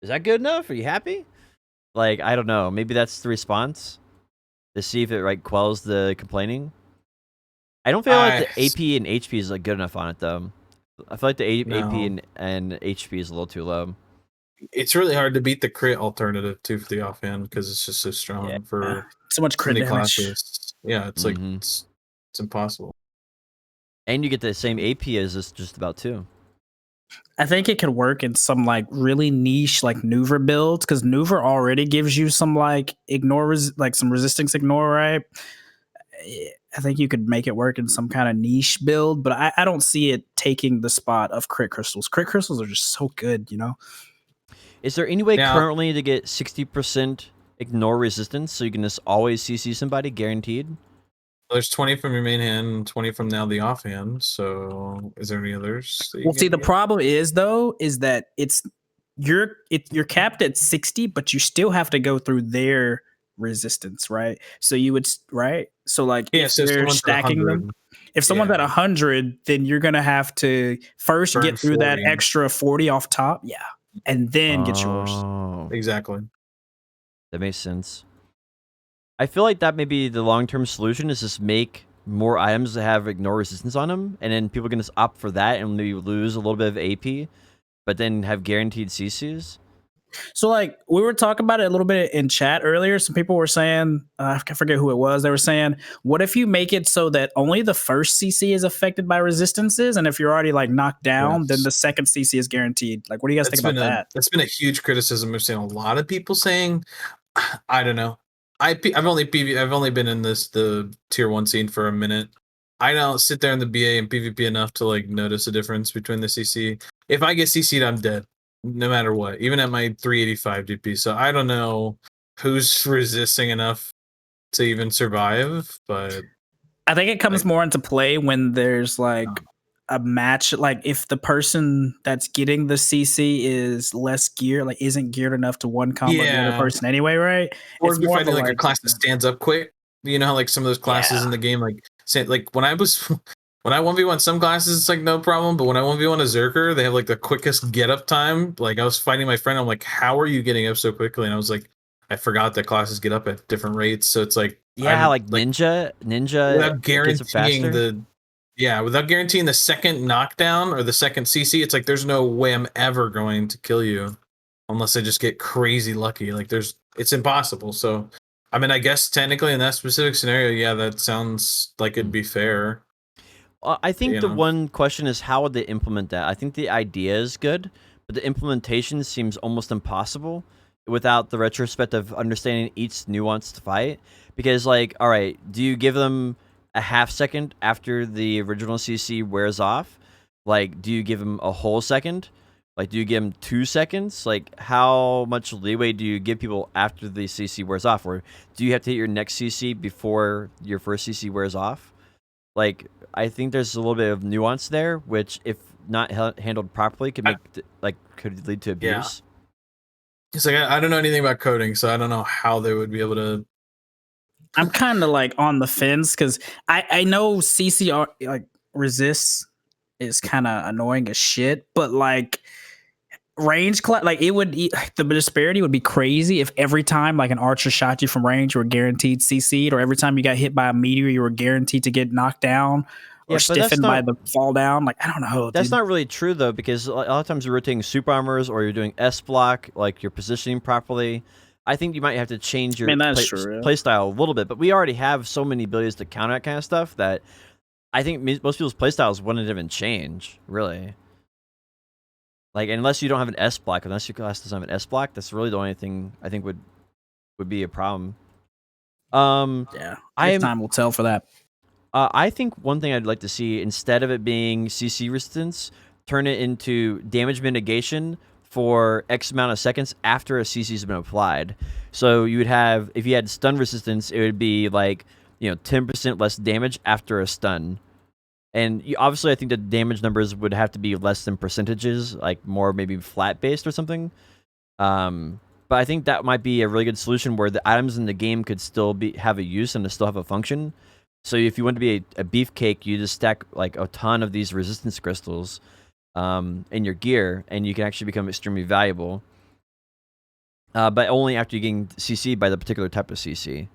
is that good enough? Are you happy? Like, I don't know. Maybe that's the response to see if it like quells the complaining. I don't feel like the AP and HP is like good enough on it though. I feel like the AP and HP is a little too low. It's really hard to beat the crit alternative too for the offhand because it's just so strong for so much crit damage. Classes. Yeah, it's like it's impossible. And you get the same AP as this just about too. I think it could work in some like really niche like Nuver builds because Nuver already gives you some like some resistance ignore, right? I think you could make it work in some kind of niche build, but I don't see it taking the spot of crit crystals. Crit crystals are just so good, you know? Is there any way currently to get 60% ignore resistance so you can just always CC somebody guaranteed? There's 20 from your main hand and 20 from now the offhand. So is there any others? Well, see, the problem is though, is that you're capped at 60, but you still have to go through their resistance, right? So you would So like if they're stacking them, if someone's at 100, then you're gonna have to first get through 40. That extra 40 off top, and then get yours. Exactly. That makes sense. I feel like that may be the long-term solution is just make more items that have ignore resistance on them, and then people can just opt for that and maybe lose a little bit of AP, but then have guaranteed CCs. So, like, we were talking about it a little bit in chat earlier. Some people were saying, I forget who it was. They were saying, what if you make it so that only the first CC is affected by resistances? And if you're already, like, knocked down, then the second CC is guaranteed. Like, what do you guys think about that? That's been a huge criticism. We've seen a lot of people saying, I don't know. I've only been in the tier 1 scene for a minute. I don't sit there in the BA and PvP enough to, like, notice a difference between the CC. If I get CC'd, I'm dead. No matter what, even at my 385 DP. So I don't know who's resisting enough to even survive, but I think it comes more into play when there's like a match. Like if the person that's getting the CC is less geared, like isn't geared enough to one combo the other person anyway, right? Or if you're fighting like a class that stands up quick. You know how like some of those classes in the game, like say like when I 1v1 some classes, it's like no problem. But when I 1v1 a Zerker, they have like the quickest get up time. Like I was fighting my friend. I'm like, how are you getting up so quickly? And I was like, I forgot that classes get up at different rates. So it's like, like Ninja without guaranteeing without guaranteeing the second knockdown or the second CC, it's like, there's no way I'm ever going to kill you unless I just get crazy lucky. Like it's impossible. So, I mean, I guess technically in that specific scenario, that sounds like it'd be fair. I think the one question is how would they implement that? I think the idea is good, but the implementation seems almost impossible without the retrospective understanding each nuanced fight. Because, like, all right, do you give them a half second after the original CC wears off? Like, do you give them a whole second? Like, do you give them 2 seconds? Like, how much leeway do you give people after the CC wears off? Or do you have to hit your next CC before your first CC wears off? Like, I think there's a little bit of nuance there, which, if not handled properly, could could lead to Yeah. abuse. It's like I don't know anything about coding, so I don't know how they would be able to. I'm kind of like on the fence because I know CCR like resists is kind of annoying as shit, but like like it would the disparity would be crazy if every time like an archer shot you from range you were guaranteed CC'd, or every time you got hit by a meteor you were guaranteed to get knocked down or Yeah, but that's stiffened by not the fall down. Like I don't know, that's dude. not really true though, because a lot of times you're rotating super armors or you're doing S block, like you're positioning properly. I think you might have to change I your mean that's true. play style a little bit, but we already have so many abilities to counter that kind of stuff that I think most people's play styles wouldn't even change, really. Like, unless you don't have an S block, unless your class doesn't have an S block, that's really the only thing I think would be a problem. Yeah, I guess time will tell for that. I think one thing I'd like to see, instead of it being CC resistance, turn it into damage mitigation for X amount of seconds after a CC's been applied. So you would have, if you had stun resistance, it would be like, 10% less damage after a stun. And obviously, I think the damage numbers would have to be less than percentages, like more maybe flat based or something. But I think that might be a really good solution where the items in the game could still have a use and still have a function. So if you want to be a beefcake, you just stack like a ton of these resistance crystals in your gear, and you can actually become extremely valuable. But only after you gain CC by the particular type of CC.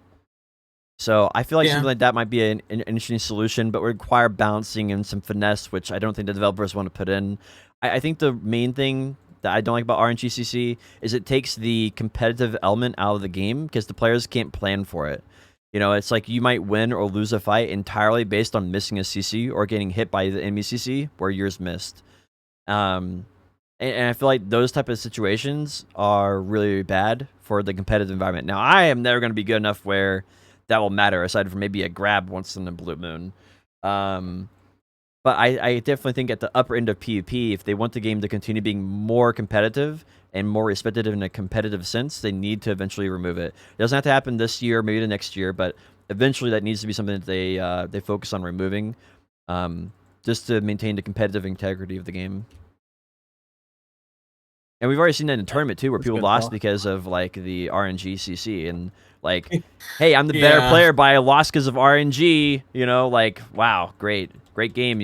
So I feel like something like that might be an interesting solution, but would require balancing and some finesse, which I don't think the developers want to put in. I think the main thing that I don't like about RNGCC is it takes the competitive element out of the game because the players can't plan for it. It's like you might win or lose a fight entirely based on missing a CC or getting hit by the enemy CC where yours missed. And I feel like those type of situations are really, really bad for the competitive environment. Now, I am never going to be good enough where that will matter, aside from maybe a grab once in the blue moon. But I definitely think at the upper end of PvP, if they want the game to continue being more competitive and more respected in a competitive sense, they need to eventually remove it. It doesn't have to happen this year, maybe the next year, but eventually that needs to be something that they focus on removing, just to maintain the competitive integrity of the game. And we've already seen that in tournament too, where people lost because of like the RNG CC and like, hey, I'm the better player, but I lost because of RNG. Like, wow, great game.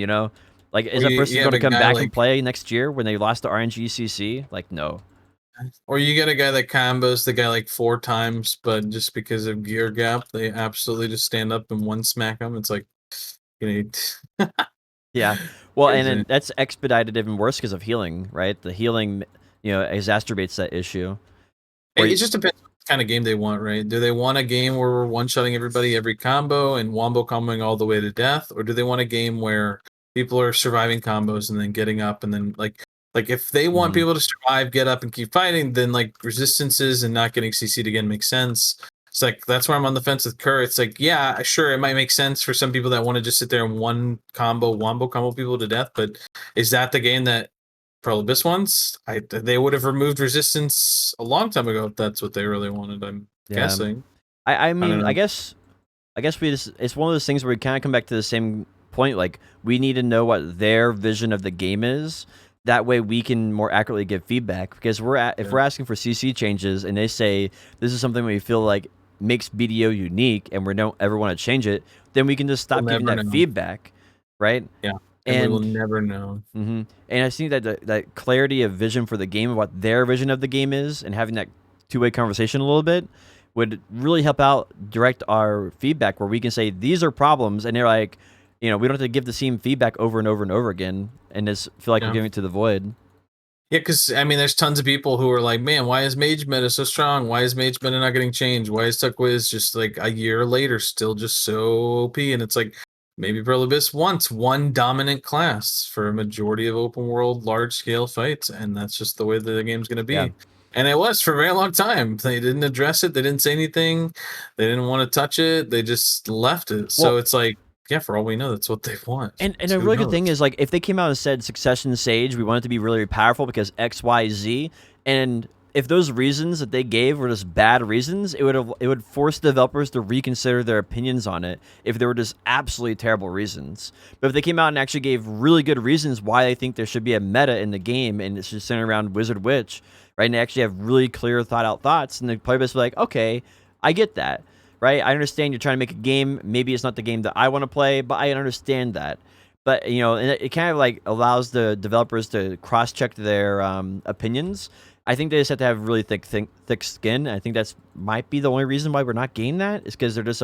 Like, is that person going to come back and play next year when they lost the RNG CC? Like, no. Or you get a guy that combos the guy like 4 times, but just because of gear gap, they absolutely just stand up and one smack him. It's like, yeah. Well, and then that's expedited even worse because of healing, right? The healing, exacerbates that issue. It just depends what kind of game they want, right? Do they want a game where we're one-shotting everybody every combo and wombo comboing all the way to death? Or do they want a game where people are surviving combos and then getting up and then like if they want people to survive, get up and keep fighting, then like resistances and not getting CC'd again makes sense. It's like, that's where I'm on the fence with Kerr. It's like, yeah, sure, it might make sense for some people that want to just sit there and one wombo combo people to death, but is that the game that Prolibus ones? They would have removed resistance a long time ago if that's what they really wanted, I'm guessing. I mean, I guess it's one of those things where we kind of come back to the same point. Like, we need to know what their vision of the game is. That way we can more accurately give feedback, because if we're asking for CC changes and they say this is something we feel like makes BDO unique and we don't ever want to change it, then we can just stop giving that feedback, right? Yeah, and we will never know. And I think that that clarity of vision for the game, of what their vision of the game is, and having that two-way conversation a little bit would really help out direct our feedback, where we can say these are problems, and they're like, we don't have to give the same feedback over and over and over again and just feel like we're giving it to the void. Yeah, because I mean, there's tons of people who are like, man, why is mage meta so strong? Why is mage meta not getting changed? Why is Tuck Wiz just like a year later still just so OP? And it's like, maybe Prolibus wants one dominant class for a majority of open world large scale fights, and that's just the way the game's going to be. Yeah. And it was for a very long time. They didn't address it. They didn't say anything. They didn't want to touch it. They just left it. So it's like, yeah, for all we know, that's what they want. And a really good thing is, like, if they came out and said Succession Sage, we want it to be really, really powerful because X, Y, Z, and if those reasons that they gave were just bad reasons, it would force developers to reconsider their opinions on it if they were just absolutely terrible reasons. But if they came out and actually gave really good reasons why they think there should be a meta in the game and it's just centered around Wizard Witch, right? And they actually have really clear, thought out thoughts, and the player base will be like, okay, I get that, right? I understand you're trying to make a game. Maybe it's not the game that I want to play, but I understand that. But, you know, and it kind of like allows the developers to cross-check their opinions. I think they just have to have really thick skin. I think that's might be the only reason why we're not getting that is because they're just,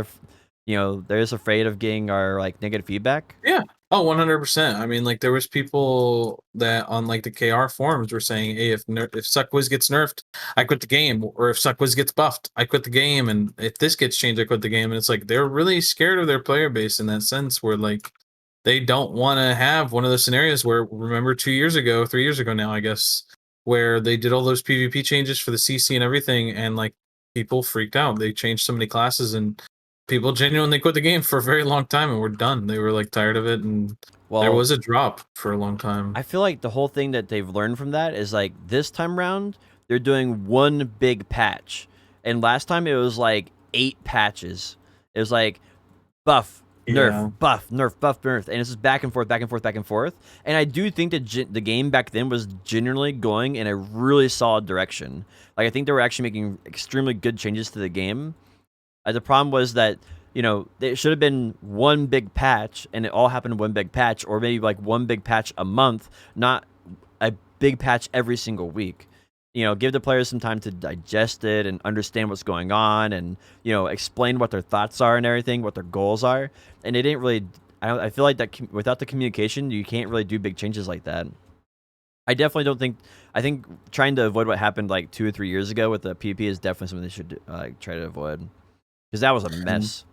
they're just afraid of getting our like negative feedback. Yeah. Oh, 100%. I mean, like there was people that on like the KR forums were saying, "Hey, if Suckwiz gets nerfed, I quit the game," or if Suckwiz gets buffed, I quit the game, and if this gets changed, I quit the game. And it's like they're really scared of their player base in that sense, where like they don't want to have one of those scenarios where, remember 3 years ago now, I guess, where they did all those PvP changes for the CC and everything, and like people freaked out. They changed so many classes, and people genuinely quit the game for a very long time and were done. They were like tired of it, and there was a drop for a long time. I feel like the whole thing that they've learned from that is like this time round they're doing one big patch, and last time it was like 8 patches. It was like buff, nerf, buff, nerf, buff, nerf, and it's just back and forth, back and forth, back and forth. And I do think that the game back then was genuinely going in a really solid direction. Like I think they were actually making extremely good changes to the game. The problem was that, it should have been one big patch, and it all happened in one big patch, or maybe like one big patch a month, not a big patch every single week. Give the players some time to digest it and understand what's going on, and explain what their thoughts are and everything, what their goals are. And they didn't really. I feel like that without the communication, you can't really do big changes like that. I definitely don't think. I think trying to avoid what happened like 2 or 3 years ago with the PvP is definitely something they should try to avoid, because that was a mess.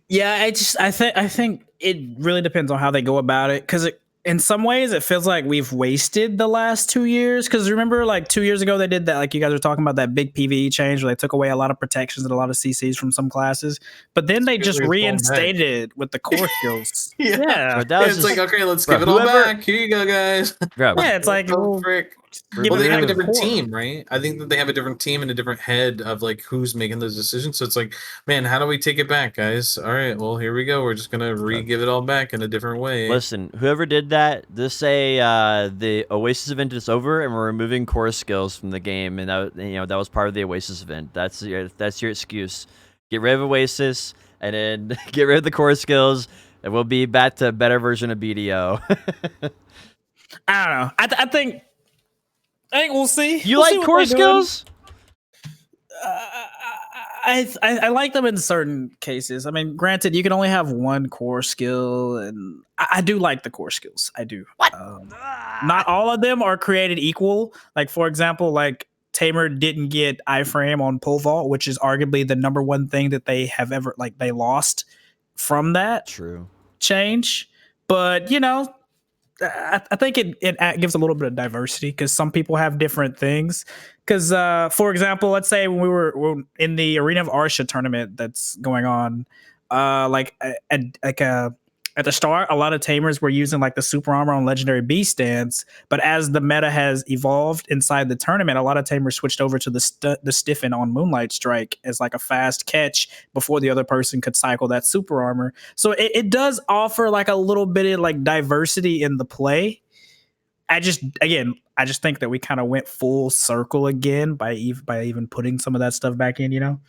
Yeah, I think it really depends on how they go about it, because in some ways it feels like we've wasted the last 2 years. Because remember, like 2 years ago they did that, like you guys were talking about, that big PvE change where they took away a lot of protections and a lot of CCs from some classes, but then they just reinstated it with the core skills. Yeah. But that was it's like, okay, let's give it all back. Here you go, guys. Yeah, it's like, frick. Well, they have a different team, right? I think that they have a different team and a different head of like who's making those decisions. So it's like, man, how do we take it back, guys? All right, well, here we go. We're just gonna give it all back in a different way. Listen, whoever did that, just say the Oasis event is over and we're removing core skills from the game, and that was part of the Oasis event. That's your excuse. Get rid of Oasis and then get rid of the core skills, and we'll be back to a better version of BDO. I don't know. I think we'll see. You like core skills? I like them in certain cases. I mean, granted, you can only have one core skill, and I do like the core skills. I do. What? Not all of them are created equal. Like, for example, like Tamer didn't get iframe on pole vault, which is arguably the number one thing that they have ever, like, they lost from that change. But I think it gives a little bit of diversity, because some people have different things. Because, for example, let's say when we were in the Arena of Arsha tournament that's going on, at the start, a lot of tamers were using like the super armor on legendary B stands. But as the meta has evolved inside the tournament, a lot of tamers switched over to the stiffen on Moonlight Strike as like a fast catch before the other person could cycle that super armor. So it does offer like a little bit of like diversity in the play. I just think that we kind of went full circle again by even putting some of that stuff back in.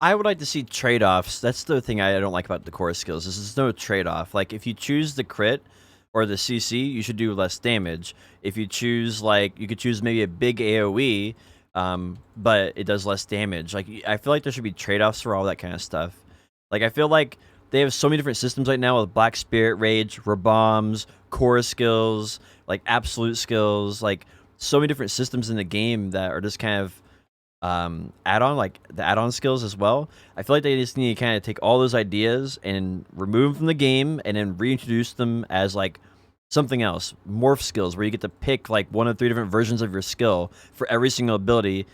I would like to see trade-offs. That's the thing I don't like about the core skills. There's no trade-off. Like, if you choose the crit or the CC, you should do less damage. If you choose, like, you could choose maybe a big AoE, but it does less damage. Like, I feel like there should be trade-offs for all that kind of stuff. Like, I feel like they have so many different systems right now with Black Spirit Rage, Rabombs, core skills, like absolute skills, like so many different systems in the game that are just kind of add-on, like the add-on skills as well. I feel like they just need to kind of take all those ideas and remove them from the game and then reintroduce them as like something else. Morph skills, where you get to pick like 1 of 3 different versions of your skill for every single ability.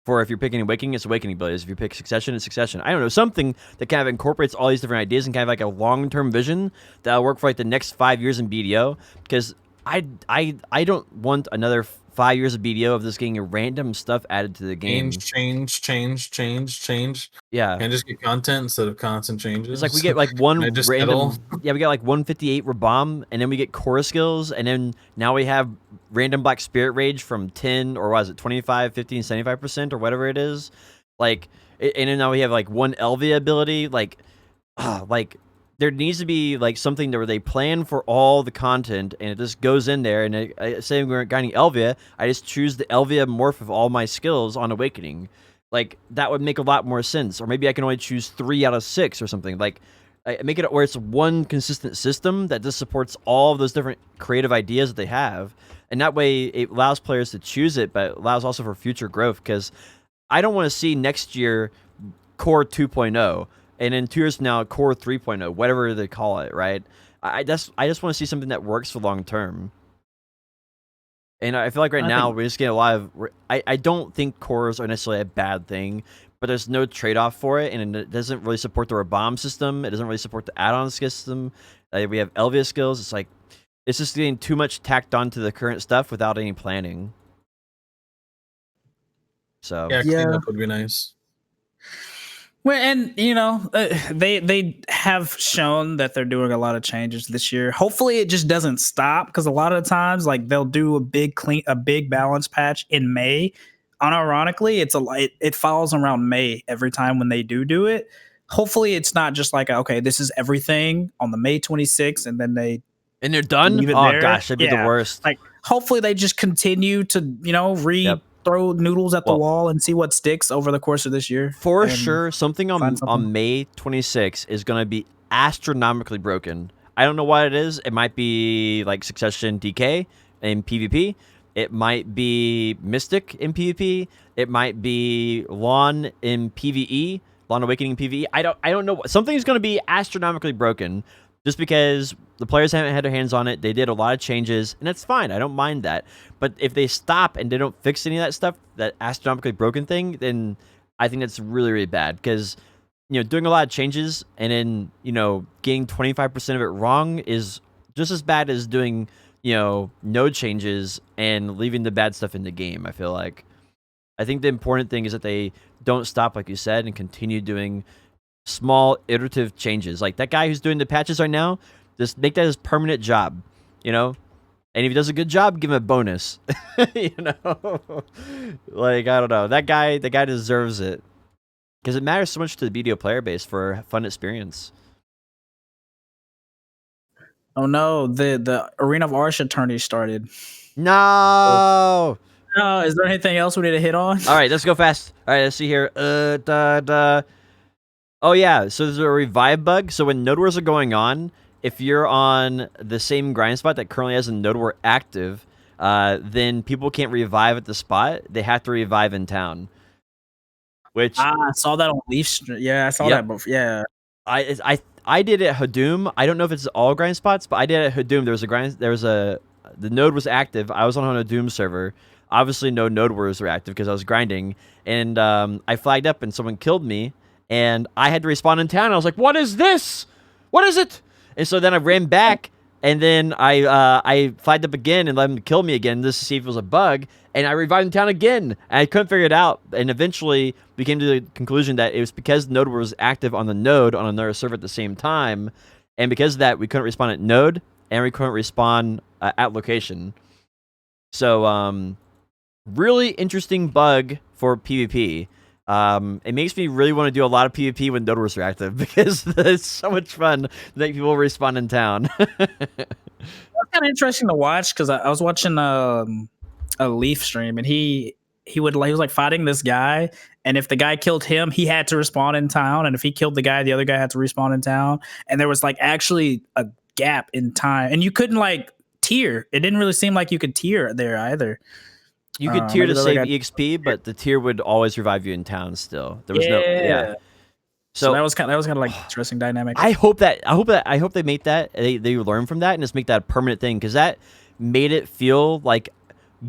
For if you're picking Awakening, it's Awakening abilities. If you pick Succession, it's Succession. I don't know, something that kind of incorporates all these different ideas and kind of like a long-term vision that'll work for like the next 5 years in BDO. Because I don't want another 5 years of BDO of this getting random stuff added to the game. Change. Yeah. Can I just get content instead of constant changes? It's like we get like one Can I just random, settle? yeah, we got like 158 Rabam, and then we get core skills, and then now we have random Black Spirit Rage from 10, or was it 25, 15, 75%, or whatever it is. Like, and then now we have like one Elvia ability. Like there needs to be like something where they plan for all the content, and it just goes in there. And say we're grinding Elvia, I just choose the Elvia morph of all my skills on Awakening. Like, that would make a lot more sense. Or maybe I can only choose 3 out of 6 or something. Like, make it where it's one consistent system that just supports all of those different creative ideas that they have. And that way, it allows players to choose it, but allows also for future growth. Because I don't want to see next year Core 2.0, and in 2 years from now, Core 3.0, whatever they call it, right? I just want to see something that works for long term. And I feel like right now we're just getting a lot of. I don't think cores are necessarily a bad thing, but there's no trade off for it, and it doesn't really support the bomb system. It doesn't really support the add-on system. We have Elvia skills. It's like it's just getting too much tacked onto the current stuff without any planning. So Yeah, cleanup would be nice. Well, and they have shown that they're doing a lot of changes this year. Hopefully, it just doesn't stop, because a lot of times, like, they'll do a big balance patch in May. Unironically, it falls around May every time when they do it. Hopefully, it's not just like, okay, this is everything on the May 26th, and then they're done. Oh gosh, that'd be the worst. Like, hopefully, they just continue to throw noodles at the wall and see what sticks over the course of this year. For sure, something on May 26th is going to be astronomically broken. I don't know what it is. It might be like Succession DK in PvP. It might be Mystic in PvP. It might be Lawn in PvE, Lawn Awakening PvE. I don't know. Something's going to be astronomically broken just because the players haven't had their hands on it. They did a lot of changes, and that's fine. I don't mind that. But if they stop and they don't fix any of that stuff, that astronomically broken thing, then I think that's really, really bad. Because, doing a lot of changes and then, getting 25% of it wrong is just as bad as doing, no changes and leaving the bad stuff in the game, I feel like. I think the important thing is that they don't stop, like you said, and continue doing small iterative changes. Like that guy who's doing the patches right now, just make that his permanent job, and if he does a good job, give him a bonus. Like, I don't know, that guy deserves it, because it matters so much to the BDO player base for a fun experience. Oh no, the Arena of Arsha tourney started. No. Is there anything else we need to hit on? All right, let's go fast. All right, let's see here. Oh yeah, so there's a revive bug. So when node wars are going on, if you're on the same grind spot that currently has a node war active, then people can't revive at the spot. They have to revive in town. Which I saw that on Leaf Stream. Yeah, I saw that before. Yeah, I did it at Hadoom. I don't know if it's all grind spots, but I did it at Hadoom. The node was active. I was on a Hadoom server. Obviously, no node wars were active because I was grinding, and I flagged up and someone killed me. And I had to respawn in town. I was like, "What is this? What is it?" And so then I ran back, and then I flagged up again and let him kill me again, just to see if it was a bug. And I revived in town again, and I couldn't figure it out. And eventually, we came to the conclusion that it was because node was active on the node on another server at the same time, and because of that, we couldn't respawn at node, and we couldn't respawn at location. So, really interesting bug for PvP. It makes me really want to do a lot of PvP when node wars are active, because it's so much fun to make people respawn in town. That's kind of interesting to watch, because I was watching a Leaf stream, and he was like fighting this guy, and if the guy killed him, he had to respawn in town, and if he killed the guy, the other guy had to respawn in town, and there was like actually a gap in time, and you couldn't like tier. It didn't really seem like you could tier there either. You could tier to save EXP, but the tier would always revive you in town still. There was no. So that was kind of like interesting dynamic. I hope they make that they learn from that and just make that a permanent thing, because that made it feel like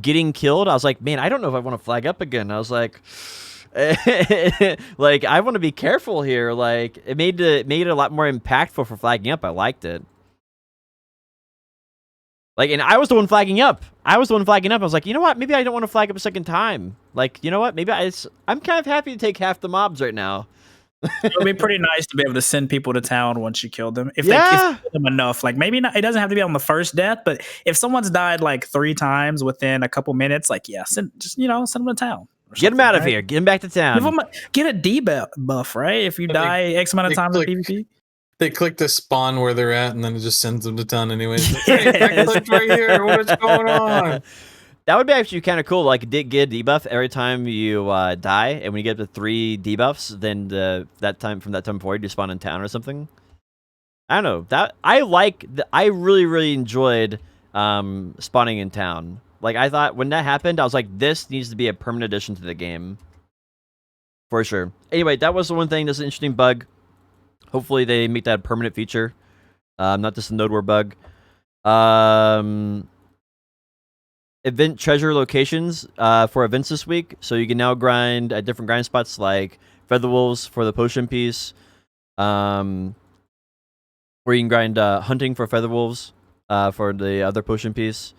getting killed. I was like, man, I don't know if I want to flag up again. I was like, like, I want to be careful here. Like, it made it a lot more impactful for flagging up. I liked it. Like, and I was the one flagging up. I was like, you know what? Maybe I don't want to flag up a second time. Like, you know what? Maybe I'm kind of happy to take half the mobs right now. It would be pretty nice to be able to send people to town once you kill them. If they Yeah. kill them enough. Like maybe not, it doesn't have to be on the first death, but if someone's died like 3 times within a couple minutes, like send them to town. Get them out of right? here. Get them back to town. Get a debuff, right? If you die X amount of times in PvP. They click to spawn where they're at, and then it just sends them to town anyways. Hey, I clicked right here. What is going on? That would be actually kind of cool. Like, get a debuff every time you die, and when you get up to 3 debuffs, then from that time forward, you spawn in town or something. I don't know. That I really, really enjoyed spawning in town. Like, I thought when that happened, I was like, this needs to be a permanent addition to the game. For sure. Anyway, that was the one thing that's an interesting bug. Hopefully they make that a permanent feature. Not just a node war bug. Event treasure locations for events this week. So you can now grind at different grind spots like Featherwolves for the potion piece. Or you can grind hunting for Featherwolves for the other potion piece.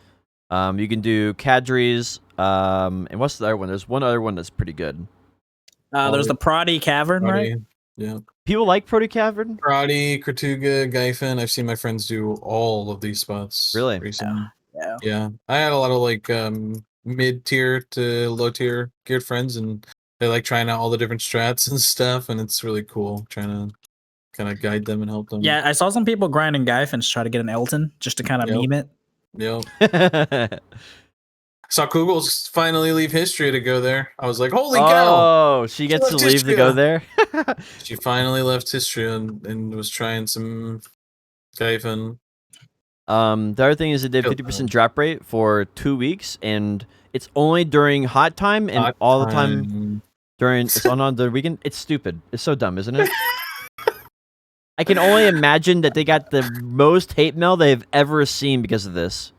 You can do Cadres. And what's the other one? There's one other one that's pretty good. There's the Prodi Cavern, right? Yeah. People like Prodi Cavern? Prodi, Kratuga, Gyfin. I've seen my friends do all of these spots. Really? Recently. Yeah. I had a lot of like mid-tier to low-tier geared friends, and they like trying out all the different strats and stuff, and it's really cool trying to kind of guide them and help them. Yeah, I saw some people grinding Gyfins try to get an Elton just to kind of meme it. Yep. Saw Kugels finally leave history to go there. I was like, holy cow! Oh, she gets to leave to go there? She finally left history and was trying some Gyfin. The other thing is it did 50% drop rate for 2 weeks, and it's only during hot time and all the time during it's on the weekend. It's stupid. It's so dumb, isn't it? I can only imagine that they got the most hate mail they've ever seen because of this.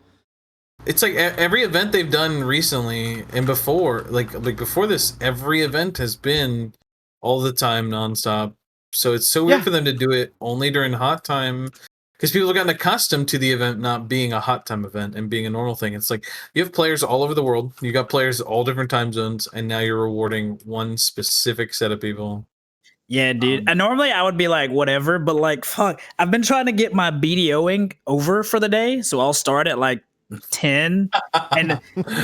It's like every event they've done recently and before, like before this, every event has been all the time nonstop. So it's so weird for them to do it only during hot time, because people have gotten accustomed to the event not being a hot time event and being a normal thing. It's like you have players all over the world. You got players all different time zones, and now you're rewarding one specific set of people. Yeah, dude. And normally I would be like, whatever, but like, fuck. I've been trying to get my BDOing over for the day, so I'll start at like 10 and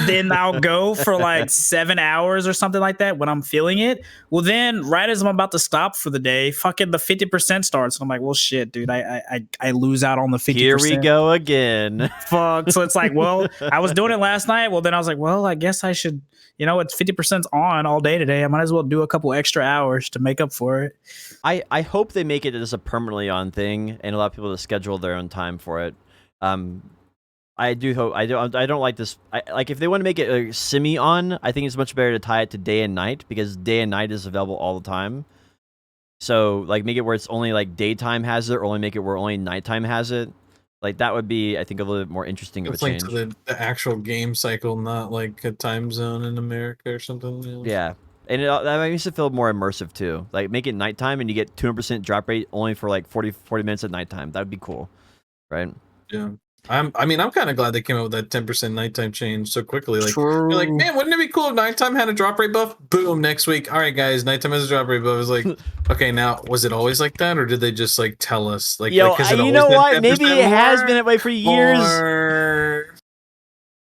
then I'll go for like 7 hours or something like that when I'm feeling it. Well, then right as I'm about to stop for the day, fucking the 50% starts, and I'm like, well, shit, dude, I lose out on the 50%. Here we go again. Fuck. So it's like, well, I was doing it last night. Well, then I was like, well, I guess I should, it's 50% on all day today. I might as well do a couple extra hours to make up for it. I hope they make it as a permanently on thing and allow people to schedule their own time for it. I do hope. I don't like this. Like if they want to make it semi on, I think it's much better to tie it to day and night, because day and night is available all the time. So like make it where it's only like daytime has it, or only make it where only nighttime has it. Like that would be, I think, a little bit more interesting of a change. It's linked to the actual game cycle, not like a time zone in America or something. Yeah. And that makes it feel more immersive too. Like make it nighttime and you get 200% drop rate only for like 40 minutes at nighttime. That would be cool, right? Yeah. I'm kind of glad they came up with that 10% nighttime change so quickly. Like, True. you're like, man, wouldn't it be cool if nighttime had a drop rate buff? Boom, next week. All right, guys, nighttime has a drop rate buff. I was like, okay, now was it always like that, or did they just like tell us? Like, yo, like, you know what? Maybe it has been that way for years.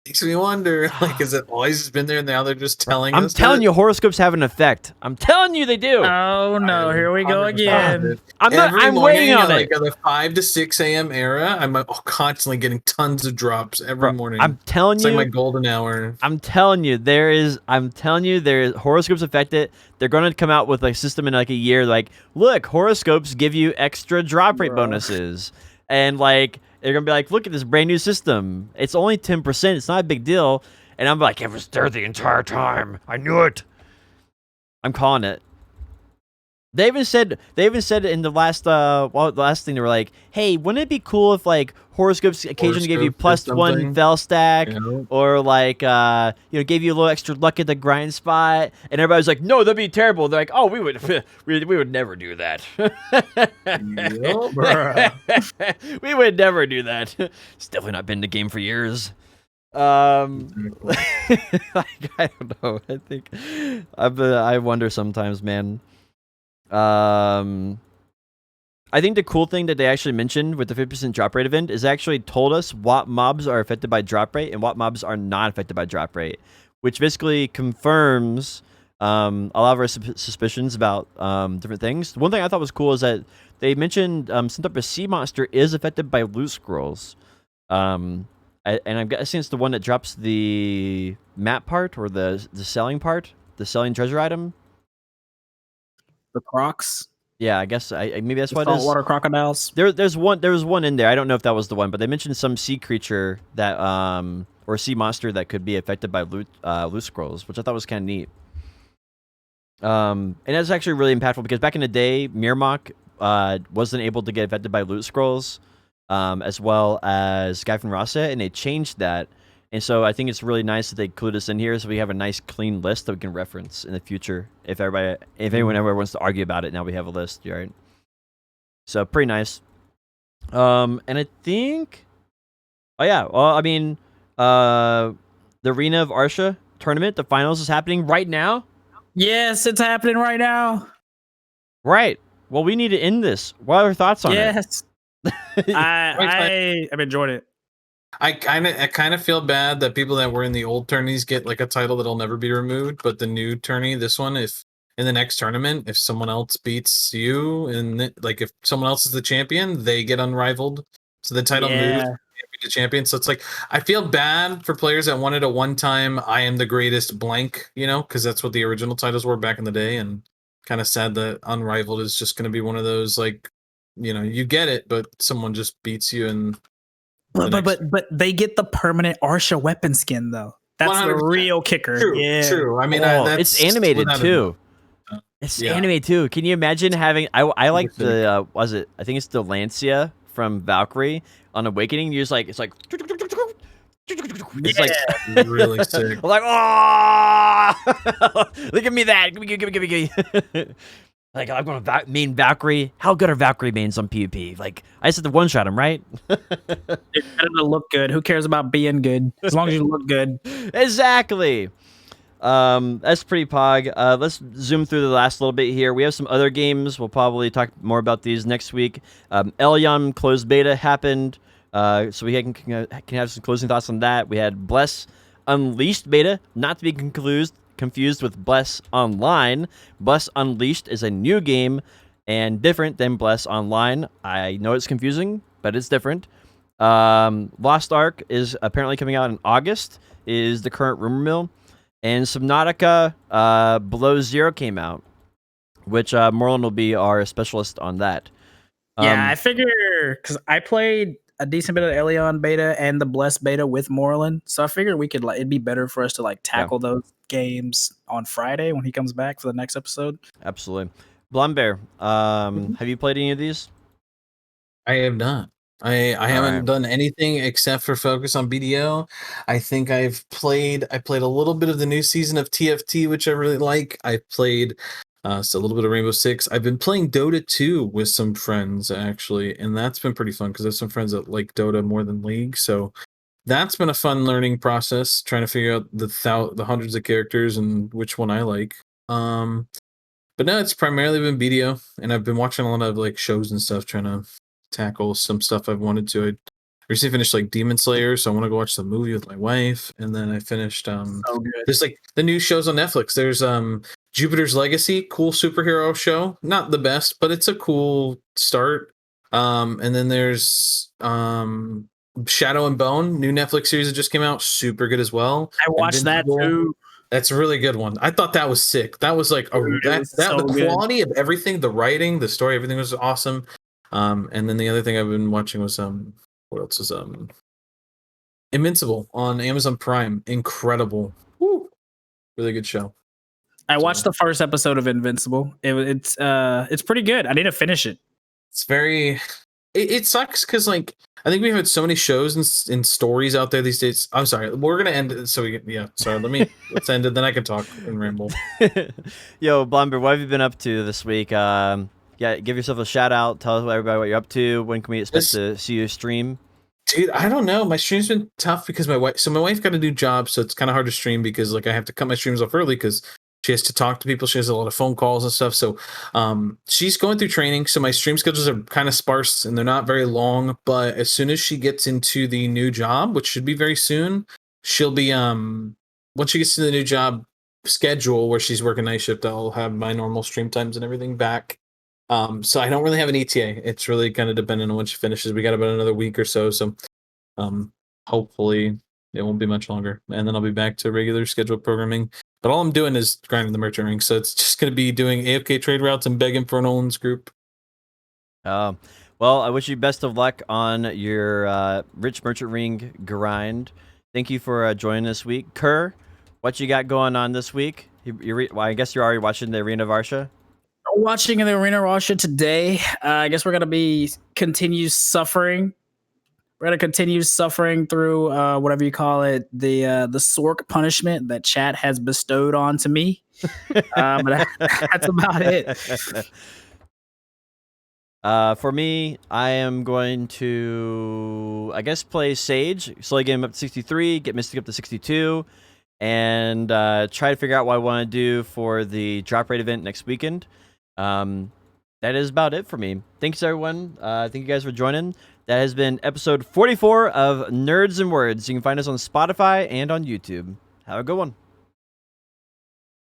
Makes me wonder, like, has it always been there and now they're just telling us? I'm telling you, horoscopes have an effect. I'm telling you they do. Oh no, here we go again. I'm waiting on it. Like the 5 to 6 a.m. era, I'm constantly getting tons of drops every morning. I'm telling you, it's like my golden hour. I'm telling you, there is horoscopes affect it. They're going to come out with a system in like a year. Like, look, horoscopes give you extra drop rate bonuses, and like. They're going to be like, look at this brand new system. It's only 10%. It's not a big deal. And I'm like, it was there the entire time. I knew it. I'm calling it. They even said in the last thing they were like, "Hey, wouldn't it be cool if like horoscopes occasionally gave you Horoscope did +1 something. fell stack, You know? or like gave you a little extra luck at the grind spot?" And everybody's like, "No, that'd be terrible." They're like, "Oh, we would we would never do that." Bruh. We would never do that. It's definitely not been in the game for years. Exactly. Like, I don't know. I think I wonder sometimes, man. I think the cool thing that they actually mentioned with the 50% drop rate event is they actually told us what mobs are affected by drop rate and what mobs are not affected by drop rate, which basically confirms a lot of our suspicions about different things. One thing I thought was cool is that they mentioned some type of sea monster is affected by loot scrolls. And I'm guessing it's the one that drops the map part or the selling part, the selling treasure item. The Crocs. Yeah, I guess maybe that's The what it is. saltwater crocodiles. There was one in there. I don't know if that was the one, but they mentioned some sea creature that or sea monster that could be affected by loot scrolls, which I thought was kind of neat. And that's actually really impactful because back in the day, Mirmok wasn't able to get affected by loot scrolls, as well as Skyfin Rasa, and they changed that. And so I think it's really nice that they include us in here, so we have a nice clean list that we can reference in the future. If anyone ever wants to argue about it, now we have a list, right? So pretty nice. And I think, oh yeah, well, I mean, the Arena of Arsha tournament, the finals is happening right now. Yes, it's happening right now. Right. Well, we need to end this. What are your thoughts on it? Yes. I'm enjoying it. I kind of feel bad that people that were in the old tourneys get like a title that'll never be removed, but the new tourney, this one, if in the next tournament, if someone else beats you and like if someone else is the champion, they get unrivaled. So the title moves from champion to champion. So it's like I feel bad for players that wanted a one-time I am the greatest blank, you know, because that's what the original titles were back in the day, and kind of sad that unrivaled is just going to be one of those like, you know, you get it, but someone just beats you and. But they get the permanent Arsha weapon skin though. That's 100%. The real kicker. True, true. I mean, it's animated too. It's animated too. Can you imagine having? I like the was it? I think it's the Lancia from Valkyrie on Awakening. You're just like it's like. It's like really sick. I'm like, oh, look at me! That give me. Like, I'm going to main Valkyrie. How good are Valkyrie mains on PvP? Like, I just have to one-shot him, right? It's better to look good. Who cares about being good? As long as you look good. Exactly. That's pretty pog. Let's zoom through the last little bit here. We have some other games. We'll probably talk more about these next week. Elyon closed beta happened. So we can have some closing thoughts on that. We had Bless Unleashed beta, not to be confused with Bless Online. Bless Unleashed is a new game and different than Bless Online. I know it's confusing, but it's different. Lost Ark is apparently coming out in August, is the current rumor mill. And Subnautica Below Zero came out, which Morlin will be our specialist on that. Yeah, I figure because I played a decent bit of the Elyon beta and the Bless beta with Morlin, so I figured we could it'd be better for us to tackle those games on Friday when he comes back for the next episode. Absolutely. Blonde Bear, have you played any of these? I have not. I haven't done anything except for focus on BDO. I think I played a little bit of the new season of TFT, which I really like. I played so a little bit of Rainbow Six. I've been playing Dota 2 with some friends actually, and that's been pretty fun because I have some friends that like Dota more than League. So that's been a fun learning process, trying to figure out the hundreds of characters and which one I like. But no, it's primarily been BDO, and I've been watching a lot of shows and stuff, trying to tackle some stuff I've wanted to. I recently finished Demon Slayer, so I want to go watch the movie with my wife, and then I finished there's the new shows on Netflix. There's Jupiter's Legacy, cool superhero show, not the best, but it's a cool start. And then there's Shadow and Bone, new Netflix series that just came out, super good as well. I watched that too. That's a really good one. I thought that was sick. That was the quality of everything, the writing, the story, everything was awesome. And then the other thing I've been watching was what else is Invincible on Amazon Prime. Incredible. Woo. Really good show. I watched So- the first episode of Invincible. It's pretty good. I need to finish it. It's very. It sucks because like I think we've had so many shows and stories out there these days. I'm sorry, we're gonna end it. So sorry. Let's end it. Then I can talk and ramble. Yo, Blumber, what have you been up to this week? Yeah, give yourself a shout out. Tell everybody what you're up to. When can we expect to see you stream? Dude, I don't know. My stream's been tough because my wife got a new job, so it's kind of hard to stream because like I have to cut my streams off early because she has to talk to people. She has a lot of phone calls and stuff. So she's going through training. So my stream schedules are kind of sparse and they're not very long. But as soon as she gets into the new job, which should be very soon, she'll be once she gets to the new job schedule where she's working night shift, I'll have my normal stream times and everything back. So I don't really have an ETA. It's really kind of dependent on when she finishes. We got about another week or so. So hopefully it won't be much longer. And then I'll be back to regular scheduled programming. But all I'm doing is grinding the merchant ring. So it's just going to be doing AFK trade routes and begging for Nolan's group. Well, I wish you best of luck on your rich merchant ring grind. Thank you for joining this week. Kerr, what you got going on this week? Well, I guess you're already watching the Arena of Arsha. Watching the Arena of Arsha today. I guess we're gonna continue suffering. We're gonna continue suffering through whatever you call it, the Sork punishment that chat has bestowed onto me. But that's about it. For me, I am going to, I guess, play Sage, slowly get him up to 63, get Mystic up to 62, and try to figure out what I want to do for the drop rate event next weekend. That is about it for me. Thanks, everyone. Thank you guys for joining. That has been episode 44 of Nerds and Words. You can find us on Spotify and on YouTube. Have a good one.